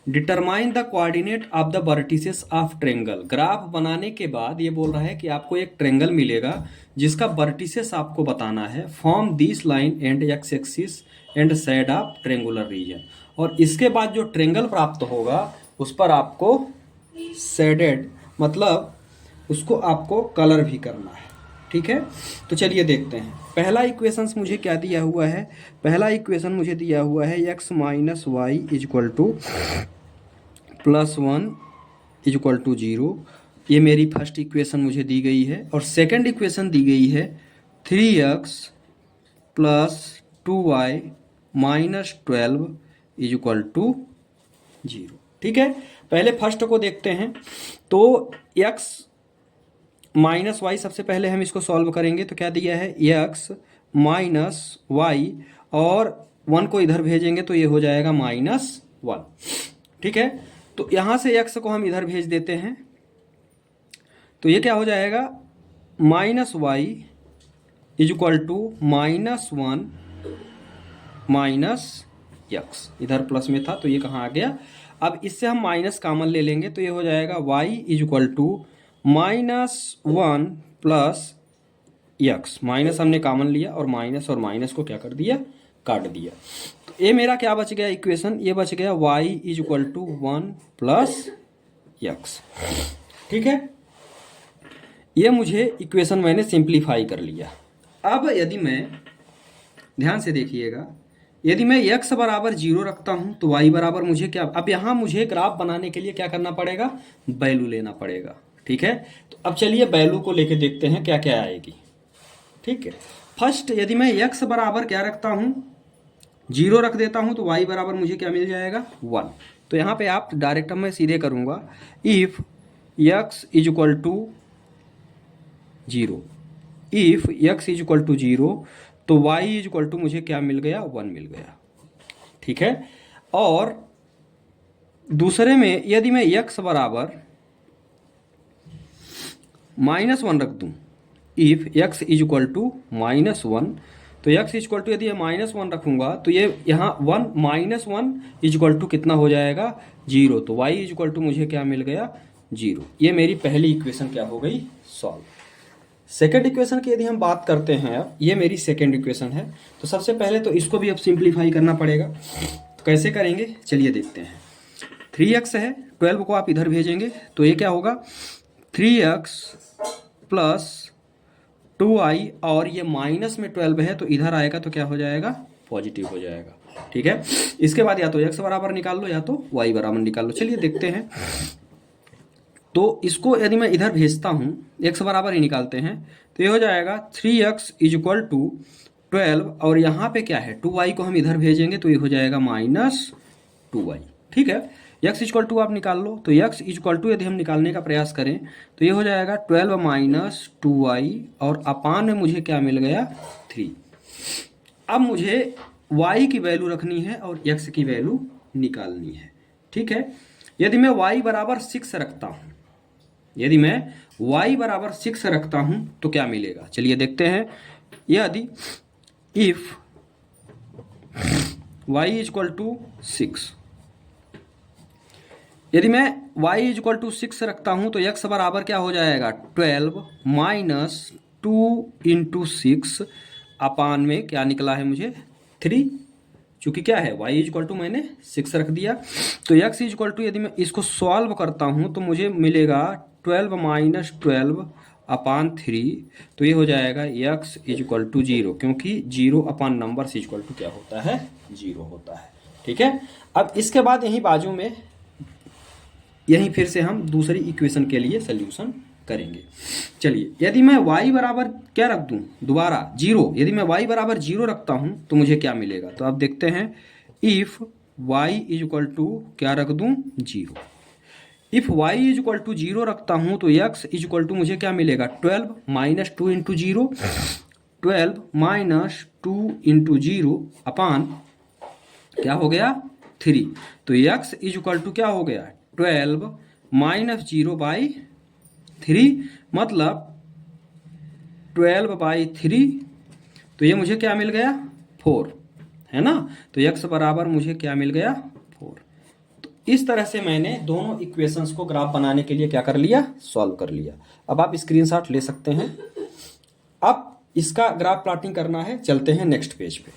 determine the coordinate of the vertices of triangle. Graph बनाने के बाद ये बोल रहा है कि आपको एक ट्रेंगल मिलेगा जिसका वर्टिसेस आपको बताना है। Form this line and X axis and side of triangular region. और इसके बाद जो ट्रेंगल प्राप्त होगा उस पर आपको शेडेड, मतलब उसको आपको कलर भी करना है। ठीक ठीक है, तो चलिए देखते हैं। पहला इक्वेशन मुझे क्या दिया हुआ है, पहला इक्वेशन मुझे दिया हुआ है x minus Y is equal to +1 is equal to 0। ये मेरी फर्स्ट इक्वेशन मुझे दी गई है। और सेकंड इक्वेशन दी गई है 3x plus 2y minus 12 is equal to 0। ठीक है, पहले फर्स्ट को देखते हैं। तो x माइनस वाई सबसे पहले हम इसको सॉल्व करेंगे। तो क्या दिया है, x माइनस वाई और 1 को इधर भेजेंगे तो ये हो जाएगा -1। ठीक है, तो यहाँ से x को हम इधर भेज देते हैं तो ये क्या हो जाएगा, -y is equal to -1 minus x। इधर प्लस में था तो ये कहाँ आ गया। अब इससे हम माइनस कॉमन ले लेंगे तो ये हो जाएगा y is equal to -1 plus x। Minus हमने कॉमन लिया और माइनस को क्या कर दिया, काट दिया। तो ये मेरा क्या बच गया इक्वेशन, ये बच गया y is equal to 1 plus x। ठीक है, ये मुझे इक्वेशन मैंने सिंप्लीफाई कर लिया। अब यदि मैं, ध्यान से देखिएगा, यदि मैं x बराबर 0 रखता हूं तो y बराबर मुझे क्या, अब यहाँ मुझे ग्राफ बनाने के लिए क्या करना पड़ेगा, वैल्यू लेना पड़ेगा। ठीक है, तो अब चलिए वैल्यू को लेके देखते हैं क्या क्या आएगी। ठीक है, फर्स्ट यदि मैं x बराबर क्या रखता हूं, 0 रख देता हूं तो y बराबर मुझे क्या मिल जाएगा, 1। तो यहाँ पे आप डायरेक्ट मैं सीधे करूंगा, if x is equal to 0, if x is equal to 0 तो y इज इक्वल टू मुझे क्या मिल गया, 1 मिल गया। ठीक है, और दूसरे में यदि मैं x बराबर -1 रख दूं, if x is equal to -1, तो x इज इक्वल टू यदि -1 रखूंगा तो ये यहाँ 1 -1 इज इक्वल टू कितना हो जाएगा, 0। तो y इज इक्वल टू मुझे क्या मिल गया, 0। ये मेरी पहली इक्वेशन क्या हो गई, सॉल्व। सेकेंड इक्वेशन की यदि हम बात करते हैं, अब ये मेरी सेकेंड इक्वेशन है। तो सबसे पहले तो इसको भी अब सिंप्लीफाई करना पड़ेगा। तो कैसे करेंगे चलिए देखते हैं। 3x है, 12 को आप इधर भेजेंगे तो ये क्या होगा, 3x प्लस 2y, और ये माइनस में 12 है तो इधर आएगा तो क्या हो जाएगा, पॉजिटिव हो जाएगा। ठीक है, इसके बाद या तो x बराबर निकाल लो या तो y बराबर निकाल लो। चलिए देखते हैं। तो इसको यदि मैं इधर भेजता हूं, x बराबर ही निकालते हैं, तो ये हो जाएगा 3x इज इक्वल टू 12, और यहाँ पे क्या है, 2y को हम इधर भेजेंगे तो ये हो जाएगा -2y। ठीक है, x इक्वल टू आप निकाल लो। तो x इक्वल टू यदि हम निकालने का प्रयास करें तो ये हो जाएगा 12 माइनस 2y, और अपान में मुझे क्या मिल गया, 3। अब मुझे y की वैल्यू रखनी है और x की वैल्यू निकालनी है। ठीक है, यदि मैं y बराबर 6 रखता हूं, यदि मैं y बराबर 6 रखता हूं तो क्या मिलेगा, चलिए देखते हैं। यदि इफ y इक्वल टू 6, यदि मैं y इक्वल टू 6 रखता हूं तो x बराबर क्या हो जाएगा, 12 माइनस 2 इंटू 6 अपान में क्या निकला है मुझे, 3। चूंकि क्या है, y इक्वल टू मैंने 6 रख दिया। तो x इक्वल टू यदि मैं इसको सॉल्व करता हूं तो मुझे मिलेगा 12 माइनस 12 अपान 3। तो ये हो जाएगा x इक्वल टू 0, क्योंकि 0 अपान नंबर इक्वल टू क्या होता है, 0 होता है। ठीक है, अब इसके बाद यही बाजू में यहीं फिर से हम दूसरी इक्वेशन के लिए सोल्यूशन करेंगे। चलिए, यदि मैं y बराबर क्या रख दूं, दोबारा 0, यदि मैं y बराबर 0 रखता हूं तो मुझे क्या मिलेगा। तो आप देखते हैं, if y is equal to क्या रख दूं, 0। If y is equal to 0 रखता हूं तो x इज इक्वल टू मुझे क्या मिलेगा, 12 माइनस 2 इंटू 0, 12 माइनस 2 इंटू 0 अपान क्या हो गया, 3। तो x इज इक्वल टू क्या हो गया, 12 माइनस 0 बाई 3, मतलब 12 बाई 3। तो ये मुझे क्या मिल गया, 4, है ना। तो x बराबर मुझे क्या मिल गया, 4। तो इस तरह से मैंने दोनों इक्वेशंस को ग्राफ बनाने के लिए क्या कर लिया, सॉल्व कर लिया। अब आप स्क्रीनशॉट ले सकते हैं। अब इसका ग्राफ प्लॉटिंग करना है, चलते हैं नेक्स्ट पेज पे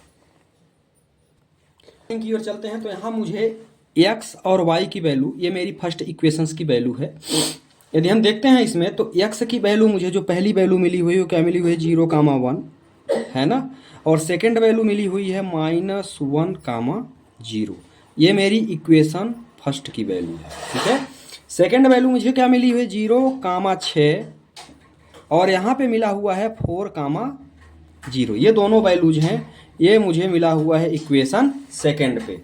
की ओर चलते हैं। तो यहाँ मुझे x और y की वैल्यू, ये मेरी फर्स्ट इक्वेशंस की वैल्यू है। यदि हम देखते हैं इसमें तो x की वैल्यू मुझे जो पहली वैल्यू मिली हुई है वो क्या मिली हुई है 0, 1 है ना, और सेकंड वैल्यू मिली हुई है -1, 0। ये मेरी इक्वेशन फर्स्ट की वैल्यू है, ठीक है। सेकंड वैल्यू मुझे क्या मिली हुई है 0, 6 और यहाँ पे मिला हुआ है 4, 0। ये दोनों वैल्यूज हैं, ये मुझे मिला हुआ है इक्वेशन सेकंड पे।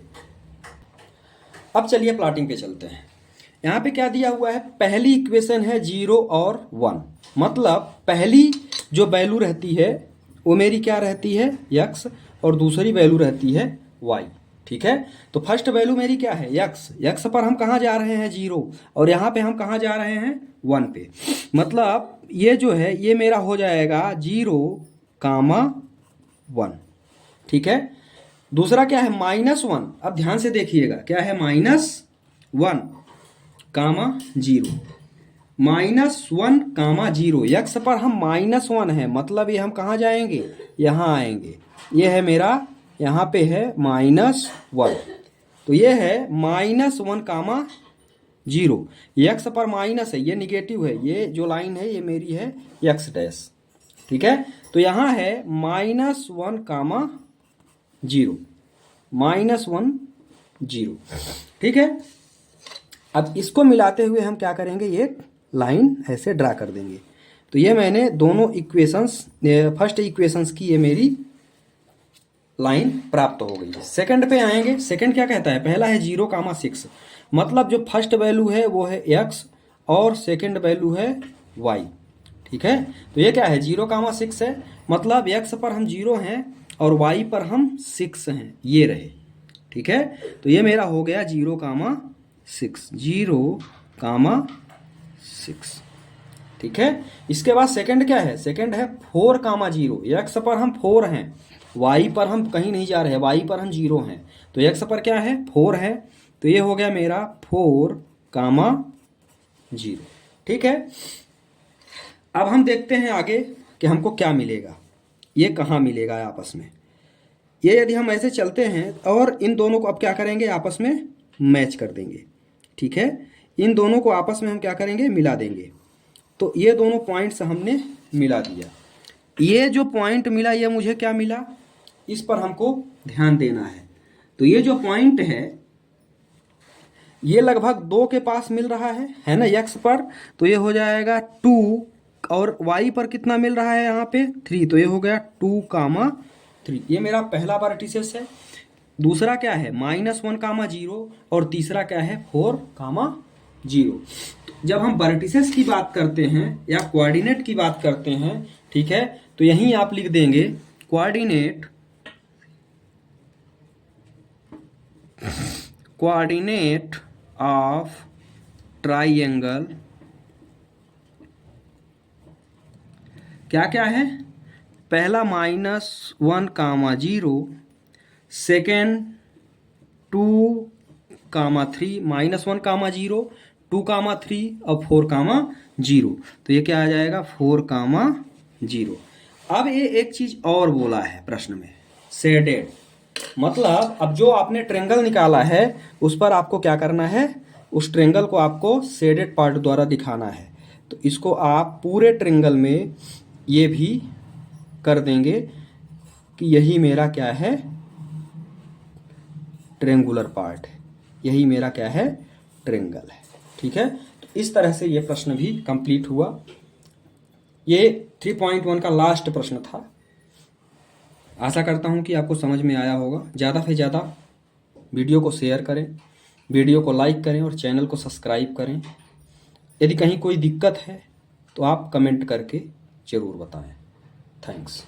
अब चलिए प्लॉटिंग पे चलते हैं। यहाँ पे क्या दिया हुआ है, पहली इक्वेशन है 0 और 1, मतलब पहली जो वैल्यू रहती है वो मेरी क्या रहती है x और दूसरी वैल्यू रहती है y, ठीक है। तो फर्स्ट वैल्यू मेरी क्या है x पर हम कहाँ जा रहे हैं 0 और यहाँ पे हम कहाँ जा रहे हैं 1 पे, मतलब ये जो है ये मेरा हो जाएगा 0, 1, ठीक है। दूसरा क्या है -1, अब ध्यान से देखिएगा क्या है -1, 0, -1, 0। x पर हम -1 है, मतलब ये हम कहाँ जाएंगे, यहाँ आएंगे। ये है मेरा, यहाँ पे है -1, तो ये है -1, 0। x पर माइनस है, ये निगेटिव है, ये जो लाइन है ये मेरी है x डैश, ठीक है। तो यहाँ है -1, 0, -1, 0, ठीक है। अब इसको मिलाते हुए हम क्या करेंगे, ये लाइन ऐसे ड्रा कर देंगे। तो ये मैंने दोनों इक्वेशंस, फर्स्ट इक्वेशंस की ये मेरी लाइन प्राप्त हो गई है। सेकंड पे आएंगे, सेकंड क्या कहता है, पहला है 0, 6, मतलब जो फर्स्ट वैल्यू है वो है x और सेकंड वैल्यू है y, ठीक है। तो ये क्या है 0, 6 है, मतलब x पर हम 0 हैं और y पर हम 6 हैं, ये रहे, ठीक है। तो ये मेरा हो गया 0, 6, 0, 6, ठीक है। इसके बाद सेकंड क्या है, सेकंड है 4, 0। x पर हम 4 हैं, y पर हम कहीं नहीं जा रहे हैं, y पर हम 0 हैं, तो x पर क्या है 4 है, तो ये हो गया मेरा 4, 0, ठीक है। अब हम देखते हैं आगे कि हमको क्या मिलेगा, ये कहाँ मिलेगा आपस में। ये यदि हम ऐसे चलते हैं और इन दोनों को अब क्या करेंगे, आपस में मैच कर देंगे, ठीक है। इन दोनों को आपस में हम क्या करेंगे, मिला देंगे। तो ये दोनों पॉइंट्स हमने मिला दिया। ये जो पॉइंट मिला ये मुझे क्या मिला, इस पर हमको ध्यान देना है। तो ये जो पॉइंट है ये लगभग 2 के पास मिल रहा है ना x पर, तो ये हो जाएगा 2, और y पर कितना मिल रहा है यहाँ पे 3, तो ये हो गया 2, 3। ये मेरा पहला वर्टिसेस है। दूसरा क्या है -1, 0 और तीसरा क्या है 4, 0। जब हम वर्टिसेस की बात करते हैं या कोऑर्डिनेट की बात करते हैं, ठीक है, तो यहीं आप लिख देंगे कोऑर्डिनेट ऑफ ट्राइंगल क्या क्या है, पहला -1, 0, सेकेंड 2, 3, -1, 0, 2, 3 और 4, 0। तो ये क्या आ जाएगा 4, 0। अब ये एक चीज और बोला है प्रश्न में, शेडेड, मतलब अब जो आपने ट्रेंगल निकाला है उस पर आपको क्या करना है, उस ट्रेंगल को आपको शेडेड पार्ट द्वारा दिखाना है। तो इसको आप पूरे ट्रेंगल में ये भी कर देंगे कि यही मेरा क्या है ट्रेंगुलर पार्ट है, यही मेरा क्या है ट्रेंगल है, ठीक है। तो इस तरह से ये प्रश्न भी कंप्लीट हुआ। ये 3.1 का लास्ट प्रश्न था। आशा करता हूँ कि आपको समझ में आया होगा। ज़्यादा से ज़्यादा वीडियो को शेयर करें, वीडियो को लाइक करें और चैनल को सब्सक्राइब करें। यदि कहीं कोई दिक्कत है तो आप कमेंट करके ज़रूर बताएं। थैंक्स।